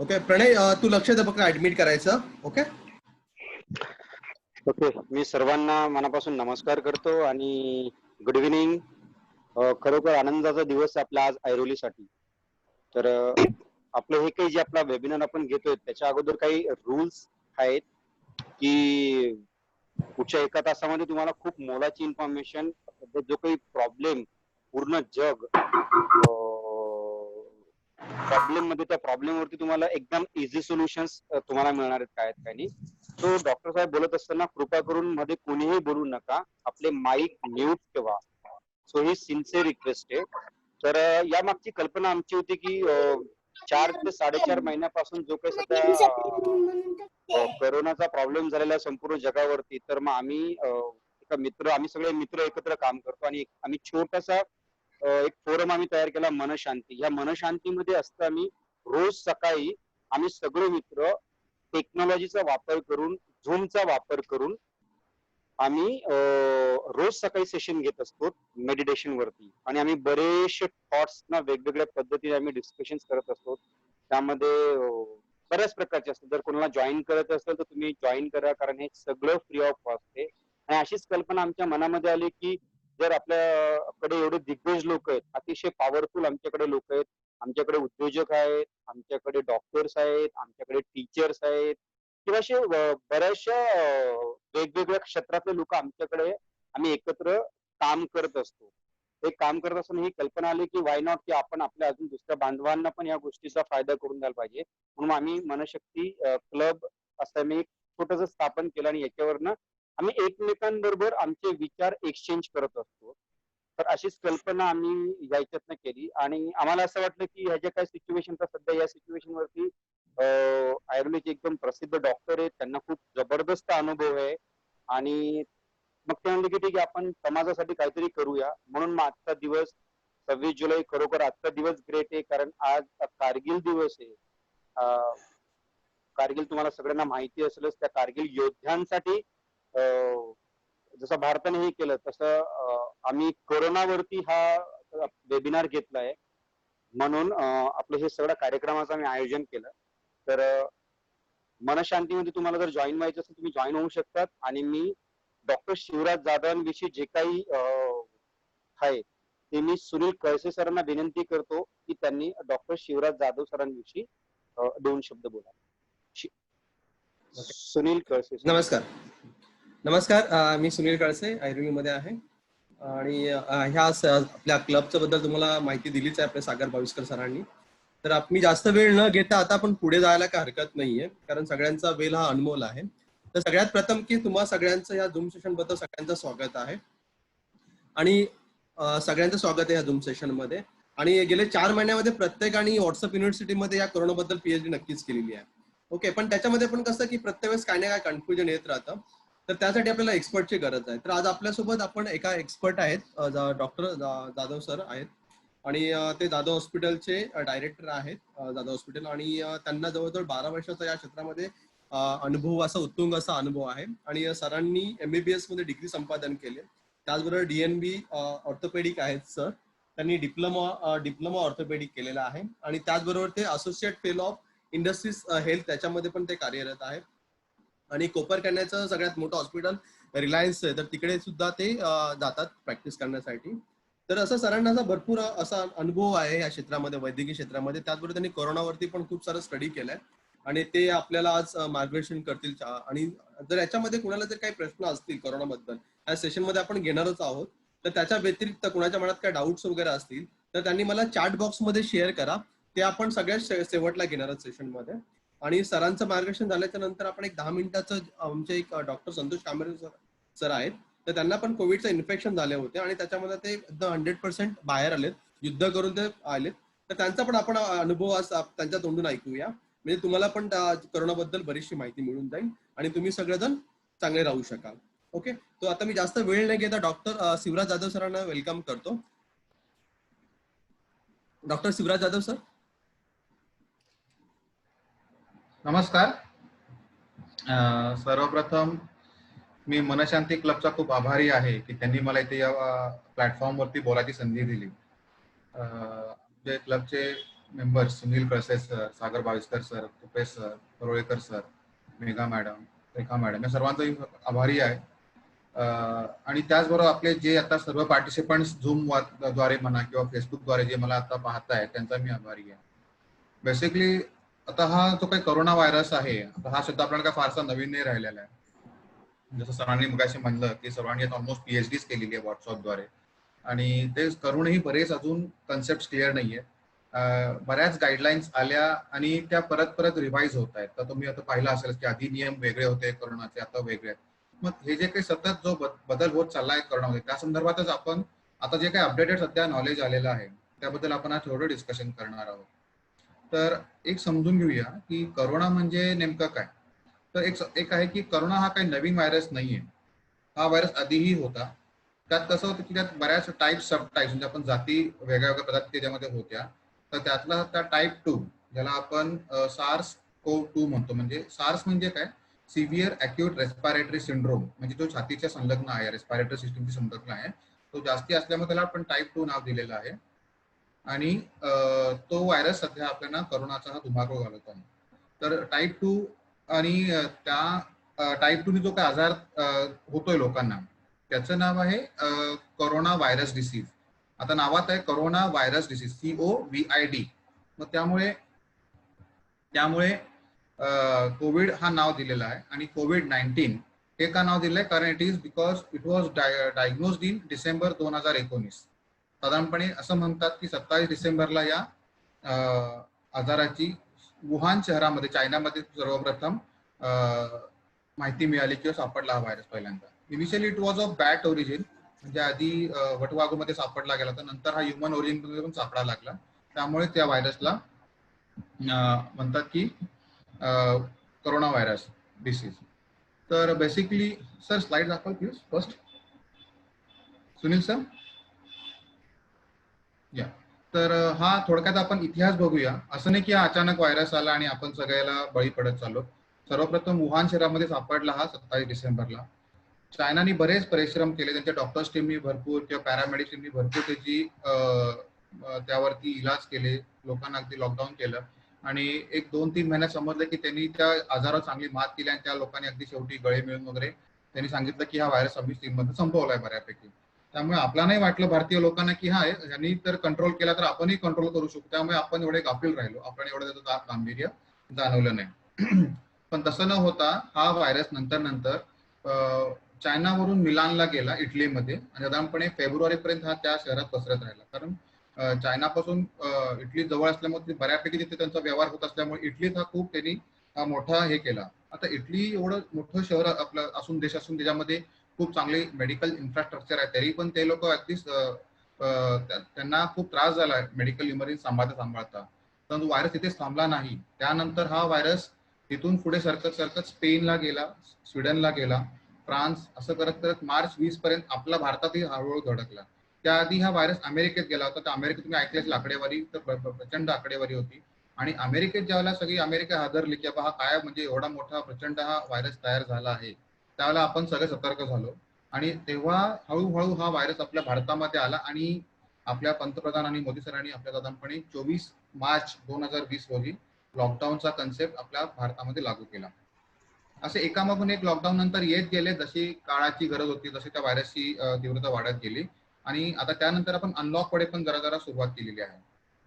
Okay प्रणय, तू लक्ष दे फक्त admit करायचं. ओके ओके, मी सर्वांना मनापासून नमस्कार करतो आणि गुड इव्हिनिंग. खरोखर आनंदाचा दिवस आपला आज ऐरोलीसाठी. तर आपलं हे काही जे आपला वेबिनार आपण घेतोय त्याच्या अगोदर काही रूल्स आहेत की पुढच्या 1 तासामध्ये तुम्हाला खूप मोलाची इन्फॉर्मेशन, जो काही प्रॉब्लेम पूर्ण जग प्रॉब्लेम मध्ये, त्या प्रॉब्लेम वरती तुम्हाला एकदम इझी सोल्युशन्स तुम्हाला मिळणार आहेत काय आहेत काय नाही. सो डॉक्टर साहेब बोलत असताना कृपा करून मध्ये कोणीही बोलू नका, आपले माईक म्यूट ठेवा. सो ही सिन्सिअर रिक्वेस्ट आहे. तर या मागची कल्पना आमची होती की 4 ते 4.5 महिन्यापासून जो काही सध्या कोरोनाचा प्रॉब्लेम झालेला आहे संपूर्ण जगावरती, तर मग आम्ही आम्ही सगळे मित्र एकत्र काम करतो आणि आम्ही छोटासा एक फोरम आम्ही तयार केला, मनशांती. या मनशांतीमध्ये असतं आम्ही रोज सकाळी आम्ही सगळे मित्र टेक्नॉलॉजीचा वापर करून, झूमचा वापर करून आम्ही रोज सकाळी सेशन घेत असतो मेडिटेशन वरती. आणि आम्ही बरेचसे थॉट्स ना वेगवेगळ्या पद्धतीने आम्ही डिस्कशन करत असतो. त्यामध्ये बऱ्याच प्रकारचे असतात. जर कोणाला जॉईन करायचं असेल तर तुम्ही जॉईन करा, कारण हे सगळं फ्री ऑफ कॉस्ट आहे. आणि अशीच कल्पना आमच्या मनामध्ये आली की जर आपल्याकडे एवढे दिग्गज लोक आहेत, अतिशय पॉवरफुल आमच्याकडे लोक आहेत, आमच्याकडे उद्योजक आहेत, आमच्याकडे डॉक्टर्स आहेत, आमच्याकडे टीचर्स आहेत, किंवा असे बऱ्याचशा वेगवेगळ्या क्षेत्रातले लोक आमच्याकडे आम्ही एकत्र काम करत असतो. हे काम करत असताना ही कल्पना आली की वाय नॉट, की आपण आपल्या अजून दुसऱ्या बांधवांना पण या गोष्टीचा फायदा करून द्यायला पाहिजे. म्हणून आम्ही मनशक्ती क्लब असं मी छोटंसं स्थापन केलं आणि याच्यावरनं आम्ही एकमेकांबरोबर आमचे विचार एक्सचेंज करत असतो. तर अशीच कल्पना आम्ही याच्यातनं केली आणि आम्हाला असं वाटलं की ह्या ज्या काही सिच्युएशन, सध्या या सिच्युएशन वरती आयुर्वेदिक एकदम प्रसिद्ध डॉक्टर आहेत, त्यांना खूप जबरदस्त अनुभव आहे. आणि मग ते म्हणले की ठीक आहे, आपण समाजासाठी काहीतरी करूया. म्हणून मग आजचा दिवस 26 जुलै खरोखर आजचा दिवस ग्रेट आहे, कारण आज कारगिल दिवस आहे. कारगिल तुम्हाला सगळ्यांना माहिती असेलच. त्या कारगिल योद्ध्यांसाठी जसं भारताने हे केलं तसं आम्ही कोरोनावरती हा वेबिनार घेतलाय. म्हणून आपलं हे सगळं कार्यक्रमाचं आम्ही आयोजन केलं. तर मनशांतीमध्ये तुम्हाला जर जॉईन व्हायचं असेल तुम्ही जॉईन होऊ शकतात. आणि मी डॉक्टर शिवराज जाधवांविषयी जे काही आहे ते मी सुनील कळसे सरांना विनंती करतो की त्यांनी डॉक्टर शिवराज जाधव सरांविषयी 2 शब्द बोला. सुनील कळसे. नमस्कार. नमस्कार, मी सुनील कळसे, मध्ये आहे. आणि ह्या आपल्या क्लबच्या बद्दल तुम्हाला माहिती दिलीच आहे आपल्या सागर भाविस्कर सरांनी. तर मी जास्त वेळ न घेता आता आपण पुढे जायला काही हरकत नाहीये, कारण सगळ्यांचा वेळ हा अनमोल आहे. तर सगळ्यात प्रथम की तुम्हा सगळ्यांचं या झूम सेशन बद्दल सगळ्यांचं स्वागत आहे. आणि सगळ्यांचं स्वागत आहे या झूम सेशन मध्ये. आणि गेले 4 महिन्यामध्ये प्रत्येकाने व्हॉट्सअप युनिव्हर्सिटीमध्ये या कोरोनाबद्दल पीएचडी नक्कीच केलेली आहे. ओके, पण त्याच्यामध्ये पण कसं की प्रत्येक वेळेस काय ना काय कन्फ्युजन येत राहतं. तर त्यासाठी आपल्याला एक्सपर्टची गरज आहे. तर आज आपल्यासोबत आपण एका एक्सपर्ट आहेत, डॉक्टर जाधव सर आहेत. आणि ते जाधव हॉस्पिटलचे डायरेक्टर आहेत, जाधव हॉस्पिटल. आणि त्यांना जवळजवळ 12 वर्षाचा या क्षेत्रामध्ये अनुभव, असा उत्तुंग असा अनुभव आहे. आणि सरांनी MBBS मध्ये डिग्री संपादन केले. त्याचबरोबर DNB ऑर्थोपेडिक आहेत सर. त्यांनी डिप्लोमा ऑर्थोपेडिक केलेला आहे. आणि त्याचबरोबर ते associate fellow of industries health त्याच्यामध्ये पण ते कार्यरत आहेत. आणि कोपरखैरण्याचं सगळ्यात मोठं हॉस्पिटल रिलायन्स आहे, तर तिकडे सुद्धा ते जातात प्रॅक्टिस करण्यासाठी. तर असं सरांना भरपूर असा अनुभव आहे या क्षेत्रामध्ये, वैद्यकीय क्षेत्रामध्ये. त्याचबरोबर त्यांनी कोरोनावरती पण खूप सारं स्टडी केलंय आणि ते आपल्याला आज मार्गदर्शन करतील. आणि जर याच्यामध्ये कुणाला जर काही प्रश्न असतील कोरोनाबद्दल, या सेशन मध्ये आपण घेणारच आहोत. तर त्याच्या व्यतिरिक्त कुणाच्या मनात काही डाऊट्स वगैरे असतील तर त्यांनी मला चॅट बॉक्स मध्ये शेअर करा. ते आपण सगळ्यात शेवटला घेणार सेशन मध्ये. आणि सरांचं मार्गदर्शन झाल्याच्या नंतर आपण एक 10 मिनिटाचं, आमचे एक डॉक्टर संतोष कांबळे सर आहेत, तर त्यांना पण कोविडचं इन्फेक्शन झाले होते आणि त्याच्यामध्ये ते 100% बाहेर आलेत, युद्ध करून ते आलेत. तर त्यांचा पण आपण अनुभव आज त्यांच्या तोंडून ऐकूया, म्हणजे तुम्हाला पण कोरोनाबद्दल बरीचशी माहिती मिळून जाईल आणि तुम्ही सगळेजण चांगले राहू शकाल. ओके, तो आता मी जास्त वेळ नाही घेता डॉक्टर शिवराज जाधव सरांना वेलकम करतो. Doctor Shivraj Jadhav sir. नमस्कार. सर्वप्रथम मी मनशांती क्लबचा खूप आभारी आहे की त्यांनी मला इथे या प्लॅटफॉर्मवरती बोलायची संधी दिली. आमचे क्लबचे members Sunil Kalse sir, Sagar Bhaviskar sir, Rupesh sir, Parolekar sir, Megha madam, Rekha madam, या सर्वांचाही आभारी आहे. आणि त्याचबरोबर आपले जे आता सर्व पार्टिसिपंट्स झूम द्वारे म्हणा किंवा फेसबुकद्वारे जे मला आता पाहताय त्यांचा मी आभारी आहे. बेसिकली आता हा जो काही कोरोना व्हायरस आहे, आता हा शब्द आपल्याला काय फारसा नवीन नाही राहिलेला आहे. जसं सरांनी मगाशी म्हणलं की सर्वांनी आता ऑलमोस्ट PhDच केलेली आहे व्हॉट्सअपद्वारे, आणि ते करूनही बरेच अजून कन्सेप्ट क्लिअर नाहीये. बऱ्याच गाईडलाईन्स आल्या आणि त्या परत परत रिवाईज होत आहेत. तर तुम्ही आता पाहिलं असेल की आधी नियम वेगळे होते कोरोनाचे, आता वेगळे आहेत. मग हे जे काही सतत जो बदल होत चाललाय कोरोनामध्ये, त्या संदर्भातच आपण आता जे काही अपडेटेड सध्या नॉलेज आलेलं आहे त्याबद्दल आपण आज थोडं डिस्कशन करणार आहोत. तर एक समजून घेऊया की कोरोना म्हणजे नेमकं काय. तर एक आहे की कोरोना हा काही नवीन व्हायरस नाहीये. हा व्हायरस आधीही होता. त्यात कसं होतं की त्यात बऱ्याच टाईप सब टाईप्स म्हणजे आपण जाती वेगळ्या वेगळ्या प्रजाती त्याच्यामध्ये होत्या. तर त्यातला त्या टाईप 2 ज्याला आपण SARS-CoV-2 म्हणतो. म्हणजे सार्स म्हणजे काय, सिव्हिअर अॅक्यूट रेस्पिरेटरी सिंड्रोम, म्हणजे तो छातीच्या संलग्न आहे, रेस्पिरेटरी सिस्टमची संलग्न आहे. तो जास्ती असल्यामुळे त्याला आपण टाईप 2 नाव दिलेलं आहे. आणि तो व्हायरस सध्या आपल्याला कोरोनाचा हा धुमाकूळ घालत आहे. तर टाईप 2 आणि त्या टाईप 2 जो काय आजार होतोय लोकांना, त्याचं नाव आहे कोरोना व्हायरस डिसीज. आता नावात आहे कोरोना व्हायरस डिसीज, COVID. मग त्यामुळे कोविड हा नाव दिलेला आहे. आणि COVID-19 हे का नाव दिलंय, कारण it was diagnosed in December 2019. साधारणपणे असं म्हणतात की 27 डिसेंबरला या आजाराची वुहान शहरामध्ये, चायनामध्ये सर्वप्रथम माहिती मिळाली किंवा सापडला हा व्हायरस पहिल्यांदा. Initially it was of bat origin, म्हणजे आधी वटवाघूमध्ये सापडला गेला, तर नंतर हा ह्युमन ओरिजिन मध्ये पण सापडायला लागला. त्यामुळे त्या व्हायरसला म्हणतात की कोरोना व्हायरस डिसीज. तर बेसिकली सर स्लाइड दाखवाल प्लीज फर्स्ट. सुनील सर, या. तर हा थोडक्यात आपण इतिहास बघूया. असं नाही की हा अचानक व्हायरस आला आणि आपण सगळ्याला बळी पडत चाललो. सर्वप्रथम वुहान शहरामध्ये सापडला हा 27 डिसेंबरला. चायनाने बरेच परिश्रम केले, त्यांच्या डॉक्टर्स टीमनी भरपूर किंवा पॅरामेडिक्सनी भरपूर त्याची त्यावरती इलाज केले, लोकांना अगदी लॉकडाऊन केलं. आणि एक 2-3 महिन्यात समजलं की त्यांनी त्या आजारावर चांगली मात केली आणि त्या लोकांनी अगदी शेवटी गळे मिळून वगैरे त्यांनी सांगितलं की हा व्हायरस 26 मध्ये संपवलाय बऱ्यापैकी. त्यामुळे आपला नाही वाटलं भारतीय लोकांना की हा यांनी तर कंट्रोल केला तर आपणही कंट्रोल करू शकतो. त्यामुळे आपण एवढे गाफील राहिलो, आपण एवढं त्याचं गांभीर्य जाणवलं नाही. पण तसं न होता हा व्हायरस नंतर चायनावरून मिलानला गेला, इटलीमध्ये, आणि साधारणपणे फेब्रुवारीपर्यंत हा त्या शहरात पसरत राहिला. कारण चायनापासून इटली जवळ असल्यामुळे बऱ्यापैकी तिथे त्यांचा व्यवहार होत असल्यामुळे इटलीत हा खूप त्यांनी मोठा हे केला. आता इटली एवढं मोठं शहर आपलं असून, देश असून, त्याच्यामध्ये खूप चांगले मेडिकल इन्फ्रास्ट्रक्चर आहे, तरी पण ते लोक अगदीच त्यांना खूप त्रास झाला मेडिकल इमर्जन्सी सांभाळता. परंतु व्हायरस तिथेच थांबला नाही. त्यानंतर हा व्हायरस तिथून पुढे सरकत स्पेनला गेला, स्वीडनला गेला, फ्रान्स, असं करत करत मार्च 20 पर्यंत आपला भारतातही हळूहळू धडकला. त्याआधी हा व्हायरस अमेरिकेत गेला होता. तर अमेरिकेत तुम्ही ऐकलेच आकडेवारी, तर प्रचंड आकडेवारी होती. आणि अमेरिकेत ज्यावेळेला सगळी अमेरिका हादरली की हा काय, म्हणजे एवढा मोठा प्रचंड हा व्हायरस तयार झाला आहे, त्यावेळेला आपण सगळे सतर्क झालो. आणि तेव्हा हळूहळू हा व्हायरस आपल्या भारतामध्ये आला आणि आपल्या पंतप्रधानांनी, मोदी सरांनी आपल्या साधारणपणे 24 मार्च 2020 रोजी लॉकडाऊनचा कन्सेप्ट आपल्या भारतामध्ये लागू केला. असे एकामागून एक लॉकडाऊन नंतर येत गेले, जशी काळाची गरज होती तशी त्या व्हायरसची तीव्रता वाढत गेली. आणि आता त्यानंतर आपण अनलॉककडे पण जरा सुरुवात केलेली आहे.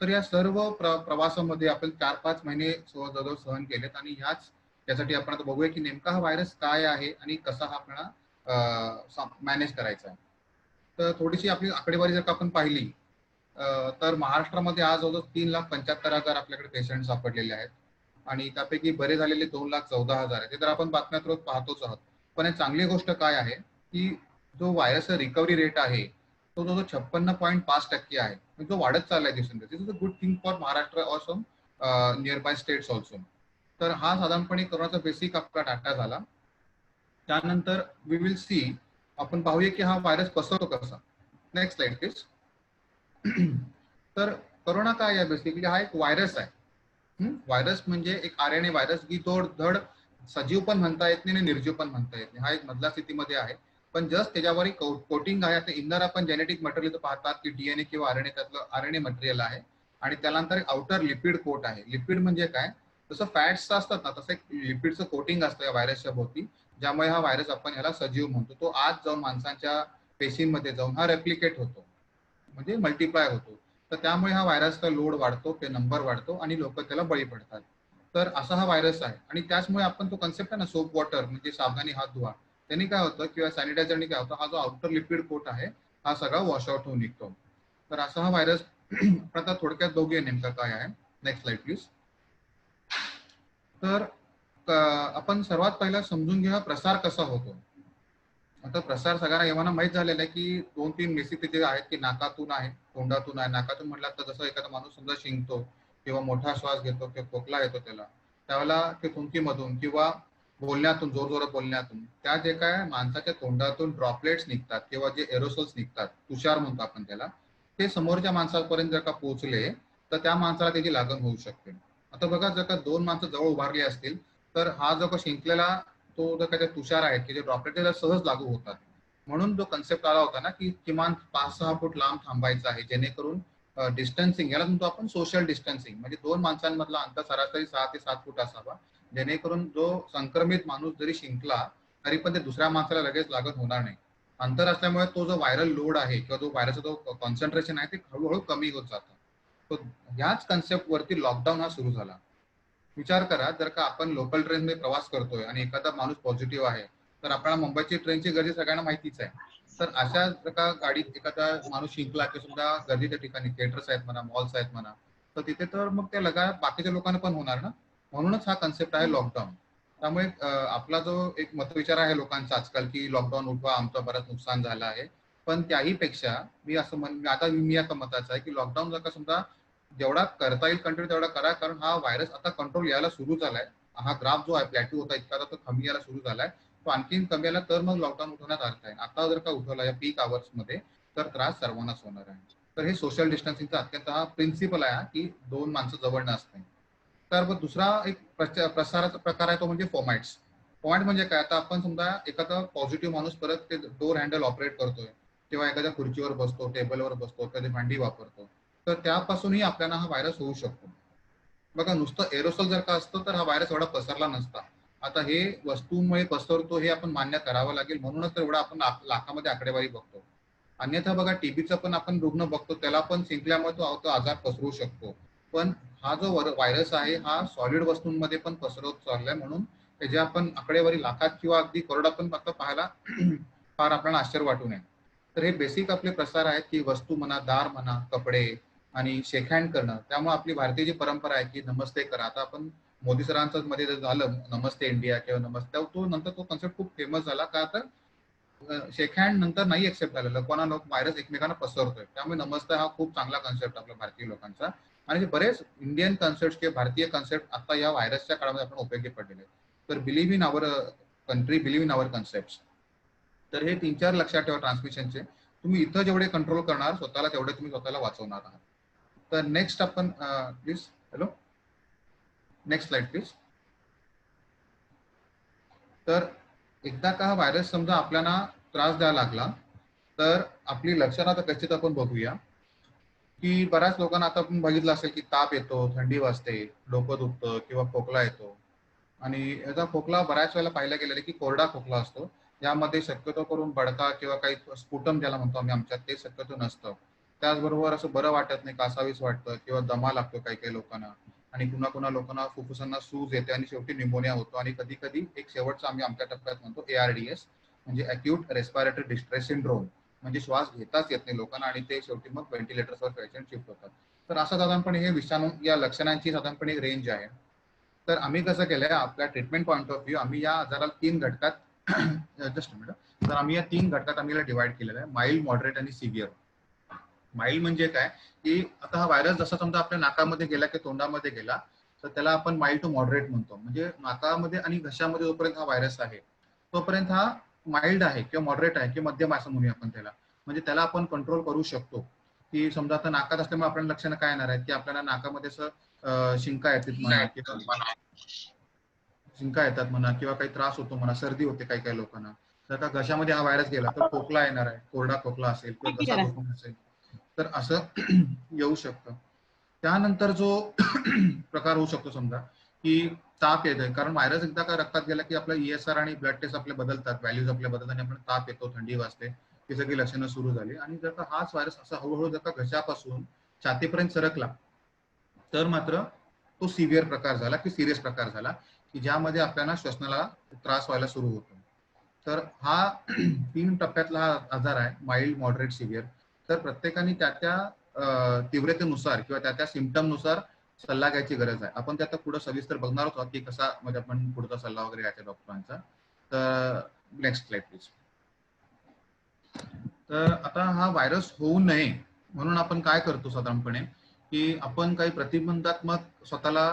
तर या सर्व प्रवासामध्ये आपण 4-5 महिने जवळजवळ सहन केलेत. आणि यासाठी आपण आता बघूया की नेमका हा व्हायरस काय आहे आणि कसा हा आपल्याला मॅनेज करायचा आहे. तर थोडीशी आपली आकडेवारी जर का आपण पाहिली तर महाराष्ट्रामध्ये आज जवळजवळ 3,75,000 आपल्याकडे पेशंट सापडलेले आहेत. आणि त्यापैकी बरे झालेले 2,14,000 आहेत. ते तर आपण बातम्यात रोज पाहतोच आहोत. पण एक चांगली गोष्ट काय आहे की जो व्हायरसचा रिकव्हरी रेट आहे तो 56.5% आहे. जो वाढत चाललाय दिवसेंदिवस. This is a good thing for Maharashtra or some nearby states also. तर हा साधारणपणे कोरोनाचा बेसिक आपला डाटा झाला. त्यानंतर वी विल सी, आपण पाहूया की हा व्हायरस पसरतो कसा. Next slide please. तर कोरोना काय आहे, बेसिकली हा एक व्हायरस आहे. व्हायरस म्हणजे एक RNA व्हायरस, की तो धड सजीव पण म्हणता येत नाही आणि निर्जीव पण म्हणता येत नाही. हा एक मधल्या स्थितीमध्ये आहे. पण जस्ट त्याच्यावर कोटिंग आहे. आता इनर आपण जेनेटिक मटेरियल पाहतात की DNA किंवा RNA, त्यातलं RNA मटेरियल आहे. आणि त्यानंतर एक आउटर लिपिड कोट आहे. लिपिड म्हणजे काय, जसं फॅट्स असतात ना तसं एक लिपिडचं कोटिंग असतं या व्हायरसच्या भोवती, ज्यामुळे हा व्हायरस आपण ह्याला सजीव म्हणतो. तो आत जाऊन माणसांच्या पेशींमध्ये जाऊन हा रेप्लिकेट होतो, म्हणजे मल्टिप्लाय होतो. तर त्यामुळे हा व्हायरसचा लोड वाढतो, ते नंबर वाढतो आणि लोक त्याला बळी पडतात. तर असा हा व्हायरस आहे. आणि त्याचमुळे आपण तो कन्सेप्ट आहे ना सोप वॉटर म्हणजे साबणाने हात धुवा, त्यांनी काय होतं किंवा सॅनिटायझरनी काय होतं, हा जो आउटर लिक्विड कोट आहे हा सगळा वॉशआउट होऊन निघतो. तर असा हा व्हायरस आता थोडक्यात बघूया नेमका काय आहे. Next slide please. तर आपण सर्वात पहिला समजून घ्या प्रसार कसा होतो. आता प्रसार सगळ्यांना एव्हाना माहित झालेला आहे की 2-3 बेसिक तिथे आहेत की नाकातून आहे, तोंडातून आहे. नाकातून म्हटलं तर जसं एखादा माणूस समजा शिंकतो किंवा मोठा श्वास घेतो किंवा खोकला येतो त्यावेळेला ते थुंकीमधून किंवा बोलण्यातून, जोरजोरात बोलण्यातून, त्या जे काय माणसाच्या तोंडातून ड्रॉपलेट्स निघतात किंवा जे एरोसोल्स निघतात, तुषार म्हणतो आपण त्याला, ते समोरच्या माणसापर्यंत जर का पोहोचले तर त्या माणसाला त्याची लागण होऊ शकते. आता बघा, जर का 2 माणसं जवळ उभारली असतील तर हा जो का शिंकलेला तो जो काही तुषार आहे की जे ड्रॉपलेट त्याला सहज लागू होतात. म्हणून जो कन्सेप्ट आला होता ना की किमान 5-6 फूट लांब थांबायचं आहे, जेणेकरून डिस्टन्सिंग, याला म्हणतो आपण सोशल डिस्टन्सिंग, म्हणजे 2 माणसांमधला अंतर सरासरी 6 ते 7 फूट असावा, जेणेकरून जो संक्रमित माणूस जरी शिंकला तरी पण ते दुसऱ्या माणसाला लगेच लागत होणार नाही. अंतर असल्यामुळे तो जो व्हायरल लोड आहे किंवा जो व्हायरसचा जो कॉन्सन्ट्रेशन आहे ते हळूहळू कमी होत जातं. तो याच कन्सेप्ट वरती लॉकडाऊन हा सुरू झाला. विचार करा, जर का आपण लोकल ट्रेनमध्ये प्रवास करतोय आणि एखादा माणूस पॉझिटिव्ह आहे, तर आपल्याला मुंबईची ट्रेनची गर्दी सगळ्यांना माहितीच आहे. तर अशा जर का गाडीत एखादा माणूस शिंकला की सुद्धा गर्दीच्या ठिकाणी थिएटर्स आहेत म्हणा, मॉल्स आहेत म्हणा, तर तिथे तर मग ते लगा बाकीच्या लोकांना पण होणार ना. म्हणूनच हा कन्सेप्ट आहे लॉकडाऊन. त्यामुळे आपला जो एक मतविचार आहे लोकांचा आजकाल की लॉकडाऊन उठवा, आमचं बरंच नुकसान झालं आहे. पण त्याही पेक्षा मी असं मी आता मताचा आहे की लॉकडाऊन जर का समजा जेवढा करता येईल कंट्रोल तेवढा करा, कारण हा व्हायरस आता कंट्रोल यायला सुरू झालाय. हा ग्राफ जो आहे प्लॅट्यू होता इतका तो कमी यायला सुरू झालाय. तो आणखीन कमी आला तर मग लॉकडाऊन उठवण्यात अर्थ आहे. आता जर का उठवला या पीक आवर्स मध्ये तर त्रास सर्वांनाच होणार आहे. तर हे सोशल डिस्टन्सिंगचा अत्यंत हा प्रिन्सिपल आहे की 2 माणसं जवळ नसते. तर मग दुसरा एक प्रसाराचा प्रकार आहे तो म्हणजे फॉर्मॅट्स. फॉर्मॅट म्हणजे काय, आता आपण समजा एखादा पॉझिटिव्ह माणूस परत ते डोर हँडल ऑपरेट करतोय किंवा एखाद्या खुर्चीवर बसतो, टेबलवर बसतो, कधी भांडी वापरतो, तर त्यापासूनही आपल्याला हा व्हायरस होऊ शकतो. बघा, नुसतं एरोसोल जर का असतं तर हा व्हायरस एवढा पसरला नसता. आता हे वस्तूंमुळे पसरतो हे आपण मान्य करावं लागेल, म्हणूनच तर एवढा आपण लाखामध्ये आकडेवारी बघतो. अन्यथा बघा, टीबीचा पण आपण रुग्ण बघतो, त्याला पण शिंकल्यामुळे तो आजार पसरू शकतो. पण हा जो व्हायरस आहे हा सॉलिड वस्तूंमध्ये पण पसरत चाललाय, म्हणून त्याचे आपण आकडेवारी लाखात किंवा अगदी करोडात पण फक्त पाहायला फार आपल्याला आश्चर्य वाटू नये. तर हे बेसिक आपले प्रसार आहेत की वस्तू म्हणा, दार म्हणा, कपडे आणि शेक हँड करणं. त्यामुळे आपली भारतीय जी परंपरा आहे की नमस्ते करा. आता आपण मोदी सरांचं मध्ये झालं नमस्ते इंडिया किंवा नमस्ते, तो नंतर तो कन्सेप्ट खूप फेमस झाला. का तर शेक हँड नंतर नाही एक्सेप्ट झालं, लोकांना व्हायरस एकमेकांना पसरतोय. त्यामुळे नमस्ते हा खूप चांगला कन्सेप्ट आपल्या भारतीय लोकांचा. आणि बरेच इंडियन कन्सेप्ट किंवा भारतीय कन्सेप्ट आता या व्हायरसच्या काळामध्ये आपण उपयोगी पडलेले. तर believe in our country, believe in our concept. तर हे 3-4 लक्षात ठेवा ट्रान्समिशनचे. तुम्ही इथं जेवढे कंट्रोल करणार स्वतःला, तेवढे तुम्ही स्वतःला वाचवणार आहात. तर नेक्स्ट आपण please, hello, next slide please. तर एकदा का हा व्हायरस समजा आपल्याला त्रास द्यायला लागला तर आपली लक्षणं आता कशी आपण बघूया. की बऱ्याच लोकांना आता आपण बघितलं असेल की ताप येतो, थंडी वाजते, डोकं दुखतं किंवा खोकला येतो. आणि याचा खोकला बऱ्याच वेळेला पाहिला गेलेला की कोरडा खोकला असतो. यामध्ये शक्यतो करून बडका किंवा काही स्पुटम ज्याला म्हणतो आम्ही आमच्यात, ते शक्यतो नसतं. त्याचबरोबर असं बरं वाटत नाही, कासावीस वाटतं किंवा दमा लागतो काही काही लोकांना. आणि कुणा लोकांना फुफ्फुसांना सूज येते आणि शेवटी न्यूमोनिया होतो. आणि कधी कधी एक शेवटचा आम्ही आमच्या टप्प्यात म्हणतो ARDS, म्हणजे अक्यूट रेस्पिरेटरी डिस्ट्रेस सिंड्रोम, म्हणजे श्वास घेताच येत नाही लोकांना आणि ते शेवटी मग व्हेंटिलेटरवर पेशंट शिफ्ट होतात. तर असं साधारणपणे हे विषाणू या लक्षणांची साधारणपणे रेंज आहे. तर आम्ही कसं केलंय, आपल्या ट्रीटमेंट पॉईंट ऑफ व्ह्यू आम्ही या आजाराला 3 घटकात जस्ट मिनिट, तर आम्ही या 3 घटकात आम्ही डिवाइड केलेलं आहे, माइल्ड, मॉडरेट आणि सिव्हिअर. माइल्ड म्हणजे काय की आता हा व्हायरस जसा समजा आपल्या नाकामध्ये गेला की तोंडामध्ये गेला तर त्याला आपण माइल्ड टू मॉडरेट म्हणतो. म्हणजे नाकामध्ये आणि घशामध्ये जोपर्यंत हा व्हायरस आहे तोपर्यंत हा माइल्ड आहे किंवा मॉडरेट आहे किंवा मध्यम असं म्हणूया आपण त्याला. म्हणजे त्याला आपण कंट्रोल करू शकतो. की समजा आता नाकात असल्यामुळे आपल्याला लक्षणं काय येणार आहेत की आपल्याला नाकामध्ये असं शिंका येतात म्हणा किंवा शिंका येतात म्हणा किंवा काही त्रास होतो म्हणा, सर्दी होते काही काही लोकांना. जर का घशामध्ये हा व्हायरस गेला तर खोकला येणार आहे, कोरडा खोकला असेल किंवा घसा दुखणं असेल, तर असं येऊ शकतं. त्यानंतर जो प्रकार होऊ शकतो समजा की ताप येतोय, कारण व्हायरस एकदा का रक्तात गेला की आपलं ESR आणि ब्लड टेस्ट आपले बदलतात, व्हॅल्यूज आपले बदलतात आणि आपण ताप येतो, थंडी वाजते, ही सगळी लक्षणं सुरू झाली. आणि जर का हाच व्हायरस असा हळूहळू जर का घशापासून छातीपर्यंत सरकला तर मात्र तो सिव्हिअर प्रकार झाला की सिरियस प्रकार झाला, की ज्यामध्ये आपल्याला श्वसनाला त्रास व्हायला सुरू होतो. तर हा 3 टप्प्यातला हा आजार आहे, माइल्ड, मॉडरेट, सिव्हिअर. तर प्रत्येकाने त्या त्या तीव्रतेनुसार किंवा त्या त्या सिम्पटमनुसार सल्ला घ्यायची गरज आहे. आपण ते आता पुढे सविस्तर बघणार आहोत की कसा म्हणजे आपण पुढचा सल्ला वगैरे घ्यायचा डॉक्टरांचा. तर नेक्स्ट स्लाइड प्लीज. तर आता हा व्हायरस होऊ नये म्हणून आपण काय करतो साधारणपणे, की आपण काही प्रतिबंधात्मक स्वतःला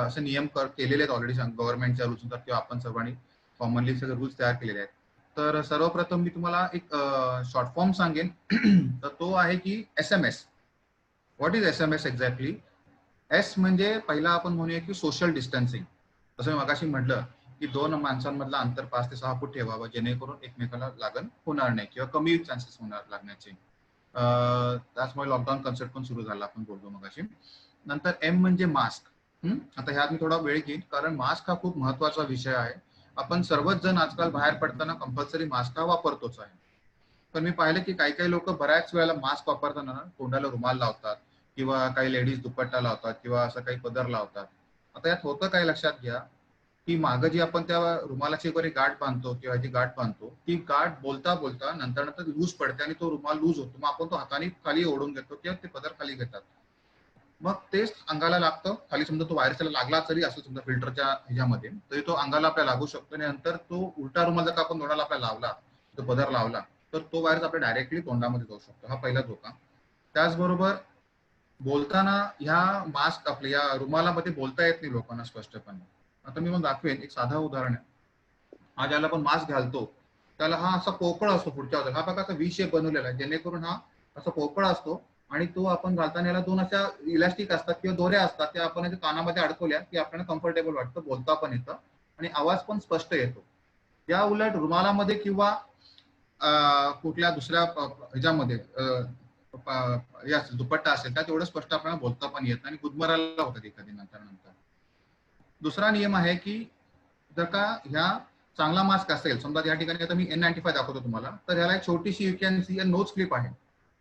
असे नियम केलेले आहेत ऑलरेडी गव्हर्नमेंटच्या रूल्सनुसार किंवा आपण सर्वांनी कॉमनली सगळे रूल्स तयार केलेले आहेत. तर सर्वप्रथम मी तुम्हाला एक शॉर्ट फॉर्म सांगेन. तर तो आहे की SMS. What is SMS exactly? S म्हणजे पहिला आपण म्हणूया की सोशल डिस्टन्सिंग. जसं मी मगाशी म्हटलं की 2 माणसांमधलं अंतर 5 ते 6 फूट ठेवावं, जेणेकरून एकमेकाला लागण होणार नाही किंवा कमी चान्सेस होणार लागण्याचे. त्याचमुळे लॉकडाऊन कन्सेप्ट पण सुरू झाला, आपण बोलतो मगाशी. नंतर M म्हणजे मास्क. आता ह्यात मी थोडा वेळ घेईन, कारण मास्क हा खूप महत्वाचा विषय आहे. आपण सर्वच जण आजकाल बाहेर पडताना कंपल्सरी मास्क हा वापरतोच आहे. पण मी पाहिलं की काही काही लोक बऱ्याच वेळेला मास्क वापरताना तोंडाला रुमाल लावतात किंवा काही लेडीज दुपट्टा लावतात किंवा असं काही पदर लावतात. आता यात होतं काय लक्षात घ्या, की मागं जी आपण त्या रुमालाची बरी गाठ बांधतो किंवा जी गाठ बांधतो, ती गाठ बोलता बोलता नंतर नंतर लूज पडते आणि तो रुमाल लूज होतो. मग आपण तो हाताने खाली ओढून घेतो किंवा ते पदर खाली घेतात. मग तेच अंगाला लागतं खाली. समजा तो व्हायरस त्याला लागला तरी असं समजा फिल्टरच्या ह्याच्यामध्ये, तरी तो अंगाला आपल्याला लागू शकतो आणि नंतर तो उलटा रुमाल जर का आपण तोंडाला आपल्याला लावला, तो पदर लावला, तर तो व्हायरस आपल्या डायरेक्टली तोंडामध्ये जाऊ शकतो. हा पहिला धोका. त्याचबरोबर बोलताना ह्या मास्क आपल्या या रुमालामध्ये बोलता येत नाही लोकांना स्पष्टपणे. आता मी मग दाखवेन एक साधा उदाहरण आहे. हा ज्याला आपण मास्क घालतो त्याला हा असा पोकळ असतो पुढच्या बाजूला, हा बघा असा V शेप बनवलेला आहे, जेणेकरून हा असा पोकळ असतो आणि तो आपण घालताना याला 2 अशा इलास्टिक असतात किंवा दोऱ्या असतात, त्या आपण कानामध्ये अडकवल्या की आपल्याला कम्फर्टेबल वाटतं, बोलता पण येतं आणि आवाज पण स्पष्ट येतो. या उलट रुमालामध्ये किंवा कुठल्या दुसऱ्या ह्याच्यामध्ये दुपट्टा असेल तर तेवढं स्पष्ट आपल्याला बोलता पण येत आणि गुदमरायला होतं एखादी नंतर नंतर. दुसरा नियम आहे की जर का ह्या चांगला मास्क असेल, समजा या ठिकाणी आता मी N95 दाखवतो तुम्हाला, तर ह्याला एक छोटीशी you can see nose clip आहे.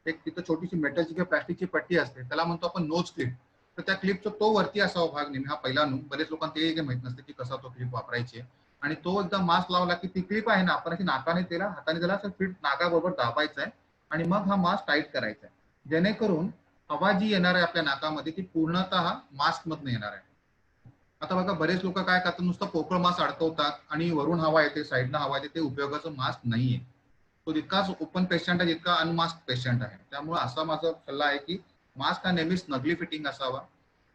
एक तिथं छोटीशी मेटलची किंवा प्लास्टिकची पट्टी असते, त्याला म्हणतो आपण नोज क्लिप. तर त्या क्लिपचा तो वरती असावा भाग नेहमी, हा पहिला नू. बरेच लोकांना ते माहित नसते की कसा तो क्लिप वापरायची. आणि तो एकदा मास्क लावला की ती क्लिप आहे ना, आपण अशी नाकाने त्याला हाताने त्याला असं फिट नाकाबरोबर दाबायचं आहे आणि मग हा मास्क टाईट करायचा आहे, जेणेकरून हवा जी येणार आहे आपल्या नाकामध्ये ती पूर्णतः मास्क मधनं येणार आहे. आता बघा बरेच लोक काय करतात, नुसतं पोकळ मास्क अडकवतात आणि वरून हवा येते, साईडनं हवा येते, ते उपयोगाचं मास्क नाहीये. तो जितकाच ओपन पेशंट आहे जितका अनमास्क पेशंट आहे. त्यामुळे असा माझा सल्ला आहे की मास्क हा नेहमीच नगली फिटिंग असावा.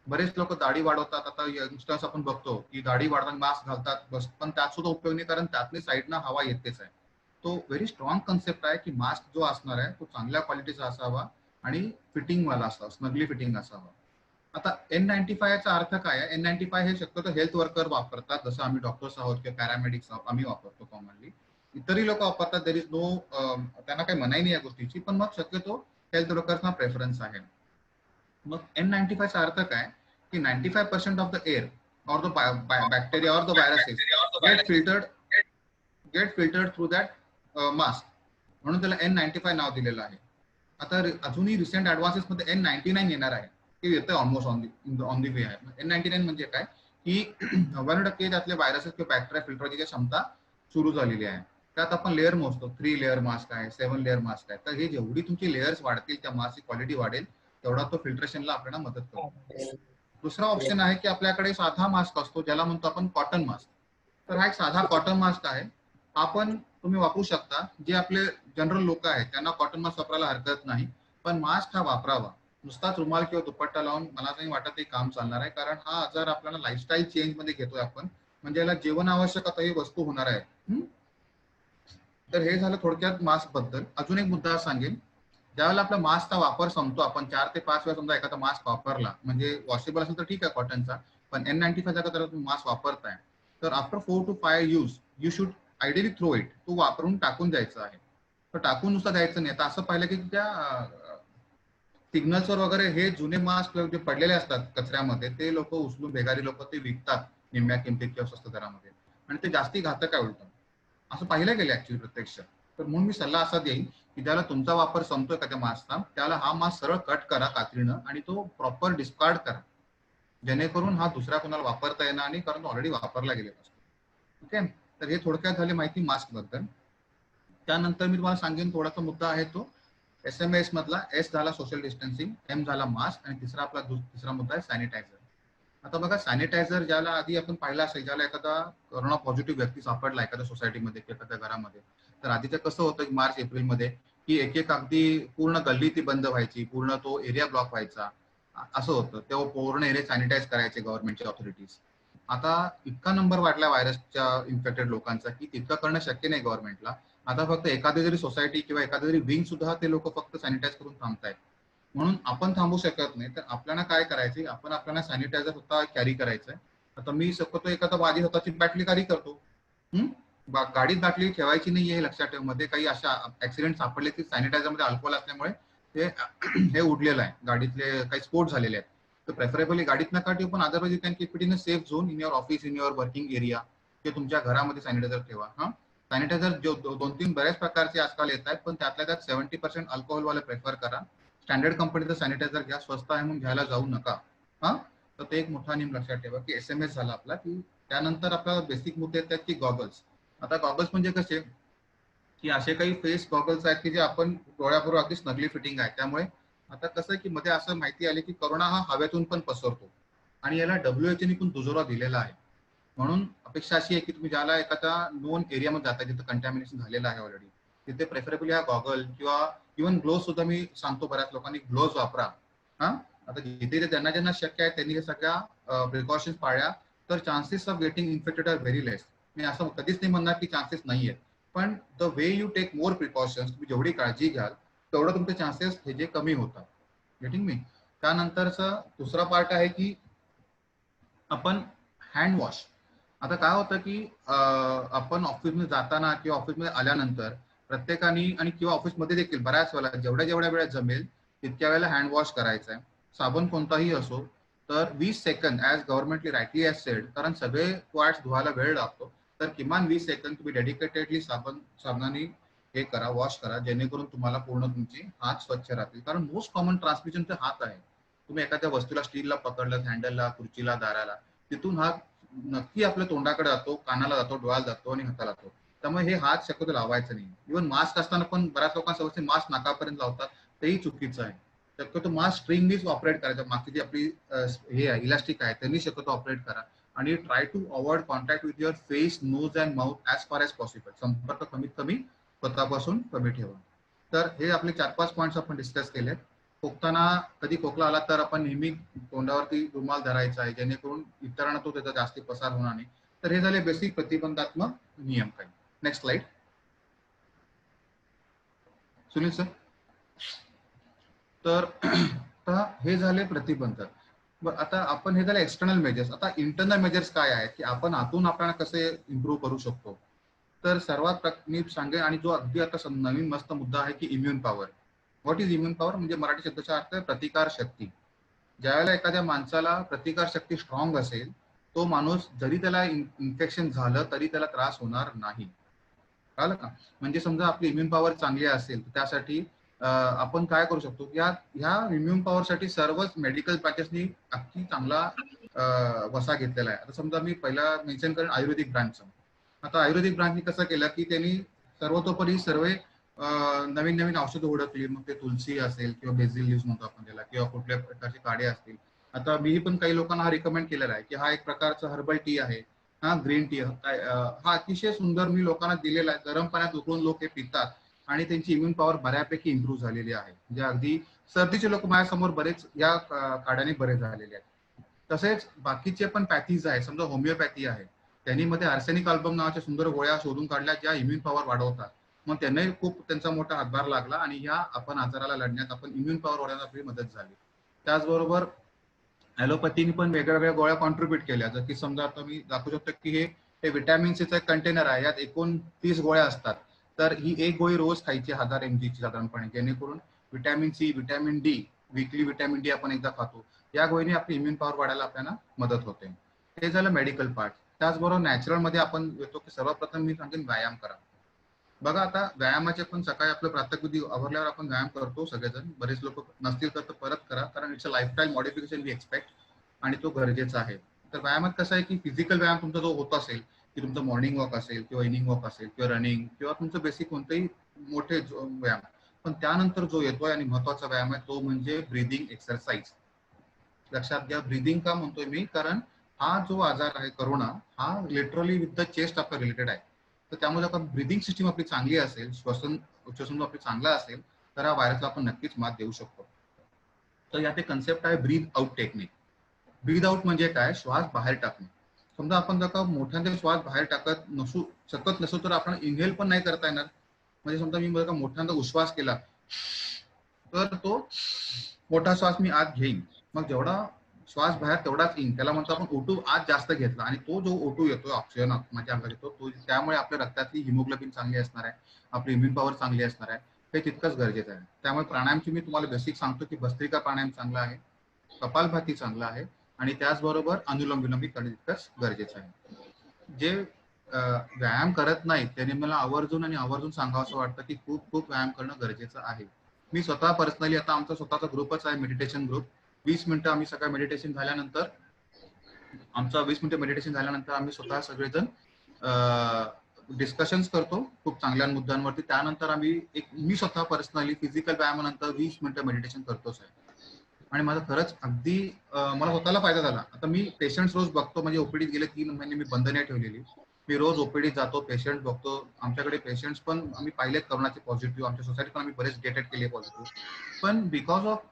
बरेच लोक दाढी वाढवतात, आता यंगस्टर्स आपण बघतो की दाढी वाढताना मास्क घालतात बस, पण त्यात सुद्धा उपयोग नाही, कारण त्यातली साईडनं हवा येतेच आहे. तो व्हेरी स्ट्रॉंग कन्सेप्ट आहे की मास्क जो असणार आहे तो चांगल्या क्वालिटीचा असावा आणि फिटिंग वाला असावा, स्नगली फिटिंग असावा. आता N95 चा अर्थ काय आहे? N95 हे शक्यतो हेल्थ वर्कर वापरतात, जसं आम्ही डॉक्टर्स आहोत किंवा पॅरामेडिक्स आहोत, आम्ही वापरतो कॉमनली. इतरही लोक वापरतात, देर इज नो, त्यांना काही मनाई नाही या गोष्टीची, पण मग शक्यतो हेल्थ वर्कर्सना प्रेफरन्स आहे. मग N95 चा अर्थ काय की 95% of the air or the bacteria or the viruses get filtered through that mask, म्हणून त्याला N95 नाव दिलेलं आहे. आता अजूनही रिसेंट ऍडव्हान्सेस मध्ये N99 येणार आहे, ते येतं ऑलमोस्ट ऑन दी वे आहे. N99 म्हणजे काय की 99% त्यातले व्हायरसेस किंवा बॅक्टेरिया फिल्टर करण्याची क्षमता सुरू झालेली आहे. त्यात आपण लेअर मोजतो, 3 लेअर मास्क आहे, 7 लेअर मास्क आहे. तर हे जेवढी तुमची लेअर्स वाढतील त्या मास्कची क्वालिटी वाढेल, तेवढा तो फिल्ट्रेशनला आपल्याला मदत करतो. दुसरा ऑप्शन आहे की आपल्याकडे साधा मास्क असतो, ज्याला म्हणतो आपण कॉटन मास्क. तर हा एक साधा कॉटन मास्क आहे, आपण तुम्ही वापरू शकता. जे आपले जनरल लोक आहेत त्यांना कॉटन मास्क वापरायला हरकत नाही, पण मास्क हा वापरावा. नुसताच रुमाल किंवा दुपट्टा लावून मला नाही वाटत ते काम चालणार आहे, कारण हा आजार आपल्याला लाईफस्टाईल चेंज मध्ये घेतोय आपण, म्हणजे याला जीवन आवश्यक आता ही वस्तू होणार आहे. तर हे झालं थोडक्यात मास्क बद्दल. अजून एक मुद्दा सांगेन, ज्यावेळेला आपला मास्कचा वापर संपतो, आपण 4 ते 5 वेळा समजा एखादा मास्क वापरला, म्हणजे वॉशेबल असेल तर ठीक आहे कॉटनचा, पण N95 जर तुम्ही मास्क वापरताय तर after 4 to 5 use you should ideally throw it. तो वापरून टाकून द्यायचा आहे. तर टाकून नुसतं द्यायचं नाही. आता असं पाहिलं की त्या सिग्नल्सवर वगैरे हे जुने मास्क जे पडलेले असतात कचऱ्यामध्ये ते लोक उचलून बेगारी लोक ते विकतात निम्म्या किमतीत किंवा स्वस्त दरामध्ये, आणि ते जास्ती घातक आहे उलट, असं पाहिलं गेलं ऍक्च्युली प्रत्यक्ष. तर म्हणून मी सल्ला असा देईन की ज्याला तुमचा वापर संपतोय का त्या मास्कचा, त्याला हा मास्क सरळ कट करा कात्रीनं आणि तो प्रॉपर डिस्कार्ड करा, जेणेकरून हा दुसऱ्या कोणाला वापरता येणार नाही, कारण तो ऑलरेडी वापरला गेलेला असतो. ओके, तर हे थोडक्यात झाली माहिती मास्क बद्दल. त्यानंतर मी तुम्हाला सांगेन थोडासा मुद्दा आहे तो SMS मधला. एस झाला सोशल डिस्टन्सिंग, एम झाला मास्क, आणि तिसरा मुद्दा आहे सॅनिटायझर. आता बघा, सॅनिटायझर ज्याला आधी आपण पाहिला असेल, ज्याला एखादा कोरोना पॉझिटिव्ह व्यक्ती सापडला एखाद्या सोसायटीमध्ये किंवा एखाद्या घरामध्ये, तर आधीचं कसं होतं मार्च एप्रिलमध्ये की एक एक अगदी पूर्ण गल्ली ती बंद व्हायची, पूर्ण तो एरिया ब्लॉक व्हायचा, असं होतं. तेव्हा पूर्ण एरिया सॅनिटाईज करायचे गव्हर्नमेंटचे ऑथॉरिटीज. आता इतका नंबर वाढला व्हायरसच्या इन्फेक्टेड लोकांचा की तितकं करणं शक्य नाही गव्हर्नमेंटला. आता फक्त एखादी जरी सोसायटी किंवा एखादी जरी विंग सुद्धा ते लोक फक्त सॅनिटाईज करून थांबतायत. म्हणून आपण थांबू शकत नाही, तर आपल्याला काय करायचे, आपण आपल्याला सॅनिटायझर स्वतः कॅरी करायचंय. आता मी शक्यतो एखादा माझी स्वतःची बाटली कॅरी करतो. गाडीत बाटली ठेवायची नाही हे लक्षात ठेव. मध्ये काही अशा ऍक्सिडेंट सापडले की सॅनिटायझर मध्ये अल्कोहोल असल्यामुळे ते हे उडलेलं आहे, गाडीतले काही स्फोट झालेले आहेत. तर प्रेफरेबली गाडीत नका ठेवू, पण otherwise you can keep it in a safe zone in your office, in your working area, ते तुमच्या घरामध्ये सॅनिटायझर ठेवा. सॅनिटायझर जो 2-3 बऱ्याच प्रकारचे आजकाल येत आहेत, पण त्यातल्या त्यात 70% अल्कोहोलवाले प्रेफर करा. स्टँडर्ड कंपनीचं सॅनिटायझर घ्या, स्वस्त आहे म्हणून घ्यायला जाऊ नका. तर ते एक मोठा नियम लक्षात ठेवा की SMS झाला आपला. की त्यानंतर आपल्याला बेसिक मुद्दे येतात की गॉगल्स. आता गॉगल्स म्हणजे कसे की असे काही फेस गॉगल्स आहेत की जे आपण डोळ्याबरोबर अगदी स्नगली फिटिंग आहे. त्यामुळे आता कसं की मध्ये असं माहिती आली की कोरोना हा हवेतून पण पसरतो आणि याला WHO ने पण दुजोरा दिलेला आहे. म्हणून अपेक्षा अशी आहे की तुम्ही ज्याला एखाद्या नोन एरियामध्ये जाता जिथे कंटॅमिनेशन झालेलं आहे ऑलरेडी, तिथे प्रेफरेबली हा गॉगल किंवा इव्हन ग्लोव्ह सुद्धा मी सांगतो बऱ्याच लोकांनी ग्लोव्ह वापरा. आता जिथे ज्यांना ज्यांना शक्य आहे त्यांनी हे सगळ्या प्रिकॉशन्स पाळल्या तर chances of getting infected are very less. मी असं कधीच नाही म्हणणार की चान्सेस नाही आहेत, पण the way you take more precautions, तुम्ही जेवढी काळजी घ्याल तेवढं तुमचे चान्सेस हे जे कमी होतात. Getting me. त्यानंतरचा दुसरा पार्ट आहे की आपण हँड वॉश. आता काय होतं की आपण ऑफिसमध्ये जाताना किंवा ऑफिसमध्ये आल्यानंतर प्रत्येकाने आणि किंवा ऑफिसमध्ये देखील बऱ्याच वेळेला जेवढ्या वेळा जमेल तितक्या वेळेला हँड वॉश करायचा आहे. साबण कोणताही असो तर 20 सेकंद as governmently rightly as said, कारण सगळे पार्ट्स धुवायला वेळ लागतो, तर किमान 20 सेकंद तुम्ही डेडिकेटेडली साबणाने हे करा, वॉश करा, जेणेकरून तुम्हाला पूर्ण तुमचे हात स्वच्छ राहतील. कारण मोस्ट कॉमन ट्रान्समिशन ते हात आहे. तुम्ही एखाद्या वस्तूला स्टीलला पकडलं, हँडलला, खुर्चीला, दाराला, तिथून हात नक्की आपल्या तोंडाकडे जातो, कानाला जातो, डोळ्याला जातो आणि हाताला जातो. त्यामुळे हे हात शक्यतो लावायचं नाही. इव्हन मास्क असताना पण बऱ्याच लोकांसोबत मास्क नाकापर्यंत लावतात, तेही चुकीचं आहे. शक्यतो मास्क स्ट्रिंगनीच ऑपरेट करायचं, मागची जी आपली हे आहे इलास्टिक आहे त्यांनी शक्यतो ऑपरेट करा. आणि try to avoid contact with your face, nose and mouth as far as possible. संपर्क कमीत कमी स्वतःपासून कमी ठेवा. तर हे आपले 4-5 पॉईंट्स आपण डिस्कस केले. खोकताना कधी खोकला आला तर आपण नेहमी तोंडावरती रुमाल धरायचा आहे, जेणेकरून इतरांना तो त्याचा जास्ती पसार होणार नाही. तर हे झाले बेसिक प्रतिबंधात्मक नियम काही. Next slide. सुनील सर. तर हे झाले प्रतिबंध. आता आपण हे झाले एक्सटर्नल मेजर्स. आता इंटरनल मेजर्स काय आहेत की आपण आतून आपल्याला कसे इम्प्रूव्ह करू शकतो. तर सर्वात मी सांगेन आणि जो अगदी आता नवीन मस्त मुद्दा आहे की immune power. What is immune power म्हणजे मराठी शब्दाचा अर्थ आहे प्रतिकार शक्ती. ज्यावेळेला एखाद्या माणसाला प्रतिकार शक्ती स्ट्रॉंग असेल, तो माणूस जरी त्याला इन्फेक्शन झालं तरी त्याला त्रास होणार नाही. कळलं का? म्हणजे समजा आपली इम्युन पॉवर चांगली असेल त्यासाठी आपण काय करू शकतो, ह्या इम्युन पॉवर साठी सर्वच मेडिकल ब्रांचेसनी अगदी चांगला वसा घेतलेला आहे. आता समजा मी पहिला मेन्शन करेन आयुर्वेदिक ब्रांचचं. आता आयुर्वेदिक ब्रांचनी कसं केलं की त्यांनी सर्वतोपरी सर्व नवीन नवीन औषधं ओळखली. मग ते तुलसी असेल किंवा बेसिल लीव्स म्हणतो आपण त्याला, किंवा कुठल्या प्रकारचे काढे असतील. आता मी पण काही लोकांना हा रिकमेंड केलेला आहे की हा एक प्रकारचा हर्बल टी आहे, ग्रीन टी. हा अतिशय सुंदर मी लोकांना दिलेला आहे. गरम पाण्यात उकळून लोक हे पितात आणि त्यांची इम्युन पॉवर बऱ्यापैकी इम्प्रूव्ह झालेली आहे. म्हणजे अगदी सर्दीचे लोक माझ्यासमोर बरेच या काढ्याने बरे झालेले आहेत. तसेच बाकीचे पण पॅथीज आहेत. समजा होमिओपॅथी आहे, त्यांनी मध्ये आर्सेनिक अल्बम नावाच्या सुंदर गोळ्या शोधून काढल्या ज्या इम्युन पॉवर वाढवतात. मग त्यांनाही खूप त्यांचा मोठा हातभार लागला आणि ह्या आपण आजाराला लढण्यात आपण इम्युन पॉवर वाढवण्यात आपली मदत झाली. त्याचबरोबर ॲलोपॅथीने पण वेगळ्या गोळ्या कॉन्ट्रीब्युट केल्या. जर की समजा आता मी दाखवू शकतो की हे विटॅमिन सीचा एक कंटेनर आहे, यात 29 गोळ्या असतात. तर ही एक गोळी रोज खायची 1000 mg ची साधारणपणे, जेणेकरून vitamin C, vitamin D, weekly vitamin D आपण एकदा खातो. या गोळीने आपली इम्युन पॉवर वाढायला आपल्याला मदत होते. हे झालं मेडिकल पार्ट. त्याचबरोबर नॅचरल मध्ये आपण येतो की सर्वप्रथम मी सांगेन व्यायाम करा. बघा आता व्यायामाचे पण सकाळी आपलं प्रातःविधी आवरल्यावर आपण व्यायाम करतो सगळेजण. बरेच लोक नसतील तर परत करा, कारण it's a lifestyle modification we expect आणि तो गरजेचा आहे. तर व्यायामात कसं आहे की फिजिकल व्यायाम तुमचा जो होत असेल की तुमचं मॉर्निंग वॉक असेल किंवा इव्हनिंग वॉक असेल किंवा रनिंग किंवा तुमचं बेसिक कोणतेही मोठे व्यायाम, पण त्यानंतर जो येतोय आणि महत्वाचा व्यायाम आहे तो म्हणजे ब्रीदिंग एक्सरसाइज. लक्षात घ्या, ब्रीदिंग का म्हणतोय मी, कारण हा जो आजार आहे करोना, हा लिटरली विथ द चेस्ट आपला रिलेटेड आहे. तर त्यामुळे आपण ब्रीदिंग सिस्टीम आपली चांगली असेल, श्वसन आपली चांगला असेल, तर हा व्हायरसला आपण नक्कीच मात देऊ शकतो. तर यात एक कन्सेप्ट आहे ब्रीद आउट टेक्निक. ब्रीद आउट म्हणजे काय? श्वास बाहेर टाकणे. समजा आपण जर का मोठ्याने श्वास बाहेर टाकत शकत नसू तर आपण इनहेल पण नाही करता येणार. म्हणजे समजा मी बघा मोठ्यांदा उश्वास केला तर तो मोठा श्वास मी आत घेईन, मग जेवढा श्वास बाहेर तेवढाच येईन. त्याला म्हणतो आपण O2 आत जास्त घेतला आणि तो जो O2 येतो ऑक्सिजन माझ्या अंगात येतो तो, त्यामुळे आपल्या रक्तातली हिमोग्लोबिन चांगली असणार आहे, आपली इम्युन पॉवर चांगली असणार आहे. हे तितकंच गरजेचं आहे. त्यामुळे प्राणायामची मी तुम्हाला बेसिक सांगतो की भस्त्रिका प्राणायाम चांगला आहे, कपालभाती चांगला आहे आणि त्याचबरोबर अनुलोम विलोम करणे तितकंच गरजेचं आहे. जे व्यायाम करत नाही त्याने मला आवर्जून सांगावं असं वाटतं की खूप खूप व्यायाम करणं गरजेचं आहे. मी स्वतः पर्सनली आता आमचा स्वतःचा ग्रुपच आहे, मेडिटेशन ग्रुप. 20 मिनिटं आम्ही सकाळी मेडिटेशन झाल्यानंतर आम्ही स्वतः सगळेजण डिस्कशन्स करतो खूप चांगल्या मुद्द्यांवरती. त्यानंतर मी स्वतः पर्सनली फिजिकल व्यायामानंतर 20 मिनिटं मेडिटेशन करतोच आहे आणि माझं खरंच अगदी मला स्वतःला फायदा झाला. आता मी पेशंट्स रोज बघतो, म्हणजे ओपीडीत गेले 3 महिने मी बंद नाही ठेवलेली. मी रोज ओपीडीत जातो, पेशंट बघतो. आमच्याकडे पेशंट्स पण आम्ही पाहिलेत करोनाचे पॉझिटिव्ह, आमच्या सोसायटीत पण आम्ही बरेच गेटेड केले पॉझिटिव्ह. पण because of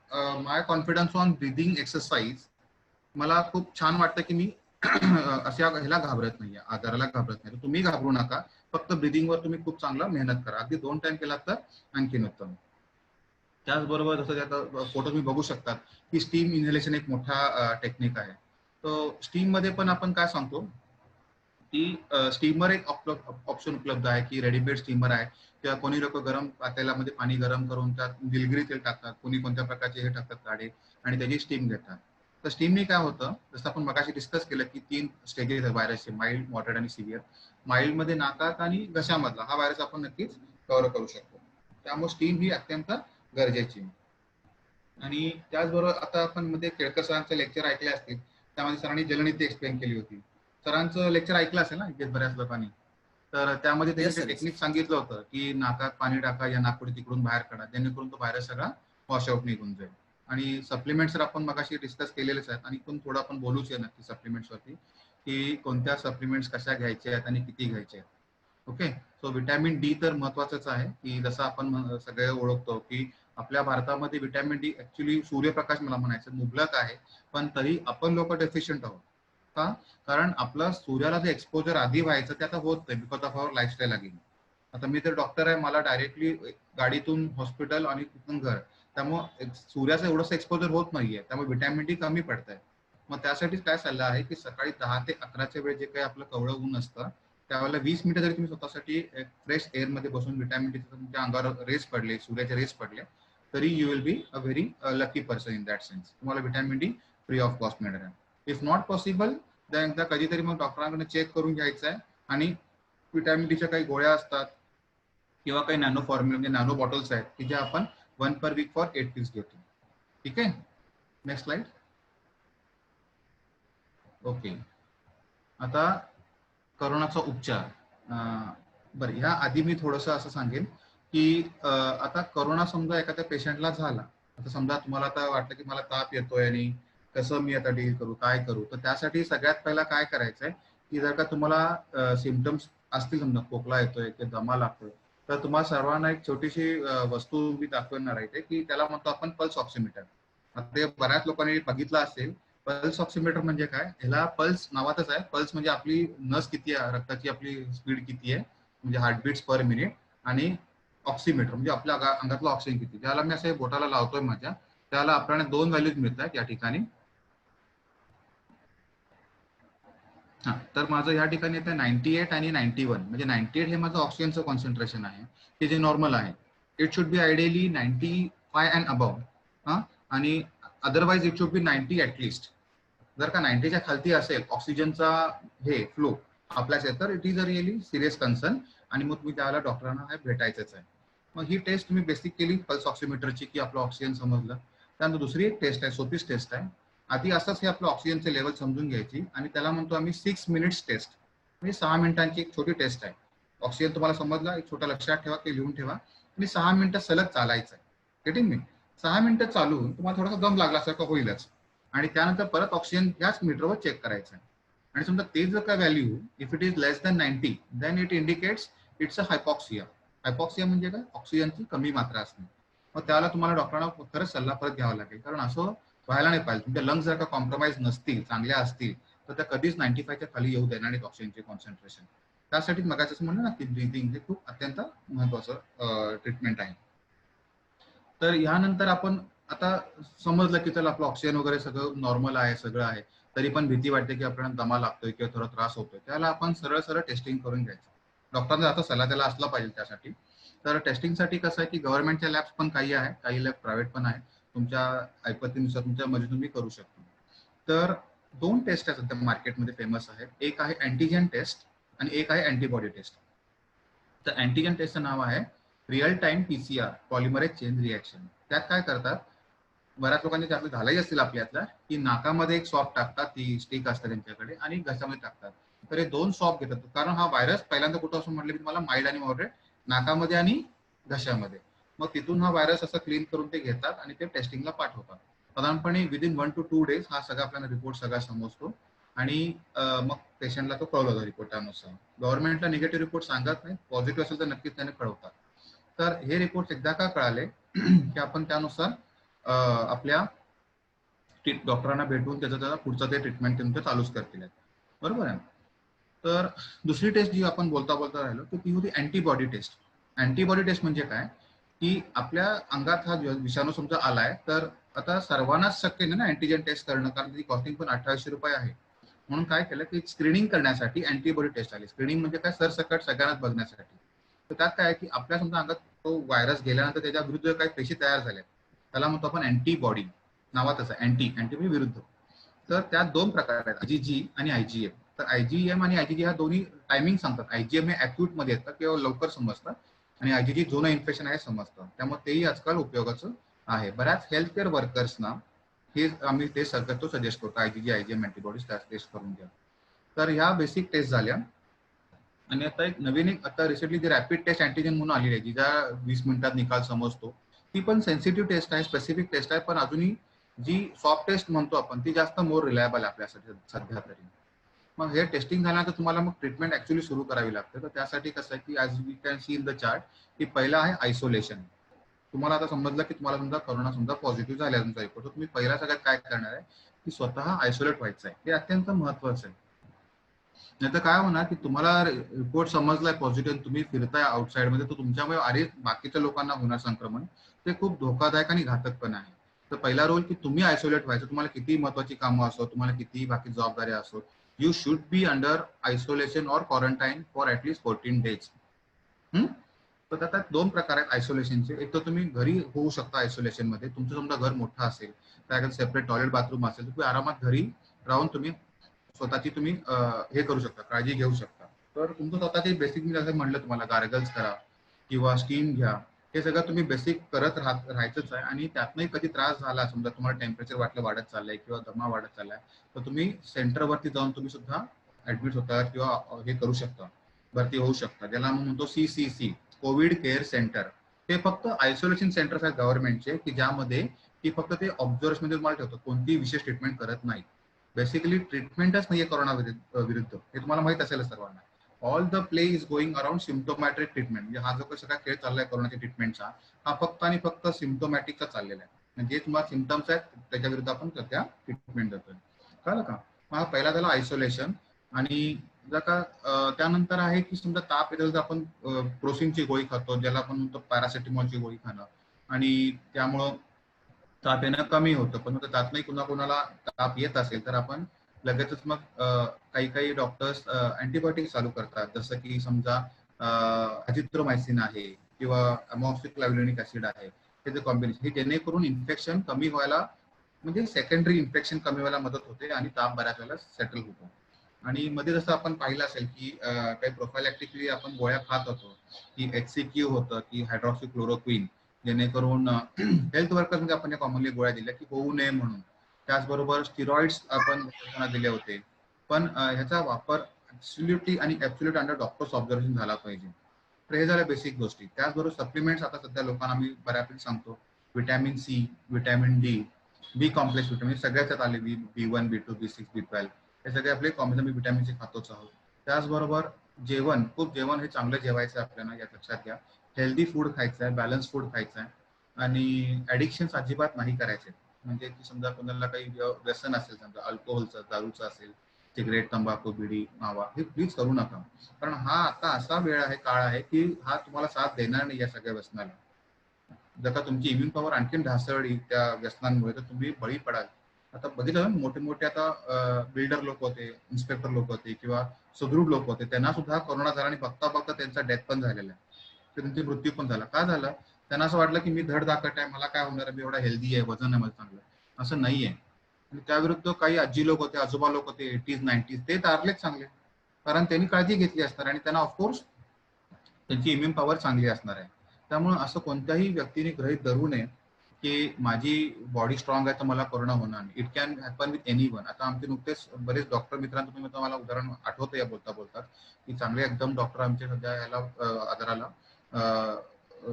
my confidence on breathing exercise मला खूप छान वाटतं की मी अशा ह्याला घाबरत नाहीये, आजाराला घाबरत नाही. तुम्ही घाबरू नका, फक्त ब्रीदिंगवर तुम्ही खूप चांगला मेहनत करा. अगदी 2 टाइम केलात तर आणखीन उत्तम. त्याचबरोबर जसं आता फोटो तुम्ही बघू शकतात की स्टीम इनहेलेशन एक मोठा टेक्निक आहे. तो स्टीम मध्ये पण आपण काय सांगतो की स्टीमर एक ऑप्शन उपलब्ध आहे की रेडीमेड स्टीमर आहे, किंवा कोणी लोक गरम पातेल्यामध्ये पाणी गरम करून त्यात निलगिरी तेल टाकतात, कोणी कोणत्या प्रकारचे हे टाकतात काढे आणि त्याची स्टीम घेतात. तर स्टीमने काय होतं, जसं आपण मगाशी डिस्कस केलं की 3 स्टेजेस आहेत व्हायरसचे, माइल्ड, मॉडरेट आणि सिव्हिअर. माइल्ड मध्ये नाकात आणि घशामधला हा व्हायरस आपण नक्कीच कव्हर करू शकतो. त्यामुळे स्टीम ही अत्यंत गरजेची. आणि त्याचबरोबर आता आपण मध्ये केळकर सरांचे लेक्चर ऐकले असतील, त्यामध्ये सरांनी जलनीती एक्सप्लेन केली होती. सरांचं लेक्चर ऐकलं असेल ना इथे बऱ्याच लोकांनी. तर त्यामध्ये त्यांनी ते टेक्निक सांगितलं होतं की नाकात पाणी टाका, या नाकपुडी तिकडून बाहेर काढा, जेणेकरून तो व्हायरस सगळा वॉशआउट निघून जाईल. आणि सप्लिमेंट्स आपण मगाशी डिस्कस केलेलेच आहेत आणि पण थोडं आपण बोलूच आहे नक्की सप्लिमेंट्स वरती की कोणत्या सप्लिमेंट्स कशा घ्यायच्या आहेत आणि किती घ्यायच्या आहेत. ओके, सो विटॅमिन डी तर महत्वाचंच आहे, की जसं आपण सगळे ओळखतो की आपल्या भारतामध्ये विटॅमिन डी ऍक्च्युली सूर्यप्रकाश मला म्हणायचं मुबलक आहे, पण तरी आपण लोक डेफिशियंट आहोत. का? कारण आपलं सूर्याला जे एक्सपोजर आधी व्हायचं ते आता होत नाही because of our lifestyle again. आता मी तर डॉक्टर आहे, मला डायरेक्टली गाडीतून हॉस्पिटल आणि तिथून घर, त्यामुळे सूर्याचं एवढंसं एक्सपोजर होत नाहीये, त्यामुळे विटॅमिन डी कमी पडत आहे. मग त्यासाठी काय सल्ला आहे की सकाळी 10 ते 11च्या वेळ जे काही आपलं कवळं ऊन असतं त्यावेळेला 20 मिनिटं जरी तुम्ही स्वतःसाठी फ्रेश एअर मध्ये बसून विटॅमिन डी तुमच्या अंगावर रेस पडले, सूर्याचे रेस पडले, तरी you will be a very lucky person in that sense. तुम्हाला vitamin D free of cost मिळणार आहे. इफ नॉट पॉसिबल एकदा कधीतरी मग डॉक्टरांकडे चेक करून घ्यायचं आहे. आणि विटॅमिन डीच्या काही गोळ्या असतात किंवा काही नॅनो फॉर्म्युला म्हणजे नॅनो बॉटल्स आहेत की जे आपण 1 पर वीक फॉर 8 वीक्स घेतो. ठीक आहे, नेक्स्ट स्लाइड. ओके, आता करोनाचा उपचार. बरं, ह्या आधी मी थोडंसं असं सांगेन की आता करोना समजा एखाद्या पेशंटला झाला, आता समजा तुम्हाला आता वाटलं की मला ताप येतोय आणि कसं मी आता डील करू, काय करू, तर त्यासाठी सगळ्यात पहिला काय करायचंय की जर का तुम्हाला सिम्पटम्स असतील, समजा खोकला येतोय किंवा दमा लागतोय, तर तुम्हाला सर्वांना एक छोटीशी वस्तू मी दाखवणार आहे की त्याला म्हणतो आपण पल्स ऑक्सिमीटर. आता ते बऱ्याच लोकांनी बघितलं असेल. पल्स ऑक्सिमीटर म्हणजे काय? ह्याला पल्स नावातच आहे. पल्स म्हणजे आपली नस किती आहे, रक्ताची आपली स्पीड किती आहे, म्हणजे हार्टबीट्स पर मिनिट, आणि ऑक्सिमीटर म्हणजे आपल्या अंगातलं ऑक्सिजन किती. ज्याला मी असं बोटाला लावतोय माझ्या, त्याला आपल्याला 2 व्हॅल्यूज मिळतात या ठिकाणी. हा, तर माझं या ठिकाणी येतं 98 आणि 91. म्हणजे 98 हे माझं ऑक्सिजनचं कॉन्सन्ट्रेशन आहे, ते जे नॉर्मल आहे. It should be ideally 95 and above. हा, आणि otherwise it should be 90 at least. जर का 90च्या खालती असेल ऑक्सिजनचा हे फ्लो आपल्या तर it is a really serious concern आणि मग तुम्ही त्याला डॉक्टरांना हे भेटायचंच आहे. मग ही टेस्ट तुम्ही बेसिक केली पल्स ऑक्सिमीटरची की आपलं ऑक्सिजन समजलं. त्यानंतर दुसरी एक टेस्ट आहे, सोपीच टेस्ट आहे. आधी असंच हे आपलं ऑक्सिजनचे लेवल समजून घ्यायची आणि त्याला म्हणतो आम्ही 6 मिनिट्स टेस्ट, म्हणजे 6 मिनिटांची एक छोटी टेस्ट आहे. ऑक्सिजन तुम्हाला समजला, एक छोटा लक्षात ठेवा की लिहून ठेवा आणि 6 मिनिटं सलग चालायचं आहे. गेटिंग मी 6 मिनिटं चालून तुम्हाला थोडासा दम लागल्यासारखं होईलच आणि त्यानंतर परत ऑक्सिजन याच मीटरवर चेक करायचं आहे. आणि समजा ते जर का value if it is less than 90 then it indicates it's a hypoxia. Hypoxia म्हणजे काय, ऑक्सिजनची कमी मात्रा असणे. मग त्याला तुम्हाला डॉक्टरांना खरंच सल्ला परत घ्यावा लागेल, कारण असं व्हायला नाही पाहिजे. तुमच्या लंग्स जर का कॉम्प्रोमाइज नसतील, चांगल्या असतील, तर त्या कधीच 95च्या खाली येऊ देणार नाहीत ऑक्सिजनचे कॉन्सन्ट्रेशन. त्यासाठी मगाच म्हणलं ना की ब्रीथिंग हे खूप अत्यंत महत्वाचं ट्रीटमेंट आहे. तर यानंतर आपण आता समजलं की चला आपलं ऑक्सिजन वगैरे सगळं नॉर्मल आहे, सगळं आहे, तरी पण भीती वाटते की आपल्याला दमा लागतोय किंवा थोडा त्रास होतोय, त्याला आपण सरळ सरळ टेस्टिंग करून घ्यायचं. डॉक्टरांचा आता सल्ला त्याला असला पाहिजे त्यासाठी. तर टेस्टिंगसाठी कसं आहे की गव्हर्नमेंटच्या लॅब्स पण काही आहे, काही लॅब प्रायव्हेट पण आहे. तुमच्या ऐपतीनुसार तुमच्या मर्जी तुम्ही करू शकता. तर 2 टेस्ट आहेत सध्या मार्केटमध्ये फेमस आहेत. एक आहे अँटीजेन टेस्ट आणि एक आहे अँटीबॉडी टेस्ट. तर अँटीजेन टेस्टचं नाव आहे real time PCR polymerase chain reaction. त्यात काय करतात, बऱ्याच लोकांनी त्यातलं घालाही असतील आपल्यातल्या, की नाकामध्ये एक स्वॅब टाकतात, ती स्टिक असते त्यांच्याकडे, आणि घशामध्ये टाकतात. तर हे 2 स्वॅब घेतात, कारण हा व्हायरस पहिल्यांदा कुठं असं म्हटलं की तुम्हाला माइल्ड आणि मॉडरेट नाकामध्ये आणि घशामध्ये. मग तिथून हा व्हायरस असं क्लीन करून ते घेतात आणि ते टेस्टिंगला पाठवतात. साधारणपणे विदिन 1 to 2 days हा सगळा आपल्याला रिपोर्ट सगळा समजतो आणि मग पेशंटला तो कळवला जातो रिपोर्ट. त्यानुसार गव्हर्नमेंटला निगेटिव्ह रिपोर्ट सांगत नाही, पॉझिटिव्ह असेल तर नक्कीच त्याने कळवतात. तर हे रिपोर्ट एकदा का कळाले की आपण त्यानुसार आपल्या डॉक्टरांना भेटून त्याचा पुढचं ते ट्रीटमेंट तुमचं चालूच करतील. बरोबर आहे. तर दुसरी टेस्ट जी आपण बोलता बोलता राहिलो ती होती अँटीबॉडी टेस्ट. अँटीबॉडी टेस्ट म्हणजे काय, की आपल्या अंगात हा विषाणू समजा आलाय, तर आता सर्वांनाच शक्य नाही ना अँटीजन टेस्ट करणं, कारण त्याची कॉस्टिंग पण 2800 रुपये आहे. म्हणून काय केलं की स्क्रीनिंग करण्यासाठी अँटीबॉडी टेस्ट आली. स्क्रीनिंग म्हणजे काय, सरसकट सगळ्यांनाच बघण्यासाठी. तर त्यात काय की आपल्या समजा अंगात तो व्हायरस गेल्यानंतर त्याच्या विरुद्ध काही पेशी तयार झाल्या, त्याला म्हणतो आपण अँटीबॉडी. नावातच आहे अँटी, अँटी म्हणजे विरुद्ध. तर त्यात 2 प्रकार आहेत, आयजीजी आणि आयजीएम. तर आयजीएम आणि आयजीजी ह्या दोन्ही टायमिंग सांगतात. आयजीएम हे अॅक्यूट मध्ये येतात किंवा लवकर समजतात आणि आयजीजी जुनं इन्फेक्शन आहे समजतं. त्यामुळे तेही आजकाल उपयोगाचं आहे. बऱ्याच हेल्थ केअर वर्कर्सना हे आम्ही टेस्ट सगळं सजेस्ट करतो, आयजीजी आयजीएम अँटीबॉडीज टेस्ट करून घ्या. तर ह्या बेसिक टेस्ट झाल्या. आणि आता एक नवीन आता रिसेंटली जी रॅपिड टेस्ट अँटीजन म्हणून आलेली आहे, जी ज्या 20 मिनिटात निकाल समजतो, ती पण सेन्सिटिव्ह टेस्ट आहे, स्पेसिफिक टेस्ट आहे, पण अजूनही जी सॉफ्ट टेस्ट म्हणतो आपण ती जास्त मोर रिलायबल आहे आपल्यासाठी सध्या तरी. मग हे टेस्टिंग झाल्यानंतर तुम्हाला मग ट्रीटमेंट ऍक्च्युअली सुरू करावी लागते. तर त्यासाठी कसं आहे की as we can see in the chart, की पहिला आहे आयसोलेशन. तुम्हाला आता समजलं की तुम्हाला समजा कोरोना समजा पॉझिटिव्ह झाला तुमचा रिपोर्ट, तर तुम्ही पहिल्या सगळ्यात काय करणार आहे की स्वतः आयसोलेट व्हायचं आहे. हे अत्यंत महत्वाचं आहे. नाही तर काय होणार की तुम्हाला रिपोर्ट समजलाय पॉझिटिव्ह, तुम्ही फिरताय आउटसाइड मध्ये, तर तुमच्यामुळे अरे बाकीच्या लोकांना होणार संक्रमण, ते खूप धोकादायक आणि घातक पण आहे. तर पहिला रोल की तुम्ही आयसोलेट व्हायचं. तुम्हाला किती महत्वाची कामं असो, तुम्हाला किती बाकी जबाबदाऱ्या असो, you should be under isolation और क्वारंटाईन फॉर ऍटलीस्ट 14 days. तर त्यात 2 प्रकार आहेत आयसोलेशनचे. एक तर तुम्ही घरी होऊ शकता आयसोलेशन मध्ये, तुमचं समजा घर मोठं असेल, त्याकडे सेपरेट टॉयलेट बाथरूम असेल, तर तुम्ही आरामात घरी राहून तुम्ही स्वतःची तुम्ही हे करू शकता, काळजी घेऊ शकता. तर तुमचं स्वतःची बेसिक, मी जसं म्हणलं तुम्हाला, गार्गल्स करा किंवा स्टीम घ्या, हे सगळं तुम्ही बेसिक करत राहायचंच आहे. आणि त्यातनंही कधी त्रास झाला, समजा तुम्हाला टेम्परेचर वाढत चाललंय किंवा दमा वाढत चाललाय, तर तुम्ही सेंटरवरती जाऊन तुम्ही सुद्धा ऍडमिट होता किंवा हे करू शकता, भरती होऊ शकता. ज्याला आपण म्हणतो CCC, कोविड केअर सेंटर. ते फक्त आयसोलेशन सेंटर्स आहेत गव्हर्नमेंटचे, की ज्यामध्ये की फक्त ते ऑब्झर्वेशन मध्ये तुम्हाला ठेवतात, कोणतीही विशेष ट्रीटमेंट करत नाही. बेसिकली ट्रीटमेंटच नाहीये कोरोना विरुद्ध, हे तुम्हाला माहित असेल सर्वांना. All the play is going around symptomatic treatment. म्हणजे हा जो सगळा खेळ चाललाय कोरोनाच्या ट्रीटमेंटचा, हा फक्त आणि फक्त सिम्प्टोमॅटिकचा चाललेला आहे. म्हणजे तुम्हाला सिम्पटम्स आहेत त्याच्या विरुद्ध आपण सध्या ट्रीटमेंट देतोय. कळलं का. मग हा पहिला झाला आयसोलेशन. आणि जर का त्यानंतर आहे की समजा ताप येतो तर आपण प्रोसिनची गोळी खातो, ज्याला आपण म्हणतो पॅरासिटामॉलची गोळी खाणं, आणि त्यामुळं ताप येणं कमी होतं. पण त्यातनंही कोणाला ताप येत असेल तर आपण लगेचच मग काही काही डॉक्टर्स अँटीबायोटिक चालू करतात, जसं की समजा अझिथ्रोमायसिन आहे किंवा अमॉक्सिक्लाव्हिलॅनिक ऍसिड आहे. हे जे कॉम्बिनेशन, हे जेणेकरून इन्फेक्शन कमी व्हायला, म्हणजे सेकंडरी इन्फेक्शन कमी व्हायला मदत होते आणि ताप बऱ्याच वेळेला सेटल होतो. आणि मध्ये जसं आपण पाहिलं असेल की काही प्रोफायलॅक्टिकली आपण गोळ्या खात होतो, की HCQ होतं की हायड्रॉक्सिक्लोरोक्विन, जेणेकरून हेल्थ वर्कर्समध्ये आपण कॉमनली गोळ्या दिल्या की होऊ नये म्हणून. त्याचबरोबर स्टिरॉइड्स आपण लोकांना दिले होते. पण ह्याचा वापर ऍब्सोल्युटली आणि ऍब्सोल्युट अंडर डॉक्टर्स ऑब्झर्वेशन झाला पाहिजे. तर हे झाल्या बेसिक गोष्टी. त्याचबरोबर सप्लिमेंट्स आता सध्या लोकांना मी बऱ्यापैकी सांगतो. व्हिटॅमिन सी, व्हिटॅमिन डी, बी कॉम्प्लेक्स व्हिटॅमिन सगळ्याच्यात आले, B1, B2, B6, B12, हे सगळे आपले कॉम्बिनेशन व्हिटॅमिनचे खातोच आहोत. त्याचबरोबर जेवण, खूप जेवण हे चांगलं जेवायचं आहे आपल्याला, यात लक्षात घ्या. हेल्दी फूड खायचं आहे, बॅलन्स फूड खायचं आहे आणि ऍडिक्शन्स अजिबात नाही करायचे. म्हणजे की समजा कोणाला काही व्यसन असेल, समजा अल्कोहोलचं, दारूचं असेल, सिगरेट, तंबाखू, बिडी, मावा, हे प्लीज करू नका. कारण हा आता असा वेळ आहे, काळ आहे की हा तुम्हाला साथ देणार नाही या सगळ्या व्यसनाला. जर का तुमची इम्युन पॉवर आणखीन ढासळली त्या व्यसनांमुळे, तर तुम्ही बळी पडाल. आता बघितलं ना, मोठे मोठे आता बिल्डर लोक होते, इन्स्पेक्टर लोक होते किंवा सुदृढ लोक होते, त्यांना सुद्धा कोरोना झाला आणि बघता बघता त्यांचा डेथ पण झालेला आहे, त्यांचा मृत्यू पण झाला. का झाला? त्यांना असं वाटलं की मी धडधाकट आहे, मला काय होणार आहे, मी एवढा हेल्दी आहे, वजन आहे माझं चांगलं. असं नाहीये. आणि त्याविरुद्ध काही आजी लोक होते, आजोबा लोक होते 80s 90s, ते तारलेच चांगले, कारण त्यांनी काळजी घेतली असणार आणि त्यांना ऑफकोर्स त्यांची इम्युन पॉवर चांगली असणार आहे. त्यामुळे असं कोणत्याही व्यक्तीने गृहीत धरू नये की माझी बॉडी स्ट्रॉंग आहे तर मला कोरोना होणार नाही. It can happen with anyone. आता आमचे नुकतेच बरेच डॉक्टर मित्रांनो, तुम्ही मला उदाहरण आठवतं या बोलता बोलता, की चांगले एकदम डॉक्टर आमचे सध्या याला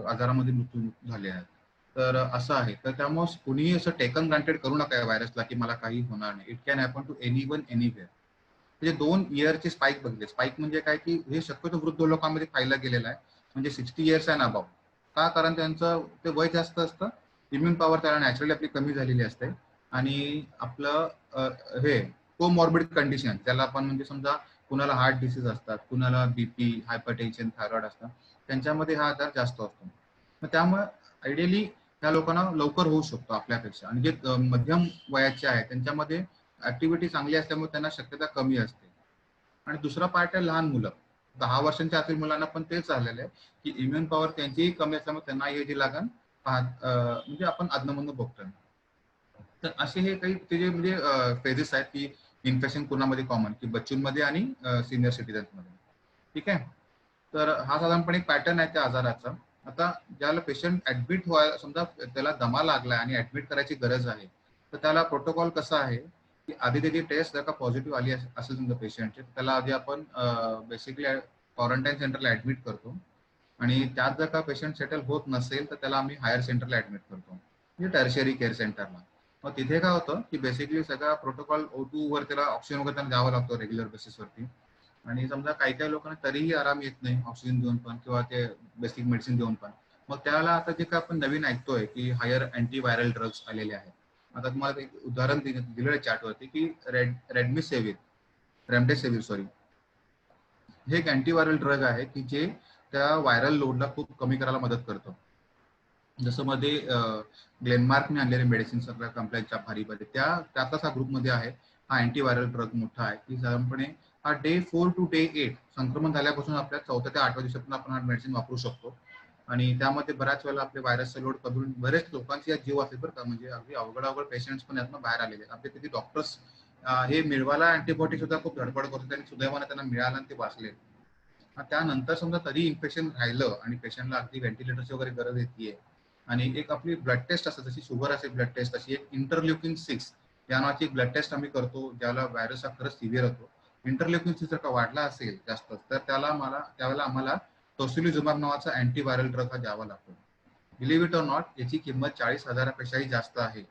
आजारामध्ये मृत्यू झाले आहेत. तर असं आहे. तर त्यामुळे कुणीही असं टेकन ग्रांटेड करू नका या व्हायरसला की मला काही होणार नाही. It can happen to anyone anywhere. म्हणजे 2 इयरचे स्पाइक बघितले. स्पाइक म्हणजे काय, की हे शक्यतो वृद्ध लोकांमध्ये पाहिलं गेलेलं आहे, म्हणजे 60 इयर्स अँड अबाव. का? कारण त्यांचं ते वय जास्त असतं, इम्युन पॉवर त्याला नॅचरली आपली कमी झालेली असते आणि आपलं हे कोमॉर्बिड कंडिशन, त्याला आपण म्हणजे समजा कुणाला हार्ट डिसीज असतात, कुणाला बीपी, हायपरटेन्शन, थायरॉइड असतात, त्यांच्यामध्ये हा आजार जास्त असतो. मग त्यामुळे आयडियली त्या लोकांना लवकर होऊ शकतो आपल्यापेक्षा. आणि जे मध्यम वयाचे आहेत त्यांच्यामध्ये ऍक्टिव्हिटी चांगली असल्यामुळे त्यांना शक्यता कमी असते. आणि दुसरा पार्ट आहे लहान मुलं, 10 वर्षांच्या आतील मुलांना पण तेच झालेलं आहे की इम्युन पॉवर त्यांचीही कमी असल्यामुळे त्यांना हे जी लागण म्हणजे आपण आदनमधून बघतोय. तर असे हे काही ते जे म्हणजे फेजेस आहेत की इन्फेक्शन कोणामध्ये कॉमन, की बच्चूंमध्ये आणि सिनियर सिटीजन्स मध्ये. ठीक आहे. तर हा साधारणपणे एक पॅटर्न आहे त्या आजाराचा. आता ज्याला पेशंट ऍडमिट व्हायला, समजा त्याला दमा लागलाय आणि ऍडमिट करायची गरज आहे, तर त्याला प्रोटोकॉल कसा आहे की आधी त्याची टेस्ट जर का पॉझिटिव्ह आली असेल समजा पेशंटची, त्याला आधी आपण बेसिकली क्वारंटाईन सेंटरला ऍडमिट करतो आणि त्यात जर का पेशंट सेटल होत नसेल तर त्याला आम्ही हायर सेंटरला ऍडमिट करतो, म्हणजे टर्शियरी केअर सेंटरला. मग तिथे काय होतं की बेसिकली सगळा प्रोटोकॉल O2 वर त्याला ऑक्सिजन वगैरे त्यांना द्यावा लागतो रेग्युलर बेसिसवरती. आणि समजा काही काही लोकांना तरीही आराम येत नाही ऑक्सिजन देऊन पण किंवा ते बेसिक मेडिसिन देऊन पण, मग त्याला आता जे काय आपण नवीन ऐकतोय की हायर अँटीव्हायरल ड्रग्स आलेले आहेत. आता तुम्हाला एक उदाहरण दिलेलं चार्टवरती की रेमडेसिवीर सॉरी, हे एक अँटीव्हायरल ड्रग आहे की जे त्या व्हायरल लोडला खूप कमी करायला मदत करतो. जसं मध्ये ग्लेनमार्कने आणलेले मेडिसिन सगळ्या कंप्लायन्सच्या भारीमध्ये त्यातलाच हा ग्रुपमध्ये आहे. हा अँटीव्हायरल ड्रग मोठा आहे की साधारणपणे हा डे 4 to day 8 संक्रमण झाल्यापासून आपल्या 4थ्या ते 8व्या दिवसातून आपण हा मेडिसिन वापरू शकतो. आणि त्यामध्ये बऱ्याच वेळेला आपले व्हायरसचा लोड कमी, बरेच लोकांचे यात जीव असेल बरं का, म्हणजे अगदी अवघड पेशंट्स पण यातनं बाहेर आलेले. आपले किती डॉक्टर्स हे मिळवायला अँटीबायोटिक सुद्धा खूप धडपड करतो, त्यांनी सुदैवाने त्यांना मिळालं आणि ते वाचले. त्यानंतर समजा तरी इन्फेक्शन राहिलं आणि पेशंटला अगदी व्हेंटिलेटरची वगैरे गरज येते, आणि एक आपली ब्लड टेस्ट असते, जशी शुगर असेल ब्लड टेस्ट, तशी एक इंटरल्युकिन 6 या नावाची एक ब्लड टेस्ट आम्ही करतो, ज्याला व्हायरस हा खरंच सिव्हिअर होतो. इंटरल्युकिन 6 जर का वाढला असेल जास्त, तर त्यावेळेला आम्हाला टोसिलिझुमॅब नावाचा अँटीव्हायरल ड्रग हा द्यावा लागतो. बिलीव्ह इट ऑर नॉट, याची किंमत 40,000पेक्षाही जास्त आहे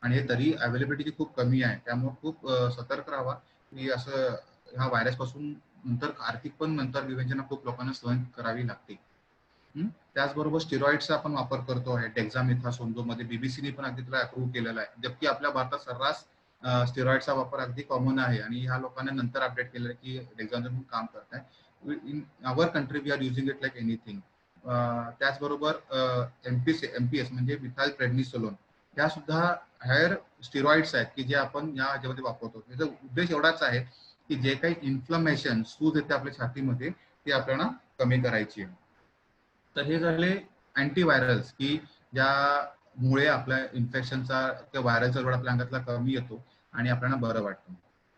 आणि हे तरी अवेलेबिलिटी खूप कमी आहे. त्यामुळे खूप सतर्क राहावा की असं ह्या व्हायरस पासून नंतर आर्थिक पण नंतर विवेचना खूप लोकांना सहन करावी लागते. त्याचबरोबर स्टिरॉइडचा आपण वापर करतो आहे, डेक्झामेथासोन मध्ये बीबीसीने पण अगदी त्याला अप्रूव्ह केलेला आहे, जबकि आपल्या भारतात सर्रास स्टिरॉइडचा वापर अगदी कॉमन आहे आणि ह्या लोकांना नंतर अपडेट केलेलं आहे की डेक्झामेथासोन काम करत आहे. In our country we are using it like anything. त्याचबरोबर एमपीएस म्हणजे मिथाइल प्रेडनिसोलोन, ह्या सुद्धा हायर स्टिरॉइड्स आहेत की जे आपण या ह्याच्यामध्ये वापरतो. त्याचा उद्देश एवढाच आहे की जे काही इन्फ्लमेशन, सूज येते आपल्या छातीमध्ये, ती आपल्याला कमी करायची आहे. तर हे झाले अँटीव्हायरल्स की ज्यामुळे आपल्या इन्फेक्शनचा किंवा व्हायरलचा लोड आपल्या अंगातला कमी येतो आणि आपल्याला बरं वाटतं.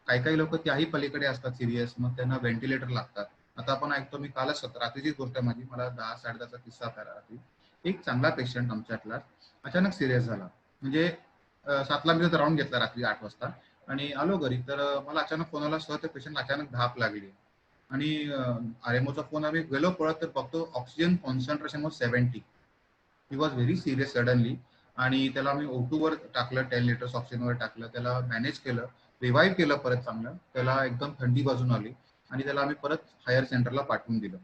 काही काही लोक त्याही पलीकडे असतात सिरियस, मग त्यांना व्हेंटिलेटर लागतात. आता आपण ऐकतो, मी कालच रात्रीचीच गोष्ट आहे माझी, मला 10-10:30चा किस्सा आला रात्री. एक चांगला पेशंट आमच्यातला अचानक सिरियस झाला. म्हणजे 7ला मी राऊंड घेतला रात्री 8 वाजता आणि आलो घरी, तर मला अचानक फोन आला, सर त्या पेशंटला अचानक धाप लागली. आणि आरएमओचा फोन आम्ही गेलो पळत, तर बघतो oxygen concentration was 70. He was very serious suddenly. आणि त्याला आम्ही O2 वर टाकलं, 10 लिटर्स ऑक्सिजन वर टाकलं, त्याला मॅनेज केलं, रिवाईव्ह केलं परत चांगलं, त्याला एकदम थंडी बाजून आली आणि त्याला आम्ही परत हायर सेंटरला पाठवून दिलं.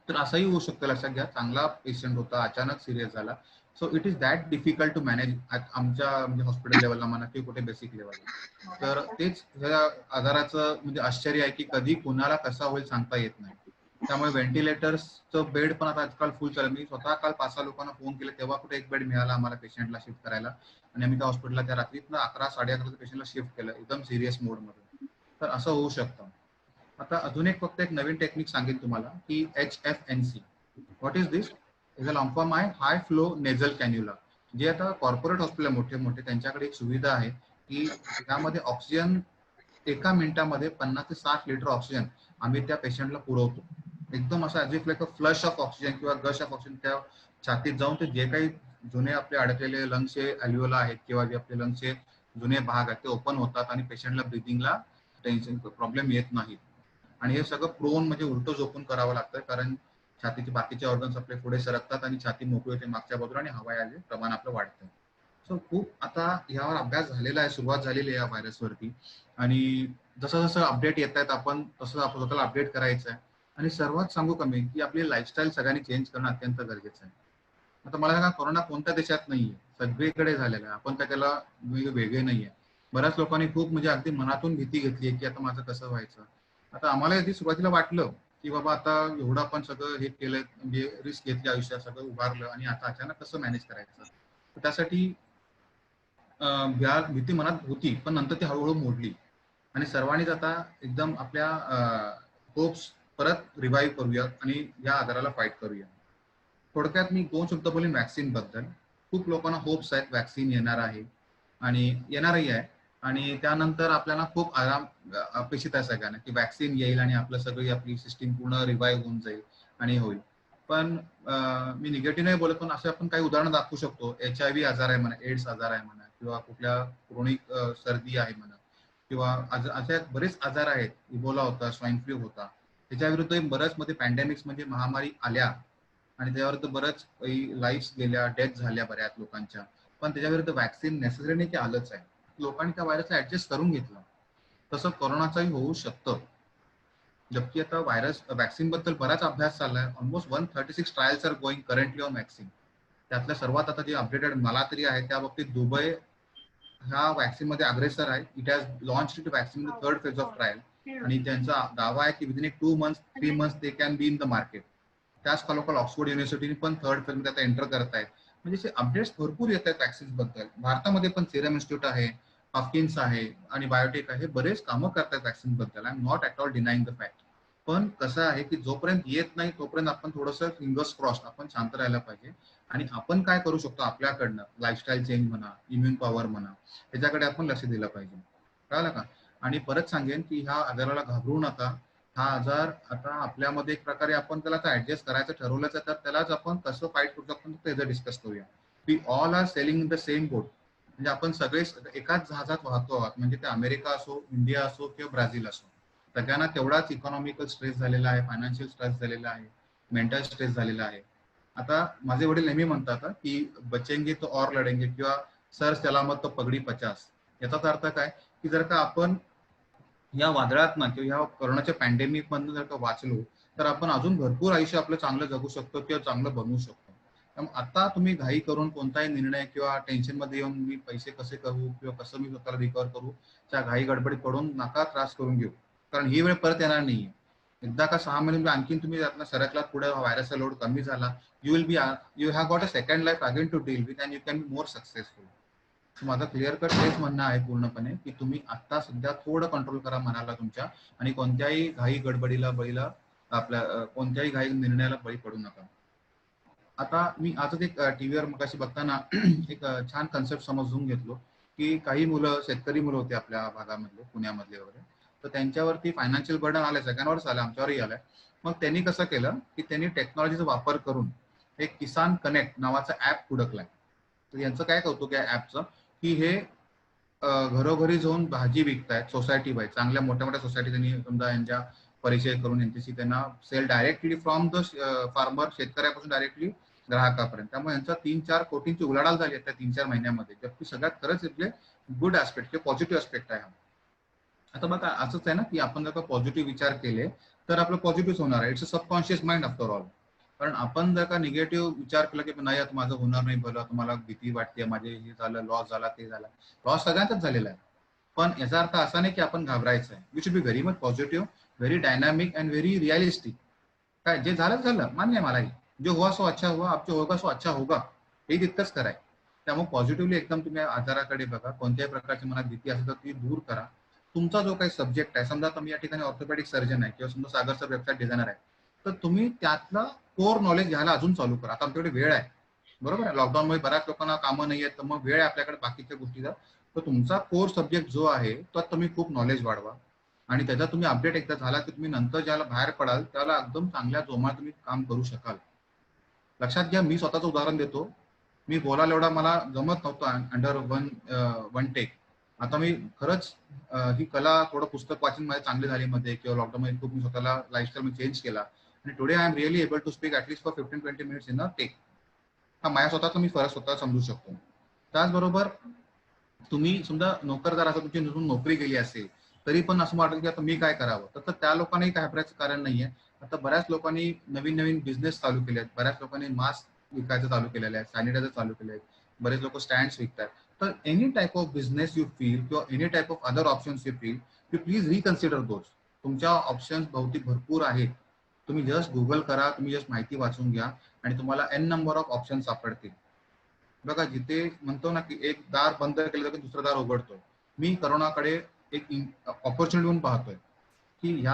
तर असंही होऊ शकतं, लक्षात घ्या. चांगला पेशंट होता, अचानक सिरियस झाला. So it is that difficult to manage आमच्या म्हणजे हॉस्पिटल लेवलला म्हणा किंवा कुठे बेसिक लेवलला. तर तेच ह्या आजाराचं म्हणजे आश्चर्य आहे की कधी कुणाला कसा होईल सांगता येत नाही. त्यामुळे व्हेंटिलेटर्सचं बेड पण आता आजकाल फुल चालेल. मी स्वतः काल 5-6 लोकांना फोन केले, तेव्हा कुठे एक बेड मिळाला आम्हाला पेशंटला शिफ्ट करायला. आणि आम्ही त्या हॉस्पिटलला त्या रात्रीतनं 11-11:30 पेशंटला शिफ्ट केलं एकदम सिरियस मोडमध्ये. तर असं होऊ शकतं. आता अजून एक फक्त एक नवीन टेक्निक सांगेन तुम्हाला की HFNC. What is this? Is a long form आहे हाय फ्लो नेझल कॅन्युला. जे आता कॉर्पोरेट हॉस्पिटल मोठे मोठे त्यांच्याकडे एक सुविधा आहे की त्यामध्ये ऑक्सिजन एका मिनिटामध्ये 50 ते 60 लिटर ऑक्सिजन आम्ही त्या पेशंटला पुरवतो. एकदम असं as if like a flush of oxygen किंवा गश ऑफ ऑक्सिजन त्या छातीत जाऊन ते जे काही जुने आपले अडकलेले लंग्सचे अल्व्होला आहेत किंवा जे आपले लंग्सचे जुने भाग आहेत ते ओपन होतात आणि पेशंटला ब्रिथिंगला टेन्शन प्रॉब्लेम येत नाही. आणि हे सगळं प्रोन म्हणजे उलटं झोपून करावं लागतं, कारण छातीचे बाकीचे ऑर्गन्स आपले पुढे सरकतात आणि छाती मोकळी होते मागच्या बाजूला आणि हवा याचे प्रमाण आपलं वाढतं. सो खूप आता यावर अभ्यास झालेला आहे, सुरुवात झालेली आहे या व्हायरसवरती. आणि जसं जसं अपडेट येत आहेत आपण तसं आपण स्वतःला अपडेट करायचं आहे. आणि सर्वात सांगू कमी की आपली लाईफस्टाईल सगळ्यांनी चेंज करणं अत्यंत गरजेचं आहे. आता मला सांगा, कोरोना कोणत्या देशात नाहीये, सगळीकडे झालेला आहे. आपण काय त्याला वेगळे नाहीये. बऱ्याच लोकांनी खूप म्हणजे अगदी मनातून भीती घेतली की आता माझं कसं व्हायचं. आता आम्हाला आधी सुरुवातीला वाटलं की बाबा आता एवढं आपण सगळं हे केलंय, म्हणजे रिस्क घेतली आयुष्यात, सगळं उभारलं आणि आता अचानक कसं मॅनेज करायचं. त्यासाठी भीती मनात होती, पण नंतर ती हळूहळू मोडली आणि सर्वांनीच आता एकदम आपल्या होप्स परत रिवाईव्ह करूया आणि या आजाराला फाईट करूया. थोडक्यात मी 2 शब्द बोलेन व्हॅक्सिन बद्दल. खूप लोकांना होप्स आहेत व्हॅक्सिन येणार आहे आणि येणारही आहे. आणि त्यानंतर आपल्याला खूप आराम अपेक्षित आहे सगळ्यांना की व्हॅक्सिन येईल आणि आपलं सगळी आपली सिस्टीम पूर्ण रिवाईव्ह होऊन जाईल आणि होईल. पण मी निगेटिव्ह नाही बोलत, पण असे आपण काही उदाहरणं दाखवू शकतो. HIV आजार आहे म्हणा, एड्स आजार आहे म्हणा किंवा कुठल्या क्रोनिक सर्दी आहे म्हणा किंवा असे बरेच आजार आहेत. इबोला होता, स्वाईन फ्लू होता. त्याच्याविरुद्ध बऱ्याच मध्ये पॅन्डेमिक्स म्हणजे महामारी आल्या आणि त्यावर बऱ्याच काही लाईफ्स गेल्या, डेथ झाल्या बऱ्याच लोकांच्या. पण त्याच्याविरुद्ध व्हॅक्सिन नेसेसरी नाही की आलंच आहे. लोकांनी त्या व्हायरसला ऍडजस्ट करून घेतलं. तसं कोरोनाचाही होऊ शकतं. जबकि आता व्हायरस व्हॅक्सिन बद्दल बराच अभ्यास चाललाय. Almost 136 trials are going currently on vaccine. त्यातल्या सर्वात आता जे अपडेटेड मला तरी आहे त्या बाबतीत दुबई ह्या व्हॅक्सिन मध्ये अग्रेसर आहे. It has launch it vaccine in the third phase of trial आणि त्यांचा दावा आहे की within 2 months 3 months they can be in the market. त्याच खालोखाल ऑक्सफोर्ड युनिव्हर्सिटीने पण थर्ड फेज मध्ये आता एंटर करतायत. म्हणजे अपडेट्स भरपूर येत आहेत व्हॅक्सिन्स बद्दल. भारतामध्ये पण सिरम इन्स्टिट्यूट आहे, हॉपकिन्स आहे आणि बायोटेक आहे, बरेच कामं करतात व्हॅक्सिन बद्दल. I am not at all denying the fact. पण कसं आहे की जोपर्यंत येत नाही तोपर्यंत आपण थोडंसं फिंगर्स क्रॉस्ड आपण शांत राहायला पाहिजे. आणि आपण काय करू शकतो आपल्याकडनं, लाईफस्टाईल चेंज म्हणा, इम्युन पॉवर म्हणा, याच्याकडे आपण लक्ष दिलं पाहिजे. कळलं का? आणि परत सांगेन की ह्या आजाराला घाबरू नका. हा आजार आता आपल्यामध्ये एक प्रकारे आपण त्याला ऍडजस्ट करायचं ठरवलंच आहे, तर त्यालाच आपण कसं फाईट करू शकतो त्याचं डिस्कस करूया. We all are sailing in the same boat. म्हणजे आपण सगळे एकाच जहाजात वाहतो आहोत. म्हणजे ते अमेरिका असो, इंडिया असो किंवा ब्राझील असो, सगळ्यांना तेवढाच इकॉनॉमिकल स्ट्रेस झालेला आहे, फायनान्शियल स्ट्रेस झालेला आहे, मेंटल स्ट्रेस झालेला आहे. आता माझे वडील नेहमी म्हणतात की बचेंगे तो और लढेंगे किंवा सर सलामत तो पगडी 50. याचा अर्थ काय की जर का आपण या वादळात ना किंवा या कोरोनाच्या पॅन्डेमिक मधून जर का वाचलो तर आपण अजून भरपूर आयुष्य आपलं चांगलं जगू शकतो किंवा चांगलं बनवू शकतो. त्यामुळे आता तुम्ही घाई करून कोणताही निर्णय किंवा टेन्शन मध्ये येऊन मी पैसे कसे करू किंवा कसं मी स्वतःला रिकव्हर करू, त्या घाई गडबडीत पडून नका त्रास करून घेऊ. कारण ही वेळ परत येणार नाहीये. एकदा का 6 महिने आणखीन तुम्ही यातनं सरकलात पुढे, व्हायरसचा लोड कमी झाला, you have got a second life again to deal with and you can be more successful. माझं क्लिअर कट हेच म्हणणं आहे पूर्णपणे की तुम्ही आता सध्या थोडं कंट्रोल करा मनाला तुमच्या आणि कोणत्याही घाई गडबडीला बळीला आपल्या कोणत्याही घाई निर्णयाला बळी पडू नका. आता मी आजच एक टीव्हीवर मगाशी बघताना एक छान कन्सेप्ट समजून घेतलो की काही मुलं शेतकरी मुलं होते आपल्या भागामधले, पुण्यामधले वगैरे, तर त्यांच्यावरती फायनान्शियल बर्डन आलंय, सगळ्यांवरच आलं, आमच्यावरही आलंय. मग त्यांनी कसं केलं की त्यांनी टेक्नॉलॉजीचा वापर करून एक किसान कनेक्ट नावाचा ऍप हुडकलाय. तर यांचं काय कौतुक आहे ऍपचं, की हे घरोघरी जाऊन भाजी विकतायत सोसायटी वाईज, चांगल्या मोठ्या मोठ्या सोसायटी त्यांनी समजा यांच्या परिचय करून यांच्याशी त्यांना sell directly from the farmer, शेतकऱ्यापासून डायरेक्टली ग्राहकापर्यंत. त्यामुळे यांचा 3-4 कोटींची उलाढाल झाली आहे त्या 3-4 महिन्यामध्ये, जबकि सगळ्यात खरंच इथले गुड ऍस्पेक्ट, पॉझिटिव्ह ऍस्पेक्ट आहे. आता बघा असंच आहे ना की आपण जर का पॉझिटिव्ह विचार केले तर आपलं पॉझिटिव्ह होणार आहे. It's a subconscious mind after all. कारण आपण जर का निगेटिव्ह विचार केला की नाही आता माझं होणार नाही भलं, तुम्हाला भीती वाटते, माझे हे झालं, लॉस झाला, ते झाला, लॉस सगळ्यांचाच झालेला आहे. पण याचा अर्थ असा नाही की आपण घाबरायचं आहे. We should be very much positive, very dynamic and very realistic. काय जे झालं झालं, मान्य आहे मलाही, जो हुआ सो अच्छा हुआ, अब जो होगा सो अच्छा होगा, हे तितकंच कराय. त्यामुळे पॉझिटिव्हली एकदम तुम्ही आजाराकडे बघा, कोणत्याही प्रकारची मनात भीती असेल तर ती दूर करा. तुमचा जो काही सब्जेक्ट आहे, समजा तुम्ही या ठिकाणी ऑर्थोपेडिक सर्जन आहे किंवा समजा सागर सर वेबसाईट डिझायनर आहे, तर तुम्ही त्यातलं कोर नॉलेज घ्यायला अजून चालू करा. आता आमच्याकडे वेळ आहे, बरोबर आहे, लॉकडाऊनमुळे बऱ्याच लोकांना कामं नाही आहेत, तर मग वेळ आहे आपल्याकडे बाकीच्या गोष्टीचा. तर तुमचा कोर सब्जेक्ट जो आहे तो तुम्ही खूप नॉलेज वाढवा आणि त्याचा तुम्ही अपडेट एकदा झाला की तुम्ही नंतर ज्याला बाहेर पडाल त्याला एकदम चांगल्या जोमात तुम्ही काम करू शकाल. लक्षात घ्या, मी स्वतःचं उदाहरण देतो. मी बोलायला एवढा मला जमत नव्हतं अंडर वन टेक. आता मी खरंच ही कला थोडं पुस्तक वाचन माझे चांगली झाली मध्ये किंवा लॉकडाऊनमध्ये खूप मी स्वतःला लाईफस्टाईल चेंज केला आणि today I am really able to speak at least for 15-20 minutes in a take. हा माझ्या स्वतःचा मी फरक स्वतः समजू शकतो. त्याचबरोबर तुम्ही समजा नोकरदार असं तुमची नोकरी गेली असेल तरी पण असं वाटतं की आता मी काय करावं, तर त्या लोकांनाही काय घाबरायचं कारण नाहीये. आता बऱ्याच लोकांनी नवीन नवीन बिझनेस चालू केले आहेत, बऱ्याच लोकांनी मास्क विकायचं चालू केलेलं आहे, सॅनिटायझर चालू केले आहेत, बरेच लोक स्टँड्स विकतात. तर any type of business you feel किंवा any type of other options you feel, you please reconsider those. तुमच्या ऑप्शन्स भौतिक भरपूर आहेत. तुम्ही जस्ट गुगल करा, तुम्ही जस्ट माहिती वाचून घ्या आणि तुम्हाला एन नंबर ऑफ ऑप्शन सापडतील. बघा, जिथे म्हणतो ना की एक दार बंद केलं तर दुसरं दार उघडतोय, मी करोनाकडे एक ऑपॉर्च्युनिटी म्हणून पाहतोय की या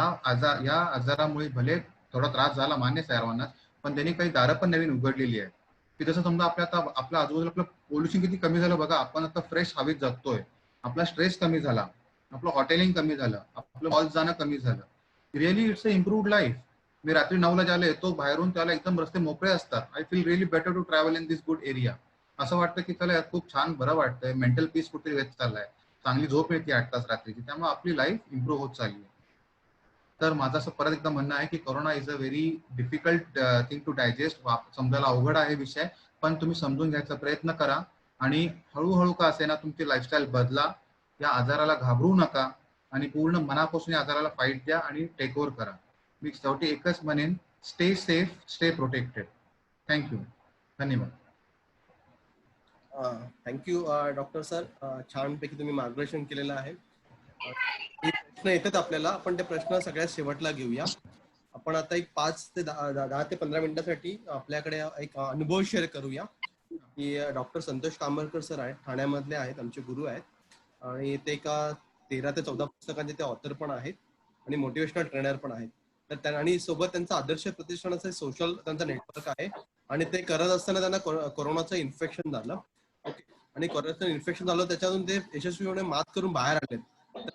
आजारामुळे भले थोडा त्रास झाला, मान्य सर्वांना, पण त्यांनी काही दारं पण नवीन उघडलेली आहे. की जसं समजा आपल्या आजूबाजूला आपलं पोल्युशन किती कमी झालं बघा, आपण आता फ्रेश हवेत जगतोय, आपला स्ट्रेस कमी झाला, आपलं हॉटेलिंग कमी झालं, आपलं मॉल जाणं कमी झालं. Really it's a improved life. मी रात्री 9ला ज्याला येतो बाहेरून त्याला एकदम रस्ते मोकळे असतात. I feel really better to travel in this good area. असं वाटतं की त्याला खूप छान बरं वाटतंय, मेंटल पीस कुठे येत चाललाय, चांगली झोप येते 8 तास रात्रीची, त्यामुळे आपली लाईफ इम्प्रूव्ह होत चालली आहे. तर माझं असं परत एकदा म्हणणं आहे की corona is a very difficult thing to digest. समजायला अवघड आहे विषय, पण तुम्ही समजून घ्यायचा प्रयत्न करा आणि हळूहळू का असेना तुमची लाईफस्टाईल बदला. या आजाराला घाबरू नका आणि पूर्ण मनापासून या आजाराला फाईट द्या आणि टेक ओव्हर करा. मी शेवटी एकच म्हणेन, stay safe, stay protected. Thank you, धन्यवाद. थँक्यू डॉक्टर सर, छानपैकी तुम्ही मार्गदर्शन केलेलं आहे. काही प्रश्न येतात आपल्याला, आपण ते प्रश्न सगळ्यात शेवटला घेऊया. आपण आता एक 5 ते 10 ते 15 मिनिटासाठी आपल्याकडे एक अनुभव शेअर करूया की डॉक्टर संतोष कांबळकर सर आहेत, ठाण्यामधले आहेत, आमचे गुरु आहेत आणि ते एका 13 ते 14 पुस्तकांचे ते ऑथर पण आहेत आणि मोटिवेशनल ट्रेनर पण आहेत. तर आणि सोबत त्यांचा आदर्श प्रतिष्ठानाचं सोशल त्यांचा नेटवर्क आहे आणि ते करत असताना त्यांना कोरोनाचं इन्फेक्शन झालं. ओके, आणि कोरोनाचं इन्फेक्शन झालं, त्याच्यातून ते यशस्वीपणे मात करून बाहेर आले.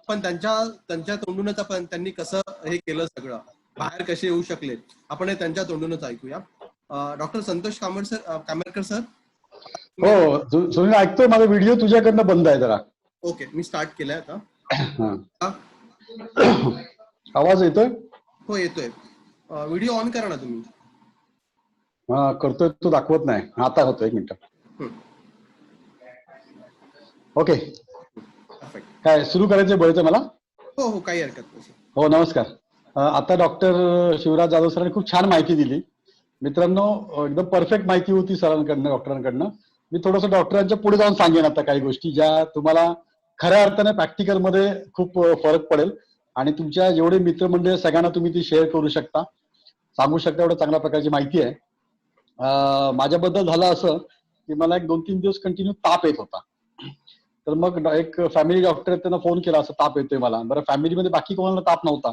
पण त्यांच्या तोंडूनच आपण त्यांनी कसं हे केलं, सगळं बाहेर कसे येऊ शकले, आपण हे त्यांच्या तोंडूनच ऐकूया. Doctor Santosh Kamblekar sir. हो, सुनील ऐकतोय, माझा व्हिडिओ तुझ्याकडनं बंद आहे जरा. ओके, मी स्टार्ट केलाय आता. आवाज येतोय? हो येतोय. व्हिडिओ ऑन करा ना तुम्ही. हा करतोय, तो दाखवत नाही. आता होतो, 1 मिनिट. ओके, काय सुरू करायचं बोलायचं मला? हो हो, काही हरकत नाही. हो, नमस्कार. आता डॉक्टर शिवराज जाधव सरांनी खूप छान माहिती दिली. मित्रांनो, एकदम परफेक्ट माहिती होती सरांकडनं, डॉक्टरांकडनं. मी थोडंसं डॉक्टरांच्या पुढे जाऊन सांगेन आता काही गोष्टी ज्या तुम्हाला खऱ्या अर्थाने प्रॅक्टिकल मध्ये खूप फरक पडेल आणि तुमच्या जेवढे मित्रमंडळी सगळ्यांना तुम्ही ती शेअर करू शकता, सांगू शकता. एवढं चांगल्या प्रकारची माहिती आहे. माझ्याबद्दल झालं असं की मला एक 2-3 दिवस कंटिन्यू ताप येत होता. तर मग एक फॅमिली डॉक्टर त्यांना फोन केला, असं ताप येतोय मला. बरं, फॅमिलीमध्ये बाकी कोणाला ताप नव्हता,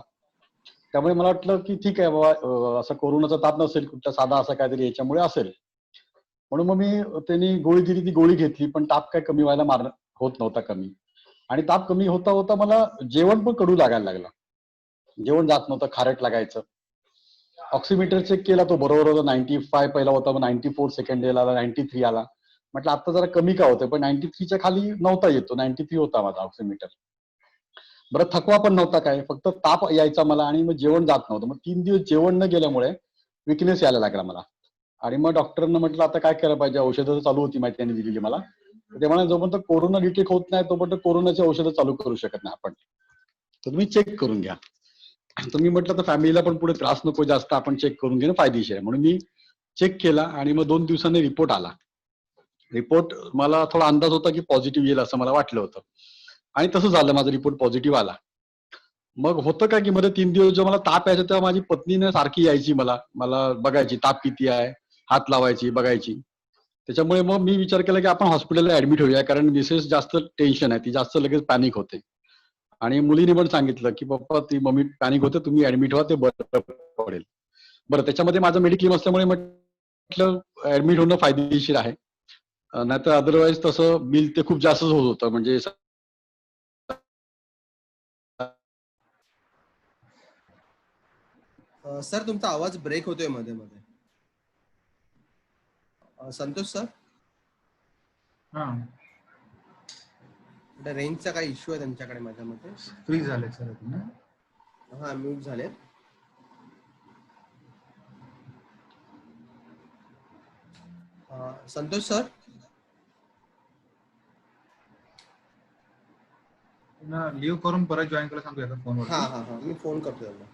त्यामुळे मला वाटलं की ठीक आहे बाबा, असं कोरोनाचा ताप नसेल, कुठला साधा असा काहीतरी याच्यामुळे असेल. म्हणून मग मी त्यांनी गोळी दिली, ती गोळी घेतली, पण ताप काय कमी व्हायला होत नव्हता कमी. आणि ताप कमी होता होता मला जेवण पण कडू लागायला लागलं. जेवण जात नव्हतं, खारट लागायचं. ऑक्सिमीटर चेक केला, तो बरोबर होता 95 पहिला होता, मग 94 सेकंड डेला आला, 93 आला. म्हटलं आता जरा कमी का होतंय, पण 93च्या खाली नव्हता येतो, 93 होता माझा ऑक्सिमीटर. बरं थकवा पण नव्हता काय, फक्त ताप यायचा मला आणि मग जेवण जात नव्हतं. मग 3 दिवस जेवण न गेल्यामुळे विकनेस यायला लागला मला. आणि मग डॉक्टरांना म्हटलं आता काय करायला पाहिजे, औषधं चालू होती माहिती त्यांनी दिलेली मला. ते म्हणाले जोपर्यंत कोरोना डिटेक्ट होत नाही तोपर्यंत कोरोनाची औषधं चालू करू शकत नाही आपण, तर तुम्ही चेक करून घ्या. तर मी म्हटलं तर फॅमिलीला पण पुढे त्रास नको जास्त, आपण चेक करून घेणं फायदेशीर आहे. म्हणून मी चेक केला आणि मग 2 दिवसांनी रिपोर्ट आला. रिपोर्ट मला थोडा अंदाज होता की पॉझिटिव्ह येईल असं मला वाटलं होतं, आणि तसं झालं, माझा रिपोर्ट पॉझिटिव्ह आला. मग होतं काय की मध्ये 3 दिवस जेव्हा मला ताप यायचा तेव्हा माझी पत्नीने सारखी यायची, मला बघायची ताप किती आहे, हात लावायची, बघायची. त्याच्यामुळे मग मी विचार केला की आपण हॉस्पिटलला ऍडमिट होऊया, कारण मिसेस जास्त टेन्शन आहे, ती जास्त लगेच पॅनिक होते. आणि मुलीने पण सांगितलं की पप्पा ती मम्मी पॅनिक होते, तुम्ही ऍडमिट व्हा, ते बरं पडेल. बरं त्याच्यामध्ये माझं मेडिक्लेम असल्यामुळे म्हटलं ऍडमिट होणं फायदेशीर आहे, नाहीतर अदरवाईज तसं बिल ते खूप जास्तच होत होतं. म्हणजे सर तुमचा आवाज ब्रेक होतोय मध्ये मध्ये. संतोष सर, हा रेंजचा काही इश्यू आहे त्यांच्याकडे माझ्या मते. फ्री झाले सर तुम्ही. हा म्यूट झाले. संतोष सर, लिव्ह करून परत जॉईन करायला सांगूया का फोनवर. हा हा हा मी फोन करतो त्यांना.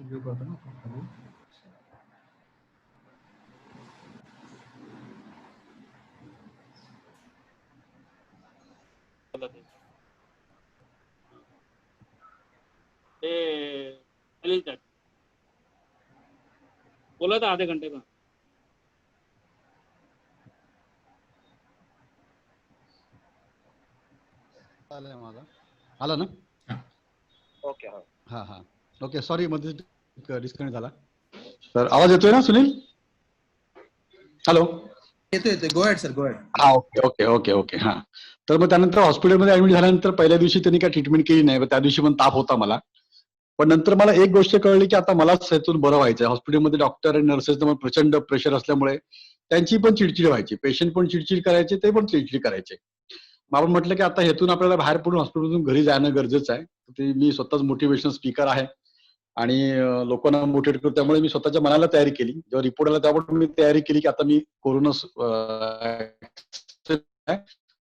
लिव्ह करतो ना. बोला था आधे घंटे का. आला ना. ओके. हा हा ओके, सॉरी मध्ये डिस्कनेक्ट झाला. तर आवाज येतोय ना सुनील? हॅलो. येतो येतो, गो हेड सर, गो हेड. हा ओके ओके ओके ओके हा. तर मग त्यानंतर हॉस्पिटलमध्ये ऍडमिट झाल्यानंतर पहिल्या दिवशी त्यांनी काय ट्रीटमेंट केली नाही, त्या दिवशी पण ताप होता मला. पण नंतर मला एक गोष्ट कळली की आता मलाच ह्यातून बरं व्हायचं. हॉस्पिटलमध्ये डॉक्टर आणि नर्सेस प्रचंड प्रेशर असल्यामुळे त्यांची पण चिडचिड व्हायची, पेशंट पण चिडचिड करायचे, ते पण चिडचिड करायचे. मग आपण म्हटलं की आता हेतून आपल्याला बाहेर पडून हॉस्पिटलमधून घरी जाणं गरजेचं आहे. ते मी स्वतःच मोटिवेशनल स्पीकर आहे आणि लोकांना मोटिवेट करतो, त्यामुळे मी स्वतःच्या मनाला तयारी केली. जेव्हा रिपोर्ट आला त्यावर मी तयारी केली की आता मी कोरोना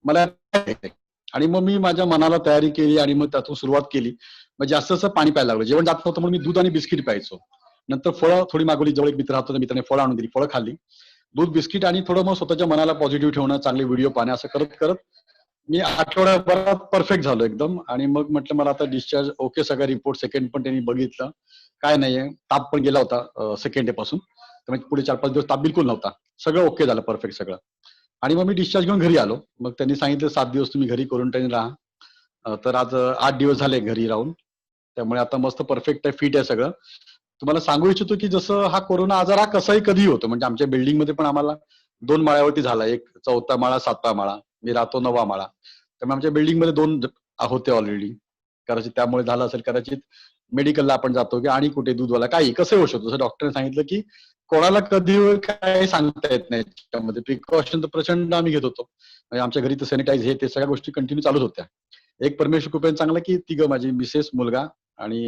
मला आणि मग मी माझ्या मनाला तयारी केली आणि मग त्यातून सुरुवात केली. मग जास्त असं पाणी प्यायला लागलं, जेवण जात नव्हतं म्हणून मी दूध आणि बिस्किट प्यायचो. नंतर फळं थोडी मागवली, जवळ एक मित्र राहतो त्या मित्राने फळं आणून दिली, फळं खाल्ली, दूध बिस्किट आणि थोडं मग स्वतःच्या मनाला पॉझिटिव्ह ठेवणं, चांगले व्हिडिओ पाहणे, असं करत करत मी आठवड्याभरात परफेक्ट झालो एकदम. आणि मग म्हटलं मला आता डिस्चार्ज ओके, सगळा रिपोर्ट सेकंड पण त्यांनी बघितलं, काय नाहीये, ताप पण गेला होता सेकंड डे पासून, त्यामुळे पुढे 4-5 दिवस ताप बिलकुल नव्हता, सगळं ओके झालं, परफेक्ट सगळं. आणि मग मी डिस्चार्ज घेऊन घरी आलो. मग त्यांनी सांगितलं 7 दिवस तुम्ही घरी क्वारंटाईन राहा. तर आज 8 दिवस झाले घरी राहून, त्यामुळे आता मस्त परफेक्ट आहे, फिट आहे सगळं. तुम्हाला सांगू इच्छितो की जसं हा कोरोना आजार हा कसाही कधीही होतो. म्हणजे आमच्या बिल्डिंगमध्ये पण आम्हाला 2 माळ्यावरती झाला, एक 4था माळा, 7वा माळा, मी राहतो 9वा माळा. त्यामुळे आमच्या बिल्डिंगमध्ये 2 होते ऑलरेडी. कदाचित त्यामुळे झालं असेल, कदाचित मेडिकलला आपण जातो की आणि कुठे दूधवाला काही कसं होऊ शकतो. जसं डॉक्टरने सांगितलं की कोणाला कधी काय सांगता येत नाही, त्यामध्ये प्रिकॉशन तर प्रचंड आम्ही घेत होतो. म्हणजे आमच्या घरी तर सॅनिटाईज हे ते सगळ्या गोष्टी कंटिन्यू चालूच होत्या. एक परमेश्वर कृपेने चांगलं की तिघं, माझी मिसेस, मुलगा आणि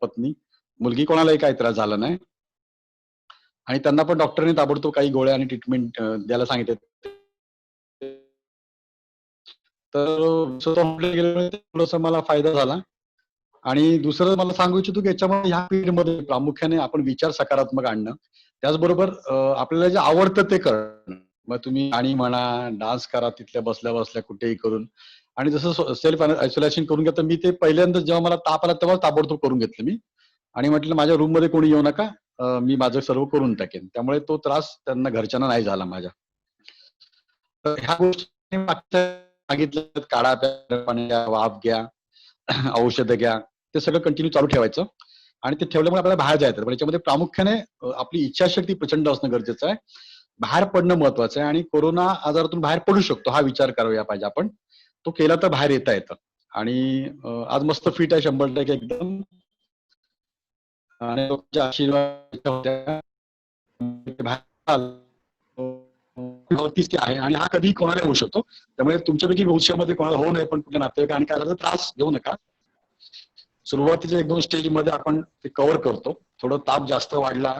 पत्नी, मुलगी, कोणालाही काही त्रास झाला नाही. आणि त्यांना पण डॉक्टरने ताबडतोब काही गोळ्या आणि ट्रीटमेंट द्यायला सांगितले. तर थोडासा मला फायदा झाला. आणि दुसरं मला सांगू इच्छितो की याच्यामध्ये ह्या पिरियडमध्ये प्रामुख्याने आपण विचार सकारात्मक आणणं, त्याचबरोबर आपल्याला जे आवडतं ते करणं. मग तुम्ही गाणी म्हणा, डान्स करा, तिथल्या बसल्या बसल्या कुठेही करून. आणि जसं सेल्फ आयसोलेशन करून घ्या, तर मी ते पहिल्यांदा जेव्हा मला ताप आला तेव्हा ताबडतोब करून घेतलं मी. आणि म्हटलं माझ्या रूम मध्ये कोणी येऊ नका, मी माझं सर्व करून टाकेन. त्यामुळे तो त्रास त्यांना, घरच्यांना नाही झाला माझ्या. तर ह्या गोष्टी सांगितलं, काढा प्या, पाणी घ्या, वाफ घ्या, औषधं घ्या, ते सगळं कंटिन्यू चालू ठेवायचं. आणि ते ठेवल्यामुळे आपल्याला बाहेर जायचं. पण याच्यामध्ये प्रामुख्याने आपली इच्छाशक्ती प्रचंड असणं गरजेचं आहे. बाहेर पडणं महत्वाचं आहे आणि कोरोना आजारातून बाहेर पडू शकतो हा विचार करायला पाहिजे आपण. तो केला तर बाहेर येता येतं. आणि आज मस्त फिट आहे 100% एकदम. आणि लोकांच्या आशीर्वाद होत्या. बाहेर वरतीच ते आहे आणि हा कधीही कोणाला होऊ शकतो. त्यामुळे तुमच्यापैकी भविष्यामध्ये कोणाला होऊ नये, पण कुठल्या नातेवाईक आणि काय त्रास घेऊ नका. सुरुवातीच्या 1-2 स्टेजमध्ये आपण ते कव्हर करतो. थोडं ताप जास्त वाढला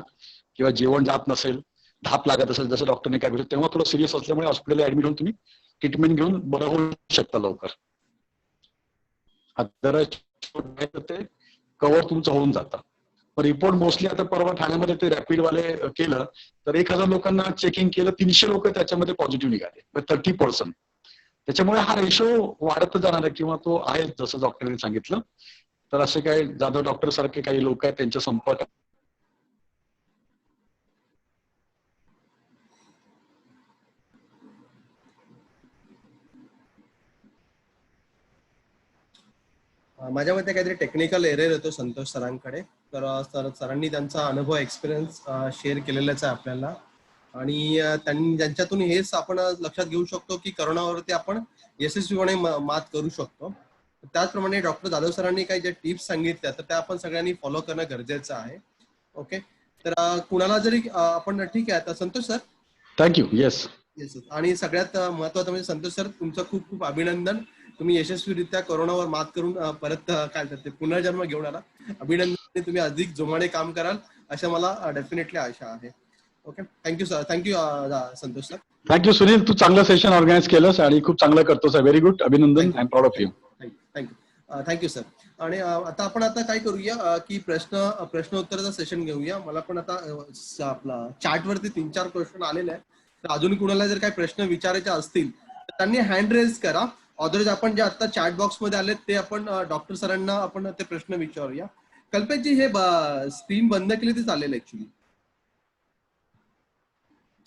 किंवा जेवण जात नसेल, धाप लागत असेल, जसं डॉक्टरने काय सांगितलं, तेव्हा थोडं सिरियस असल्यामुळे हॉस्पिटलला ऍडमिट होऊन तुम्ही ट्रीटमेंट घेऊन बरं होऊ शकता लवकर. ते कव्हर तुमचं होऊन जातं. रिपोर्ट मोस्टली आता परवा ठाण्यामध्ये ते रॅपिड वाले केलं तर 1000 लोकांना चेकिंग केलं, 300 लोक त्याच्यामध्ये पॉझिटिव्ह निघाले, 30%. त्याच्यामुळे हा रेशो वाढत जाणार आहे किंवा तो आहे जसं डॉक्टरांनी सांगितलं. तर असे काही जाधव डॉक्टर सारखे काही लोक आहेत त्यांच्या संपर्कात माझ्या मते काहीतरी टेक्निकल एरर येतो संतोष सरांकडे. तर सरांनी त्यांचा अनुभव एक्सपिरियन्स शेअर केलेलाच आहे आपल्याला. आणि त्यांनी ज्यांच्यातून हेच आपण लक्षात घेऊ शकतो की करोनावरती आपण यशस्वीपणे मात करू शकतो. त्याचप्रमाणे डॉक्टर जाधव सरांनी काही ज्या टिप्स सांगितल्या तर त्या आपण सगळ्यांनी फॉलो करणं गरजेचं आहे. ओके. तर कुणाला जरी आपण ठीक आहे. तर Santosh sir. Thank you. Yes. Yes. आणि सगळ्यात महत्वाचं म्हणजे संतोष सर तुमचं खूप खूप अभिनंदन. तुम्ही यशस्वीरित्या कोरोनावर मात करून परत काय ते पुनर्जन्म घेऊन आला. अभिनंदन. तुम्ही अधिक जोमाने काम कराल अशा मला डेफिनेटली आशा आहे. Okay. Thank you sir. Thank you Santosh sir. Thank you Sunil. तू चांगलं सेशन ऑर्गनाईज केलंस आणि खूप चांगलं करतोस. Very good. अभिनंदन. I am proud of you. Thank you sir. आणि आता आपण काय करूया की प्रश्नोत्तराचा सेशन घेऊया. मला पण आता आपला चॅटवरती 3-4 क्वेश्चन आलेले आहेत. तर अजून कुणाला जर काही प्रश्न विचारायचे असतील तर त्यांनी हँड रेज करा. ऑदरवाईज आपण जे आता चॅट बॉक्स मध्ये आले ते आपण डॉक्टर सरांना आपण ते प्रश्न विचारूया. कल्पेशजी हे स्क्रीन बंद केली ते चालेल ऍक्च्युली.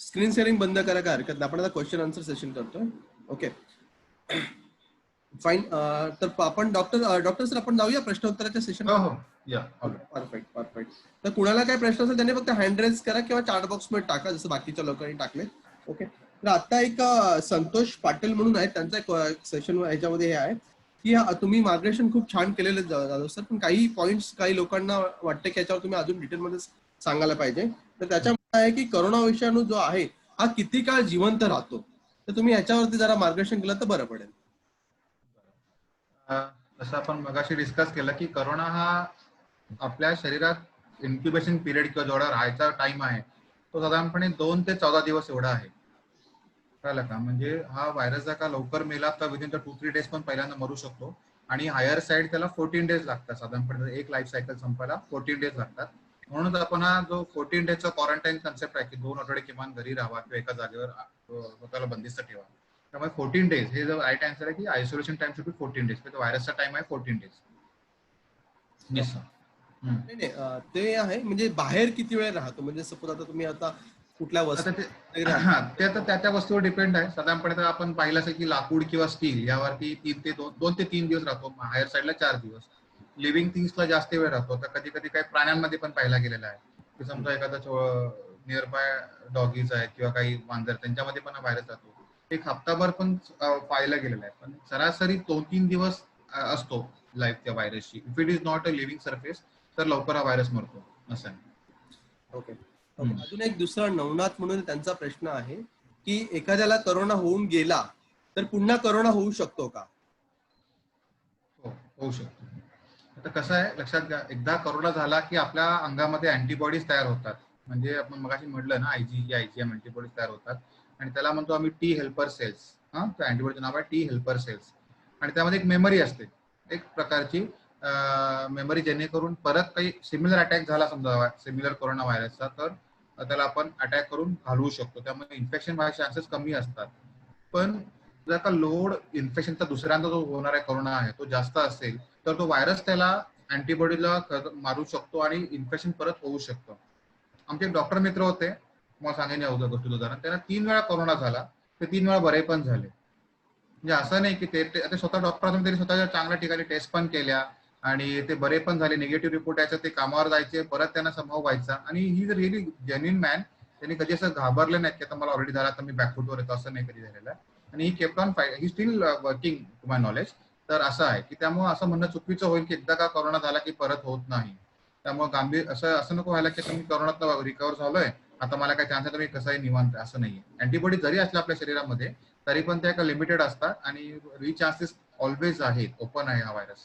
स्क्रीन शेअरिंग बंद करा, काय हरकत नाही. आपण आता क्वेश्चन आन्सर सेशन करतोय. Okay fine. तर आपण डॉक्टर सर आपण जाऊया प्रश्नोत्तराच्या सेशन. हो या. परफेक्ट. तर कुणाला काय प्रश्न असेल त्यांनी फक्त हँड रेज करा किंवा चॅट बॉक्स मध्ये टाका जसं बाकीच्या लोकांनी टाकले. ओके. तर आता एक संतोष पाटील म्हणून आहे, त्यांचा एक सेशन ह्याच्यामध्ये हे आहे की तुम्ही मार्गदर्शन खूप छान केलेलं जाधव सर, पण काही पॉइंट्स काही लोकांना वाटतं की याच्यावर तुम्ही अजून डिटेलमध्ये सांगायला पाहिजे. तर त्याच्यामध्ये आहे की करोना विषाणू जो आहे हा किती काळ जिवंत राहतो, तर तुम्ही ह्याच्यावरती जरा मार्गदर्शन केलं तर बरं पडेल. जसं आपण मगाशी डिस्कस केलं की करोना हा आपल्या शरीरात इन्क्युबेशन पिरियड किंवा जेवढा राहायचा टाइम आहे तो साधारणपणे 2 ते 14 दिवस एवढा आहे. कळलं का? म्हणजे हा व्हायरस जर का लवकर मेला तर विदिन द 2-3 डेज पण पहिल्यांदा मरू शकतो आणि हायर साईड त्याला 14 डेज लागतात. साधारणपणे एक लाईफ सायकल संपायला 14 डेज लागतात. म्हणूनच आपण हा जो 14 डेजचा क्वारंटाईन कन्सेप्ट आहे की 2 आठवडे किमान घरी राहावा किंवा एका जागेवर स्वतःला बंदिस्त ठेवा. त्यामुळे 14 डेज हे जो राईट आन्सर आहे की isolation time should be 14 days. तर व्हायरसचा टाइम आहे 14 डेज. येस. नाही ते आहे. म्हणजे बाहेर किती वेळ राहतो, म्हणजे सपोज आता तुम्ही आता कुठल्या वस्तू ते आता त्या वस्तूवर डिपेंड आहे. साधारणपणे आपण पाहिलं असेल की लाकूड किंवा स्टील यावरती 2 ते 3 दिवस राहतो. हायर साईडला 4 दिवस. लिव्हिंग थिंग्सला जास्त वेळ राहतो. तर कधी कधी काही प्राण्यांमध्ये पण पाहायला गेलेला आहे की समजा एखादा नियर बाय डॉगीज आहेत किंवा काही मांजर त्यांच्यामध्ये पण हा व्हायरस राहतो. एक हप्ताभर पण पाहायला गेलेला आहे. पण सरासरी 2-3 दिवस असतो लाईफ त्या व्हायरसची. If it is not a living surface तर लवकर हा व्हायरस मरतो असं आहे. ओके. अजून एक दुसरा नवनाथ म्हणून त्यांचा प्रश्न आहे की एखाद्याला करोना होऊन गेला तर पुन्हा करोना होऊ शकतो का? हो, होऊ शकतो. आता कसं आहे लक्षात घ्या, एकदा करोना झाला की आपल्या अंगामध्ये अँटीबॉडीज तयार होतात. म्हणजे आपण मगाशी म्हटलं ना आयजीएम अँटीबॉडीज तयार होतात आणि त्याला म्हणतो आम्ही टी हेल्पर सेल्स. त्या अँटीबॉडीचं नाव आहे टी हेल्पर सेल्स. आणि त्यामध्ये एक मेमरी असते, एक प्रकारची मेमरी, जेणेकरून परत काही सिमिलर अटॅक झाला समजा सिमिलर कोरोना व्हायरसचा तर त्याला आपण अटॅक करून घालवू शकतो. त्यामुळे इन्फेक्शन व्हायचे चान्सेस कमी असतात. पण जर का लोड इन्फेक्शनचा दुसऱ्यांदा जो होणार आहे कोरोना आहे तो जास्त असेल तर तो व्हायरस त्याला अँटीबॉडीला मारू शकतो आणि इन्फेक्शन परत होऊ शकतं. आमचे डॉक्टर मित्र होते, मग सांगेन या गोष्टी उदाहरण, त्यांना 3 वेळा कोरोना झाला, ते 3 वेळा बरे पण झाले. म्हणजे असं नाही की ते स्वतः डॉक्टरांनी तरी स्वतःच्या चांगल्या ठिकाणी टेस्ट पण केल्या आणि ते बरे पण झाले, निगेटिव्ह रिपोर्ट यायचा, ते कामावर जायचे, परत त्यांना संभव व्हायचा. आणि he is really genuine man. त्यांनी कधी असं घाबरलं नाही की आता मला ऑलरेडी झाला तर मी बॅकफुटवर येतो, असं नाही कधी झालेलं आहे. आणि he kept on fight, he still working to my knowledge. तर असं आहे की त्यामुळे असं म्हणणं चुकीचं होईल की एकदा का कोरोना झाला की परत होत नाही. त्यामुळे गांभीर असं असं नको व्हायला की तुम्ही कोरोनात रिकव्हर झालोय, आता मला काय चान्स आहे तर मी कसंही निवांत, असं नाहीये. अँटीबॉडी जरी असल्या आपल्या शरीरामध्ये तरी पण त्या लिमिटेड असतात आणि रिचान्सेस ऑलवेज आहेत, ओपन आहे हा व्हायरस.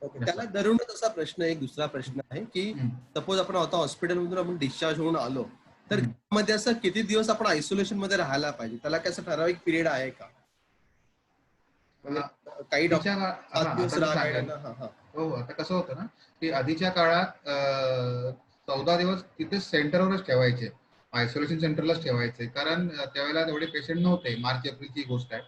ओके, त्याला धरूनच असा प्रश्न, एक दुसरा प्रश्न आहे की सपोज आपण आता हॉस्पिटलमधून आपण डिस्चार्ज होऊन आलो, तर मध्ये असं किती दिवस आपण आयसोलेशन मध्ये राहायला पाहिजे, त्याला कसं ठराविक पिरियड आहे का? म्हणजे काही डॉक्टर 7 दिवस राहायला. हो, आता कसं होतं ना की आधीच्या काळात 14 दिवस तिथे सेंटरवरच ठेवायचे, आयसोलेशन सेंटरलाच ठेवायचे, कारण त्यावेळेला एवढे पेशंट नव्हते. मार्च एप्रिलची गोष्ट आहे.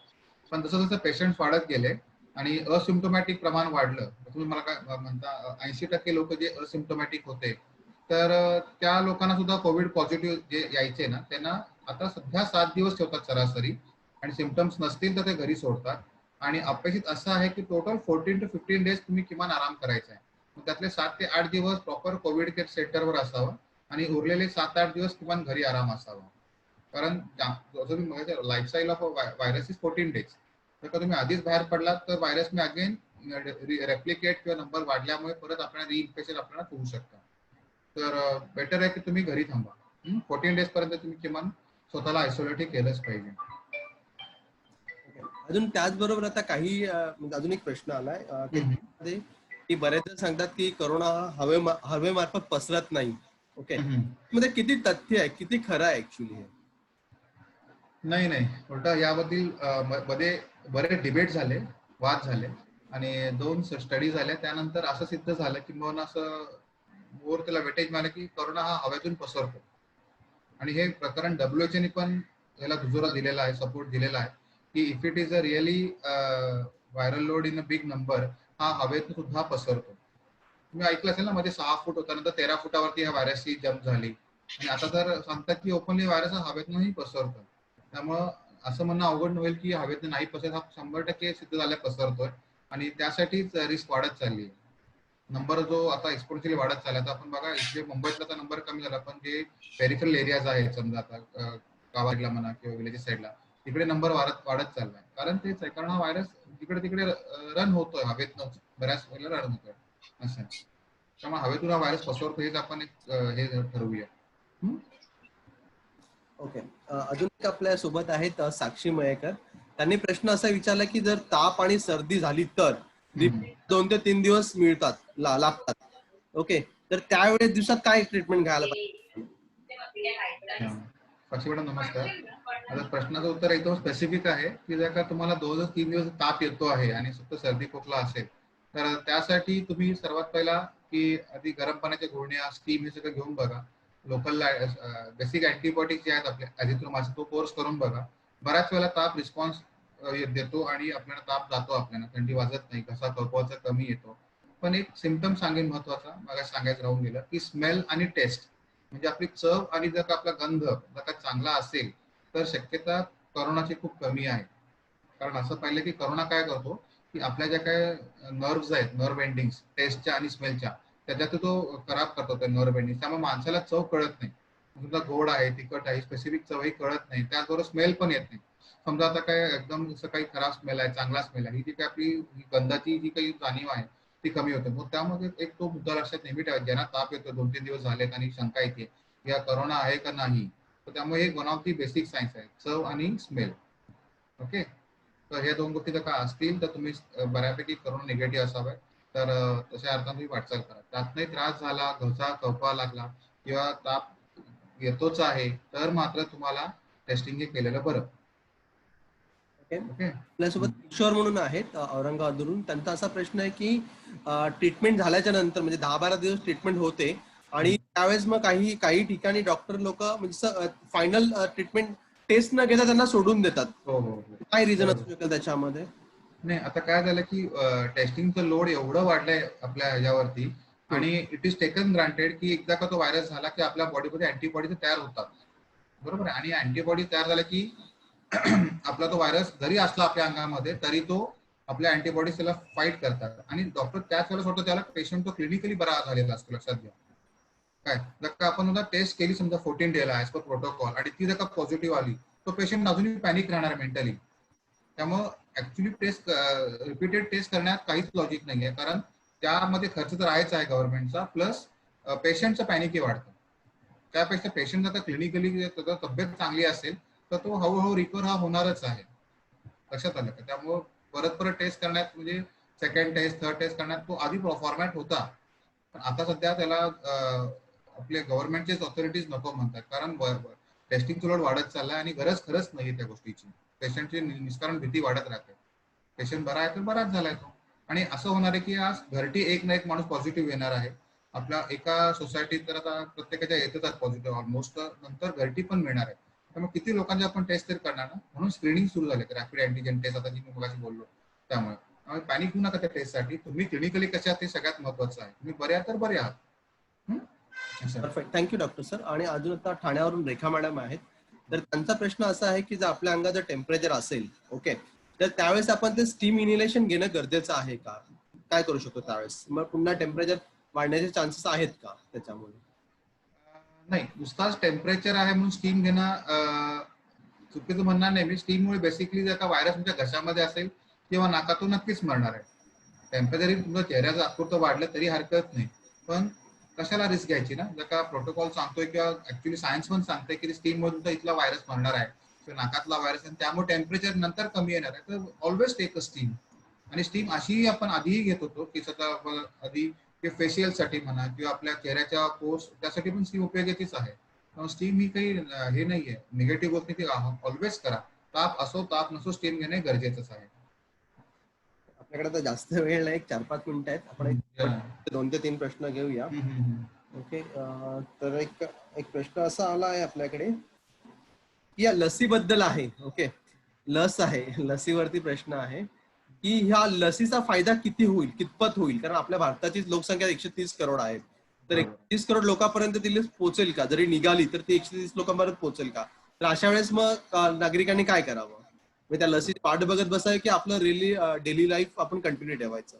पण जसं जसं पेशंट वाढत गेले आणि असिम्प्टोमॅटिक प्रमाण वाढलं, तुम्ही मला काय म्हणता 80% लोक जे असिम्प्टोमॅटिक होते, तर त्या लोकांना सुद्धा कोविड पॉझिटिव्ह जे यायचे ना, त्यांना आता सध्या 7 दिवस ठेवतात सरासरी, आणि सिम्पटम्स नसतील तर ते घरी सोडतात. आणि अपेक्षित असं आहे की टोटल 14 to 15 डेज तुम्ही किमान आराम करायचा आहे. मग त्यातले 7 ते 8 दिवस प्रॉपर कोविड केअर सेंटरवर असावं आणि उरलेले 7-8 दिवस किमान घरी आराम असावा. कारण lifestyle of virus is 14 days. तर का तुम्ही आधीच बाहेर पडलात तर व्हायरसने अगेन रेप्लिकेट किंवा नंबर वाढल्यामुळे परत आपल्याला रिइन्फेक्शन आपल्याला होऊ शकतं. तर बेटर आहे की तुम्ही घरी थांबा. 14 डेज पर्यंत तुम्ही किमान स्वतःला आयसोलेट केलंच पाहिजे. अजून त्याचबरोबर आता काही म्हणजे अजून एक प्रश्न आलाय की बरेच जण सांगतात की कोरोना हवेमार्फत पसरत नाही. ओके, मध्ये किती तथ्य आहे, किती खरं आहे ऍक्च्युली हे? नाही, उलटा याबद्दल मध्ये बरेच डिबेट झाले, वाद झाले आणि 2 स्टडी झाल्या. त्यानंतर असं सिद्ध झालं की मग असं मोर त्याला वेटेज मिळालं की कोरोना हा हवेतून पसरतो. आणि हे प्रकरण WHO ने पण याला दुजोरा दिलेला आहे, सपोर्ट दिलेला आहे की if it is a really viral load in a big number, हा हवेतून सुद्धा पसरतो. तुम्ही ऐकलं असेल ना, मध्ये 6 फूट होता, नंतर 13 फुटावरती ह्या व्हायरसची जंप झाली आणि आता तर सांगतात की ओपनली व्हायरस हा हवेतूनही पसरतो. त्यामुळं असं म्हणणं अवघड होईल की हवेतून नाही पसरत, हा 100% सिद्ध झाल्या पसरतोय आणि त्यासाठीच रिस्क वाढत चालली आहे. नंबर जो आता एक्सपोनेन्शियली वाढत चालला, तर आपण बघा इथे मुंबईतला तर नंबर कमी झाला, पण जे पेरिफरल एरियाज आहेत, समजा आता गावाला म्हणा किंवा विलेजेस साईडला, तिकडे नंबर वाढत चाललाय. कारण तेच आहे, कारण हा व्हायरस जिकडे तिकडे रन होतोय, हवेतनं बऱ्याच वेळेला रन होतोय असं. त्यामुळे हवेतून हा व्हायरस पसरतो, हेच आपण एक हे ठरवूया. ओके, अजून एक आपल्या सोबत आहेत साक्षी मयेकर. त्यांनी प्रश्न असा विचारला की जर ताप आणि सर्दी झाली तर 2 ते 3 दिवस लागतात. ओके, तर त्यावेळेस दिवसात काय ट्रीटमेंट घ्यायला पाहिजे? साक्षी मॅडम नमस्कार. आता प्रश्नाचं उत्तर एकदम स्पेसिफिक आहे की जर का तुम्हाला 2-3 दिवस ताप येतो आहे आणि फक्त सर्दी खोकला असेल, तर त्यासाठी तुम्ही सर्वात पहिला की आधी गरम पाण्याच्या गुळण्या, स्टीम हे सगळं घेऊन बघा. लोकल बेसिक अँटीबायोटिक जे आहेत आपल्या अझिथ्रोमायसिन, तो कोर्स करून बघा. बऱ्याच वेळेला ताप रिस्पॉन्स देतो आणि आपल्याला ताप जातो, आपल्याला थंडी वाजत नाही, घसा कफवाचा कमी येतो. पण एक सिम्पटम सांगेन महत्वाचा, मला सांगायचं राहून गेलं, की स्मेल आणि टेस्ट, म्हणजे आपली चव आणि जर का आपला गंध जर का चांगला असेल तर शक्यता कोरोनाची खूप कमी आहे. कारण असं पाहिलं की कोरोना काय करतो की आपल्या ज्या काय नर्व्स आहेत, नर्व्ह एंडिंग्स टेस्टच्या आणि स्मेलच्या, त्याच्यात तो खराब करतो त्या नर्व्ह एंडिंग. त्यामुळे माणसाला चव कळत नाही, समजा गोड आहे, तिखट आहे, स्पेसिफिक चवही कळत नाही, त्याचबरोबर स्मेल पण येत नाही. समजा आता काय एकदम असं काही खराब स्मेल आहे, चांगला स्मेल आहे, ही जी काही आपली गंधाची जी काही जाणीव आहे ती कमी होते. मग त्यामध्ये एक तो मुद्दा लक्षात नेहमी ठेवायचा, ज्यांना ताप येतो 2-3 दिवस झालेत आणि शंका येते या कोरोना आहे का नाही, तर त्यामुळे एक one of the basic science आहे, चव आणि स्मेल. ओके, तर हे 2 गोष्टी जर का असतील तर तुम्ही बऱ्यापैकी कोरोना निगेटिव्ह असावे. तर तशा अर्थाने तुम्ही वाटचाल करा. त्यातनंही त्रास झाला, घसा कफवा लागला किंवा ताप येतोच आहे, तर मात्र तुम्हाला टेस्टिंग हे केलेलं बरं. ओके, आपल्यासोबत किशोर म्हणून आहेत औरंगाबादवरून. त्यांचा असा प्रश्न आहे की ट्रीटमेंट झाल्याच्या नंतर म्हणजे 10-12 दिवस ट्रीटमेंट होते आणि त्यावेळेस मग काही ठिकाणी डॉक्टर लोक म्हणजे फायनल ट्रीटमेंट टेस्ट न घेता त्यांना सोडून देतात. काय रिझन असू शकेल त्याच्यामध्ये? नाही, आता काय झालं की टेस्टिंगचं लोड एवढं वाढलंय आपल्या ह्याच्यावरती आणि इट इज टेकन ग्रांटेड की एकदा का तो व्हायरस झाला की आपल्या बॉडीमध्ये अँटीबॉडीज तयार होतात, बरोबर आहे. आणि अँटीबॉडी तयार झाल्या की आपला तो व्हायरस जरी असला आपल्या अंगामध्ये तरी तो आपल्या अँटीबॉडीज त्याला फाईट करतात आणि डॉक्टर त्याच वेळेस होतो त्याला पेशंट तो क्लिनिकली बरा झालेला असतो. लक्षात घ्या. काय जर का आपण टेस्ट केली समजा 14 डेला ऍज पर प्रोटोकॉल आणि ती जर का पॉझिटिव्ह आली तो पेशंट अजूनही पॅनिक राहणार मेंटली. त्यामुळं ऍक्च्युली टेस्ट रिपीटेड टेस्ट करण्यात काहीच लॉजिक नाही आहे, कारण त्यामध्ये खर्च तर आहेच आहे गव्हर्नमेंटचा, प्लस पेशंटचं पॅनिकही वाढतं. त्यापेक्षा पेशंट जर क्लिनिकली तब्येत चांगली असेल तर तो हळूहळू रिकवर हा होणारच आहे. लक्षात आलं का? त्यामुळं परत परत टेस्ट करण्यात म्हणजे सेकंड टेस्ट थर्ड टेस्ट करण्यात तो आधी फॉर्मॅट होता, पण आता सध्या त्याला आपले गव्हर्नमेंटचेच ऑथॉरिटीज नको म्हणतात, कारण टेस्टिंग लोड वाढत चाललाय आणि गरज खरंच नाही त्या गोष्टीची. पेशंटची निष्कारण भीती वाढत राहते. पेशंट बरा आहे तर बराच झालाय तो, आणि असं होणार आहे की आज घरटी एक ना एक माणूस पॉझिटिव्ह येणार आहे. आपल्या एका सोसायटीत तर आता प्रत्येकाच्या येतच पॉझिटिव्ह ऑलमोस्ट, नंतर घरटी पण मिळणार आहे. त्यामुळे किती लोकांचे आपण टेस्ट तरी करणार ना, म्हणून स्क्रीनिंग सुरू झाले रॅपिड अँटीजन टेस्ट, आता जी मी मगाशी बोललो. त्यामुळे पॅनिक होऊ नका त्या टेस्टसाठी. तुम्ही क्लिनिकली कशा ते सगळ्यात महत्वाचं आहे. तुम्ही बरे आहात तर बरे आहात. परफेक्ट. Thank you doctor sir. आणि अजून आता ठाण्यावरून रेखा मॅडम आहेत, तर त्यांचा प्रश्न असा आहे की जर आपल्या अंगात जर टेम्परेचर असेल, ओके, तर त्यावेळेस आपण ते स्टीम इन्हेलेशन घेणं गरजेचं आहे का? काय करू शकतो त्यावेळेस? मग पुन्हा टेम्परेचर वाढण्याचे चान्सेस आहेत का त्याच्यामुळे? नाही, नुसताच टेम्परेचर आहे म्हणून स्टीम घेणं चुकीचं म्हणणार नाही मी. स्टीममुळे बेसिकली जर का व्हायरस तुमच्या घशामध्ये असेल किंवा नाकातून नक्कीच मरणार आहे. टेम्परेचर तुमच्या चेहऱ्याचं आतुरतं वाढलं तरी हरकत नाही, पण कशाला रिस्क घ्यायची ना? जर का प्रोटोकॉल सांगतोय किंवा ऍक्च्युली सायन्स पण सांगतोय की स्टीम मधून इथला व्हायरस मरणार आहे किंवा नाकातला व्हायरस, आणि त्यामुळे टेम्परेचर नंतर कमी येणार आहे, तर ऑलवेज टेक अ स्टीम. आणि स्टीम अशीही आपण आधीही घेत होतो की स्वतः आधी फेशियल साठी म्हणा किंवा आपल्या चेहऱ्याच्या पोर्स त्यासाठी पण स्टीम उपयोगाचीच आहे. स्टीम ही काही हे नाहीये निगेटिव्ह गोष्ट, ती ऑलवेज करा. ताप असो ताप नसो स्टीम घेणे गरजेचंच आहे. आपल्याकडे तर जास्त वेळ नाही, 4-5 मिनिटं आहेत. आपण एक 2 ते 3 प्रश्न घेऊया. ओके. तर एक प्रश्न असा आला आहे आपल्याकडे की या लसीबद्दल आहे. ओके, लस आहे, लसीवरती प्रश्न आहे की ह्या लसीचा फायदा किती होईल, कितपत होईल? कारण आपल्या भारताची लोकसंख्या 130 करोड आहे, तर 130 करोड लोकांपर्यंत ती लस पोहोचेल का? जरी निघाली तर ती 130 लोकांपर्यंत पोहोचेल का? तर अशा वेळेस मग नागरिकांनी काय करावं? म्हणजे त्या लसीची वाट बघत बसाय की आपलं डेली लाईफ आपण कंटिन्यू ठेवायचं?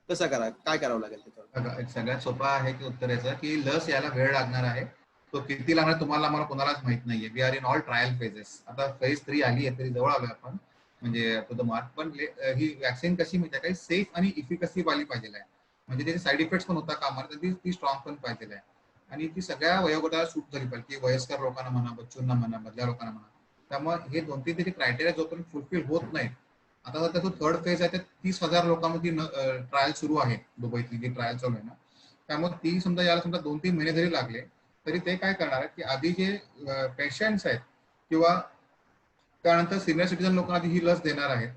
कसं काय करावं लागेल त्याच्यावर? सगळ्यात सोपा आहे की उत्तर याचं की लस यायला वेळ लागणार आहे. तो किती लागणार तुम्हाला आम्हाला कोणालाच माहित नाहीये. We are in all trial phases. आता फेज 3 आली आहे, तरी जवळ आलोय आपण, म्हणजे टू द मार्क. पण ही वॅक्सिन कशी म्हणजे काही सेफ आणि इफिकसी वाली पाहिजे आहे, म्हणजे त्याचे साईड इफेक्ट्स पण होता कामा नये, ती स्ट्रॉंग पण पाहिजे आहे, आणि ती सगळ्या वयोगटाला सूट झाली पाहिजे, की वयस्कर लोकांना म्हणा, बच्चूंना म्हणा, मधल्या लोकांना म्हणा. त्यामुळे हे 2-3 त्याचे क्रायटेरिया जोपर्यंत फुलफिल होत नाही. आता जर त्याचं थर्ड फेज आहे, तर 30,000 लोकांमध्ये ट्रायल सुरू आहे, दुबईतली जी ट्रायल चालू आहे ना. त्यामुळे ती समजा याला समजा 2-3 महिने जरी लागले तरी ते काय करणार आहेत की आधी जे पेशंट्स आहेत किंवा त्यानंतर सिनियर सिटीजन लोकांना आधी ही लस देणार आहेत,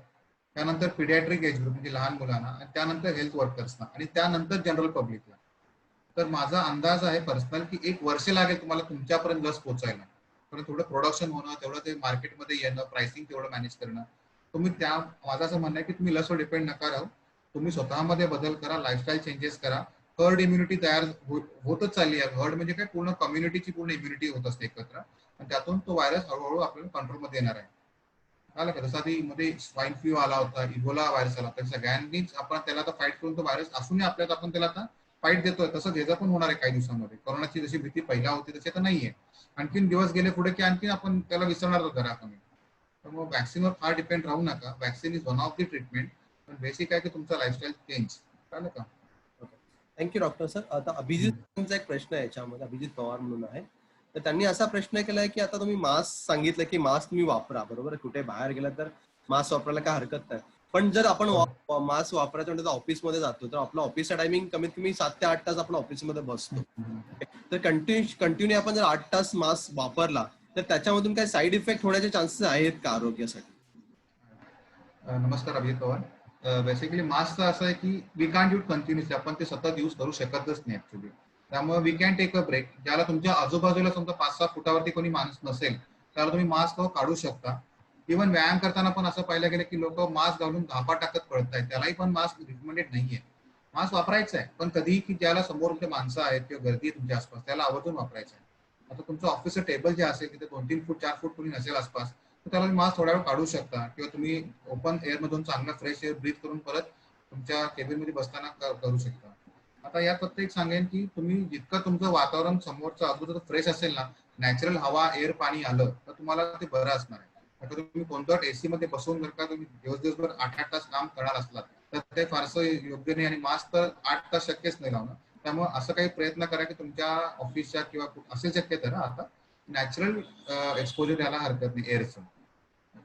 त्यानंतर पिडियाट्रिक एज ग्रुप म्हणजे लहान मुलांना, आणि त्यानंतर हेल्थ वर्कर्सना, आणि त्यानंतर जनरल पब्लिकला. तर माझा अंदाज आहे पर्सनल की 1 वर्ष लागेल तुम्हाला तुमच्यापर्यंत लस पोहोचायला. पण थोडं प्रोडक्शन होणं, तेवढं ते मार्केटमध्ये येणं, प्राइसिंग तेवढं मॅनेज करणं. तुम्ही माझं असं म्हणणं आहे की तुम्ही लसवर डिपेंड नका राहू. तुम्ही स्वतःमध्ये बदल करा, लाईफस्टाईल चेंजेस करा. हर्ड इम्युनिटी तयार होतच चालली आहे. हर्ड म्हणजे काय, पूर्ण कम्युनिटीची पूर्ण इम्युनिटी होत असते एकत्र, आणि त्यातून तो व्हायरस हळूहळू आपल्याला कंट्रोलमध्ये येणार आहे. आलं का? जसं आधी मध्ये स्वाईन फ्लू आला होता, इबोला व्हायरस आला होता, सगळ्यांनीच आपण त्याला आता फाईट करून तो व्हायरस असूनही आपल्याला आपण त्याला आता फाईट देतोय. तसं त्याचा पण होणार आहे काही दिवसांमध्ये. कोरोनाची जशी भीती पहिला होती तशी आता नाहीये. आणखीन दिवस गेले पुढे की आणखीन आपण त्याला विसरणार घरात. त्यामुळे वॅक्सिनवर फार डिपेंड राहू नका. Vaccine is one of the treatment, पण बेसिक आहे की तुमचा लाईफस्टाईल चेंज. कळलं का? Thank you doctor sir. आता अभिजितचा एक प्रश्न आहे याच्यामध्ये, अभिजित पवार म्हणून आहे. तर त्यांनी असा प्रश्न केलाय की आता तुम्ही मास्क सांगितलं की मास्क तुम्ही वापरा, बरोबर, कुठे बाहेर गेला तर मास्क वापरायला काय हरकत नाही. पण जर आपण मास्क वापरायचं म्हणजे ऑफिसमध्ये जातो, तर आपलं ऑफिसचा टायमिंग कमीत कमी 7 ते 8 तास आपण ऑफिसमध्ये बसतो. तर कंटिन्यू आपण जर 8 तास मास्क वापरला तर त्याच्यामधून काही साईड इफेक्ट होण्याचे चान्सेस आहेत का आरोग्यासाठी? नमस्कार अभिजित पवार. बेसिकली मास्क असं आहे की वी कॅन्ट यूज कंटिन्युअसली, आपण ते सतत यूज करू शकतच नाही ऍक्च्युली. त्यामुळे we can take a break. ज्याला तुमच्या आजूबाजूला समजा 5-6 फुटावरती कोणी माणूस नसेल त्याला तुम्ही मास्क काढू शकता. इव्हन व्यायाम करताना पण असं पाहिलं गेलं की लोक मास्क घालून धापा टाकत पडत आहेत, त्यालाही पण मास्क रिकमेंडेड नाहीये. मास्क वापरायचं आहे, पण कधीही की ज्याला समोर तुमच्या माणसं आहेत किंवा गर्दी आहे तुमच्या आसपास, त्याला आवर्जून वापरायचं आहे. आता तुमचं ऑफिसचं टेबल जे असेल तिथे 2-3 फूट 4 फूट कोणी नसेल आसपास, तर त्याला मास्क थोड्या वेळ काढू शकता किंवा तुम्ही ओपन एअर मधून चांगला फ्रेश एअर ब्रीथ करून परत तुमच्या केबिन मध्ये बसताना करू शकता. आता यात फक्त एक सांगेन की तुम्ही जितकं तुमचं वातावरण समोरचं अगोदर फ्रेश असेल ना, नॅचरल हवा एअर पाणी आलं तर तुम्हाला ते बरं असणार आहे. आता तुम्ही कोणत्या एसी मध्ये बसून जर का तुम्ही दिवसभर 8-8 तास काम करणार असलात तर ते फारसं योग्य नाही आणि मास्क तर 8 तास शक्यच नाही लावणं. त्यामुळे असं काही प्रयत्न करा की तुमच्या ऑफिसच्या किंवा असेल शक्य तर आता नॅचरल एक्सपोजर यायला हरकत नाही एअरचं.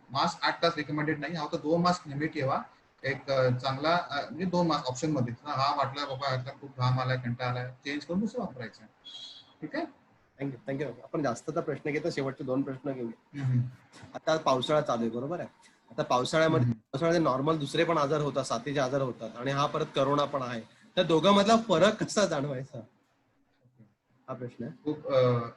मास्क 8 तास रिकमेंडेड नाही. हा तर 2 मास्क नेहमी ठेवा. एक चांगला म्हणजे 2 मास्क ऑप्शन मध्ये हा वाटला बाबा ह्याचा खूप घाम आलाय कंटाळा आलाय चेंज करून दुसरं वापरायचं. ठीक आहे. थँक्यू. आपण जास्तचा प्रश्न घेतो, शेवटचे 2 प्रश्न घेऊया. हम्म. आता पावसाळा चालू आहे, बरोबर आहे. आता पावसाळ्यामध्ये नॉर्मल दुसरे पण आजार होतात, साथीचे आजार होतात आणि हा परत करोना पण आहे. तर दोघांमधला फरक कसा जाणवायचा, हा प्रश्न आहे. खूप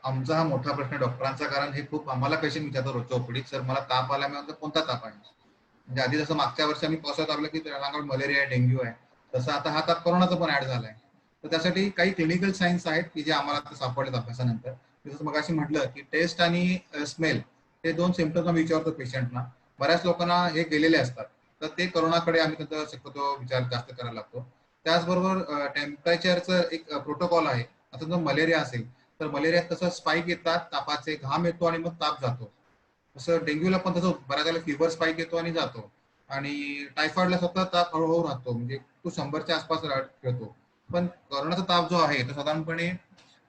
आमचा हा मोठा प्रश्न डॉक्टरांचा, कारण हे खूप आम्हाला पेशंट विचारतो रोजच्या ओपीडीत, सर मला ताप आला. मी म्हणतो कोणता ताप आहे. म्हणजे आधी जसं मागच्या वर्षी आम्ही पावसाळ्यात आपलं की अंगावर मलेरिया आहे, डेंग्यू आहे, तसं आता हा ताप कोरोनाचा पण ऍड झालाय. तर त्यासाठी काही क्लिनिकल सायन्स आहेत की जे आम्हाला आता सापडलेत अभ्यासानंतर. जसं मग अशी म्हटलं की टेस्ट आणि स्मेल हे 2 सिम्पटम्स आम्ही विचारतो पेशंटना. बऱ्याच लोकांना हे गेलेले असतात, तर ते करोनाकडे आम्ही त्यांचा शक्यतो विचार जास्त करायला लागतो. त्याचबरोबर टेम्परेचरचं एक प्रोटोकॉल आहे. आता जर मलेरिया असेल तर मलेरियात कसं स्पाइक येतात, तापाचे घाम येतो आणि मग ताप जातो. तसं डेंग्यूला पण तसं बऱ्याच वेळेला फिवर स्पाइक येतो आणि जातो. आणि टायफॉइडला सतत ताप हळूहळू राहतो, म्हणजे तो 100च्या आसपास खेळतो. पण कोरोनाचा ताप जो आहे तो साधारणपणे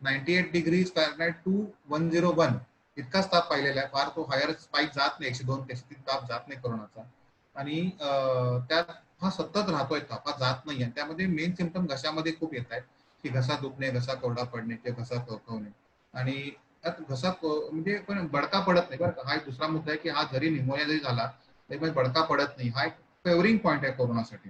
98 डिग्रीज फॅरनहाइट टू 101 इतकाच ताप पाहिलेला आहे. फार तो हायर स्पाइक जात नाही, 102 103 ताप जात नाही कोरोनाचा. आणि त्यात हा सतत राहतोय, ताप हा जात नाही. आणि त्यामध्ये मेन सिम्पटम घशामध्ये खूप येत आहेत की घसा दुखणे, घसा कोरडा पडणे किंवा घसा खवखवणे. आणि त्यात घसा म्हणजे पण बडका पडत नाही बरं का. हा एक दुसरा मुद्दा आहे की हा जरी निमोनिया जरी झाला तरी बडका पडत नाही. हा एक फेवरिंग पॉईंट आहे कोरोनासाठी.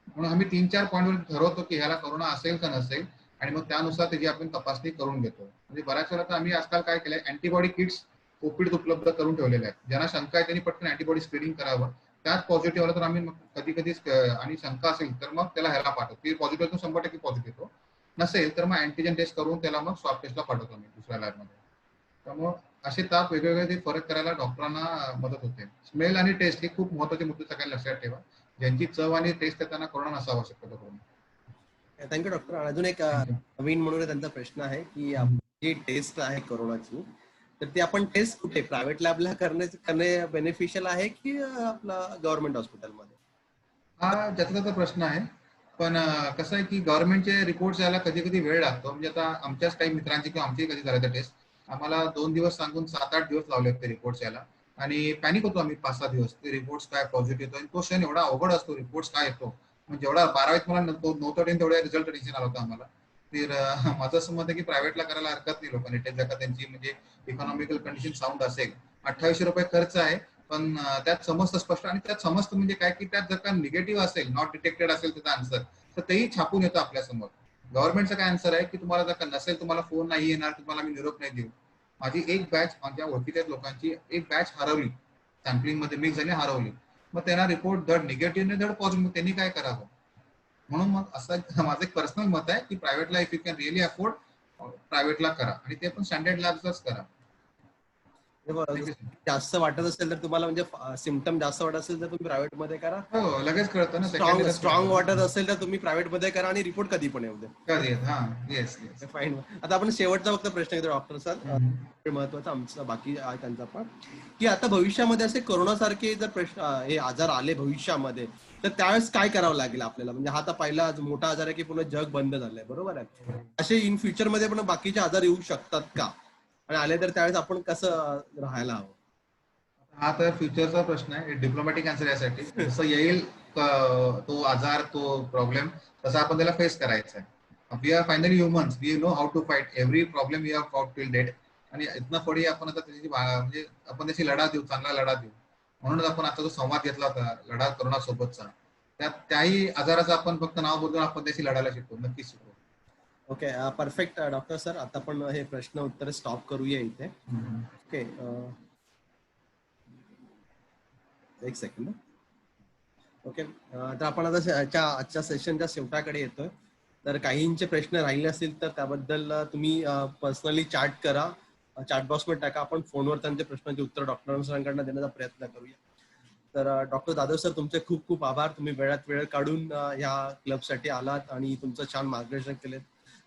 म्हणून आम्ही 3-4 पॉईंटवर ठरवतो की ह्याला कोरोना असेल का नसेल आणि मग त्यानुसार त्याची आपण तपासणी करून घेतो. म्हणजे बऱ्याच वेळा तर आम्ही आजकाल काय केलंय, अँटीबॉडी किट्स ओपीडीत उपलब्ध करून ठेवलेले आहेत. ज्यांना शंका आहे त्यांनी पटकन अँटीबॉडी स्क्रीनिंग करावं. त्यात पॉझिटिव्ह आलं तर आम्ही कधी कधी आणि शंका असेल तर मग त्याला ह्याला पाठवतो. ती पॉझिटिव्ह 100% पॉझिटिव्ह येतो. नसेल तर मग अँटीजन टेस्ट करून त्याला मग स्वॅब टेस्टला पाठवतो आम्ही दुसऱ्या लॅबमध्ये. त्यामुळे असे ताप वेगवेगळे ते फरक करायला डॉक्टरांना मदत होते. स्मेल आणि टेस्ट हे खूप महत्वाचे मुद्दे सगळ्यांना लक्षात ठेवा. ज्यांची चव आणि टेस्ट आहे त्यांना कोरोना नसावा शक्यतो करून. Thank you doctor. अजून एक थँक्यू. नवीन म्हणून त्यांचा प्रश्न आहे की हम्म. जी टेस्ट आहे कोरोनाची, तर ती आपण टेस्ट कुठे प्रायव्हेट लॅबला करणे बेनिफिशियल आहे की आपला गव्हर्नमेंट हॉस्पिटलमध्ये? हा ज्याचा त्याचा प्रश्न आहे. पण कसं आहे की गव्हर्नमेंटचे रिपोर्ट्स यायला कधी कधी वेळ लागतो. म्हणजे आता आमच्याच काही मित्रांची किंवा आमची कधी झालं टेस्ट, आम्हाला 2 दिवस सांगून 7-8 दिवस लावले ते रिपोर्ट्स यायला. आणि पॅनिक होतो आम्ही 5-6 दिवस. ते रिपोर्ट्स काय पॉझिटिव्ह येतो आणि तो क्षण एवढा अवघड असतो, रिपोर्ट्स काय येतो. म्हणजे जेवढा 12वीत मला नव्हतं तेवढ्या रिझल्ट टेन्शन आलं होतं आम्हाला. तर माझं असं मत आहे की प्रायव्हेटला करायला हरकत नाही लोकांनी टेस्ट, जर का त्यांची म्हणजे इकॉनॉमिकल कंडिशन साऊंड असेल. 2800 रुपये खर्च आहे, पण त्यात समजतं स्पष्ट. आणि त्यात समजतं म्हणजे काय की त्यात जर का निगेटिव्ह असेल, नॉट डिटेक्टेड असेल त्याचा आन्सर, तर तेही छापून येतं आपल्या समोर. गव्हर्नमेंटचा काय आन्सर आहे की तुम्हाला जर का नसेल, तुम्हाला फोन नाही येणार, तुम्हाला मी निरोप नाही देऊ. माझी एक बॅच माझ्या ओळखीच्या लोकांची एक बॅच हरवली, सॅम्पलिंग मध्ये मिक्स झाली, हरवली. मग त्यांना रिपोर्ट धड निगेटिव्ह नाही धड पॉझिटिव्ह, त्यांनी काय करावं. म्हणून मग असं माझं एक पर्सनल मत आहे की प्रायव्हेटला if you can really afford प्रायव्हेटला करा आणि ते पण स्टँडर्ड लॅबच करा. जास्त वाटत असेल तर तुम्हाला, म्हणजे सिम्पटम जास्त वाटत असेल तर तुम्ही प्रायव्हेट मध्ये करा. हो लगेच कळतं ना. स्ट्रॉंग वाटत असेल तर तुम्ही प्रायव्हेट मध्ये करा आणि रिपोर्ट कधी पण येऊ दे. हा येस येस. फाईन. आता आपण शेवटचा फक्त प्रश्न घेतो डॉक्टर सर, महत्वाचा आमचा बाकी आहे त्यांचा पण, की आता भविष्यामध्ये असे कोरोनासारखे जर प्रश्न हे आजार आले भविष्यामध्ये, तर त्यावेळेस काय करावं लागेल आपल्याला. म्हणजे हा आता पहिला मोठा आजार आहे की पूर्ण जग बंद झालंय, बरोबर आहे. असे इन फ्युचर मध्ये पण बाकीचे आजार येऊ शकतात का, आणि आले तर त्यावेळेस आपण कसं राहायला हवं. हा तर फ्युचरचा प्रश्न आहे. डिप्लोमॅटिक आन्सर यासाठी, जसं येईल तो आजार, तो प्रॉब्लेम, तसं आपण त्याला फेस करायचा आहे. We are finally humans, we know how to fight every problem we have fought till date. आणि इथनं पुढे आपण आता त्याची म्हणजे आपण त्याची लढा देऊ, चांगला लढा देऊ. म्हणूनच आपण आता जो संवाद घेतला होता लढा कोरोना सोबतचा, त्यात त्याही आजाराचं आपण फक्त नाव बदलून आपण त्याची लढायला शिकू, नक्कीच शिकू. Okay, perfect doctor sir. आता आपण हे प्रश्न उत्तर स्टॉप करूया इथे. ओके, एक सेकंड. ओके, तर आपण आता आजच्या सेशनच्या शेवटाकडे येतोय. तर काहींचे प्रश्न राहिले असतील तर त्याबद्दल तुम्ही पर्सनली चॅट करा चॅट बॉक्समध्ये टाका. आपण फोनवर त्यांच्या प्रश्नांचे उत्तर डॉक्टर सरांकडनं देण्याचा प्रयत्न करूया. तर डॉक्टर जाधव सर, तुमचे खूप खूप आभार. तुम्ही वेळात वेळ काढून ह्या क्लबसाठी आलात आणि तुमचं छान मार्गदर्शन केलं.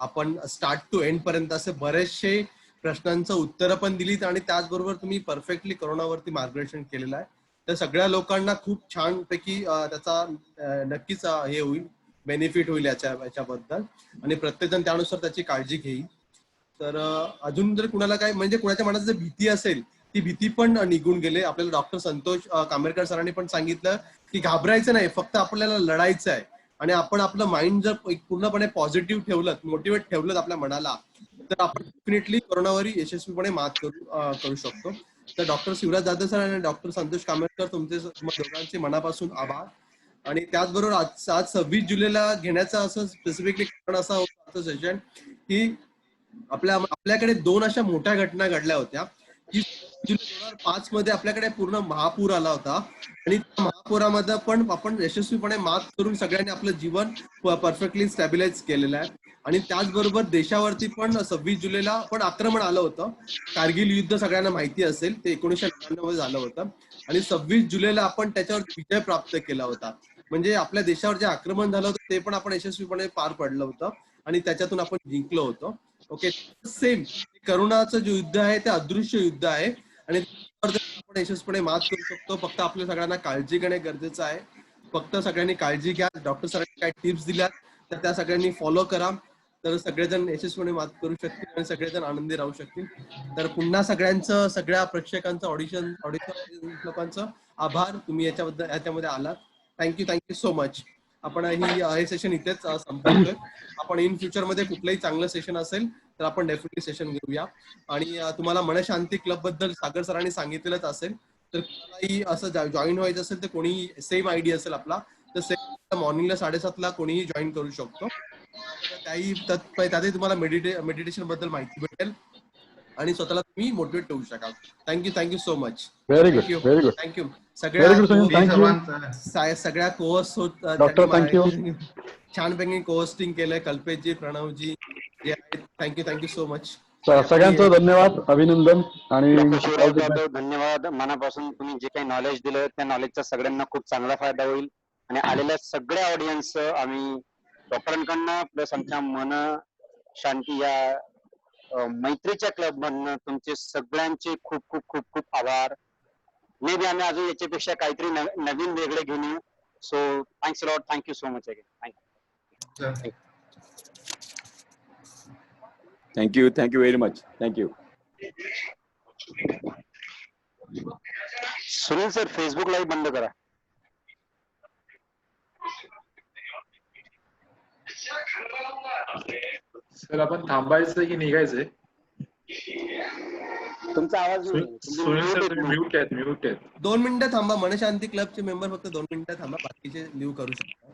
आपण स्टार्ट टू एंड पर्यंत असे बरेचसे प्रश्नांचं उत्तरं पण दिलीत आणि त्याचबरोबर तुम्ही परफेक्टली कोरोनावरती मार्गदर्शन केलेलं आहे. तर सगळ्या लोकांना खूप छानपैकी त्याचा नक्कीच हे होईल, बेनिफिट होईल याच्याबद्दल आणि प्रत्येकजण त्यानुसार त्याची काळजी घेईल. तर अजून जर कुणाला काय म्हणजे कुणाच्या मनात जर भीती असेल, ती भीती पण निघून गेले. आपल्याला डॉक्टर संतोष कांबेरकर सरांनी पण सांगितलं की घाबरायचं नाही, फक्त आपल्याला लढायचं आहे. आणि आपण आपलं माइंड जर पूर्णपणे पॉझिटिव्ह ठेवलं, मोटिवेट ठेवलं आपल्या मनाला, तर आपण डेफिनेटली कोरोनावर यशस्वीपणे मात करू शकतो. तर डॉक्टर शिवराज जाधव सर आणि डॉक्टर संतोष कांबेरकर, तुमचे दोघांचे मनापासून आभार. आणि त्याचबरोबर आज 26 जुलैला घेण्याचं असं स्पेसिफिकली कारण असं होतं सेशन की आपल्याकडे 2 अशा मोठ्या घटना घडल्या होत्या की जुलै 2005 मध्ये आपल्याकडे पूर्ण महापूर आला होता आणि त्या महापुरामध्ये पण आपण यशस्वीपणे मात करून सगळ्यांनी आपलं जीवन परफेक्टली स्टॅबिलाइज केलेलं आहे. आणि त्याचबरोबर देशावरती पण 26 जुलैला पण आक्रमण आलं होतं. कारगिल युद्ध सगळ्यांना माहिती असेल, ते 1999 मध्ये झालं होतं आणि 26 जुलैला आपण त्याच्यावर विजय प्राप्त केला होता. म्हणजे आपल्या देशावर जे आक्रमण झालं होतं ते पण आपण यशस्वीपणे पार पडलं होतं आणि त्याच्यातून आपण जिंकलो होतो. ओके, सेम करोनाचं जे युद्ध आहे ते अदृश्य युद्ध आहे आणि आपण यशस्वीपणे मात करू शकतो. फक्त आपल्या सगळ्यांना काळजी घेणे गरजेचं आहे. फक्त सगळ्यांनी काळजी घ्या. डॉक्टर सरांनी काय टिप्स दिल्या तर त्या सगळ्यांनी फॉलो करा, तर सगळेजण यशस्वीपणे मात करू शकतील आणि सगळेजण आनंदी राहू शकतील. तर पुन्हा सगळ्यांचं, सगळ्या प्रेक्षकांचं, ऑडिशन लोकांचं आभार. तुम्ही याच्यामध्ये आलात. Thank you so much. आपण हे सेशन इथेच संपवतोय. आपण इन फ्युचर मध्ये कुठलंही चांगलं सेशन असेल तर आपण डेफिनेटली सेशन घेऊया. आणि तुम्हाला मनशांती क्लब बद्दल सागर सरांनी सांगितलेलंच असेल, तर कोणालाही असं जॉईन व्हायचं असेल तर कोणी सेम आयडी असेल आपला, तर सेम मॉर्निंगला 7:30 कोणीही जॉईन करू शकतो. त्यातही तुम्हाला मेडिटेशन बद्दल माहिती भेटेल आणि स्वतःला तुम्ही मोटिवेट ठेवू शकाल. Thank you so much. Very good, very good, thank you very good Sunil, हे थँक्यू. सर्वांचं सगळ्या कोर्स डॉक्टर थँक्यू. छानपैकी कोहोस्टिंग केलंय. कल्पेशजी, प्रणवजी जे आहेत, थँक्यू सो मच. सगळ्यांचं धन्यवाद, अभिनंदन आणि doctor all Shivraj the best. Jadhav, धन्यवाद मनापासून. तुम्ही जे काही नॉलेज दिलं त्या नॉलेजचा सगळ्यांना खूप चांगला फायदा होईल आणि आलेल्या सगळ्या ऑडियन्स आम्ही डॉक्टरांकडनं प्लस आमच्या मन शांती या मैत्रीच्या क्लब मधनं तुमचे सगळ्यांचे खूप खूप खूप खूप आभार. मे बी आम्ही अजून याच्यापेक्षा काहीतरी नवीन वेगळे घेऊन येऊ. So thanks lot. Thank you so much again. Thank you. Thank you very much. Thank you. Sunil sir, Facebook live बंद करा. सर आपण थांबायचं की निघायचंय? तुमचा आवाज सुनील सर तुम्ही म्यूट आहेत. 2 मिनिटं थांबा. मनशांती क्लबचे मेंबर फक्त 2 मिनिटं थांबा, बाकीचे लिव्ह करू शकता.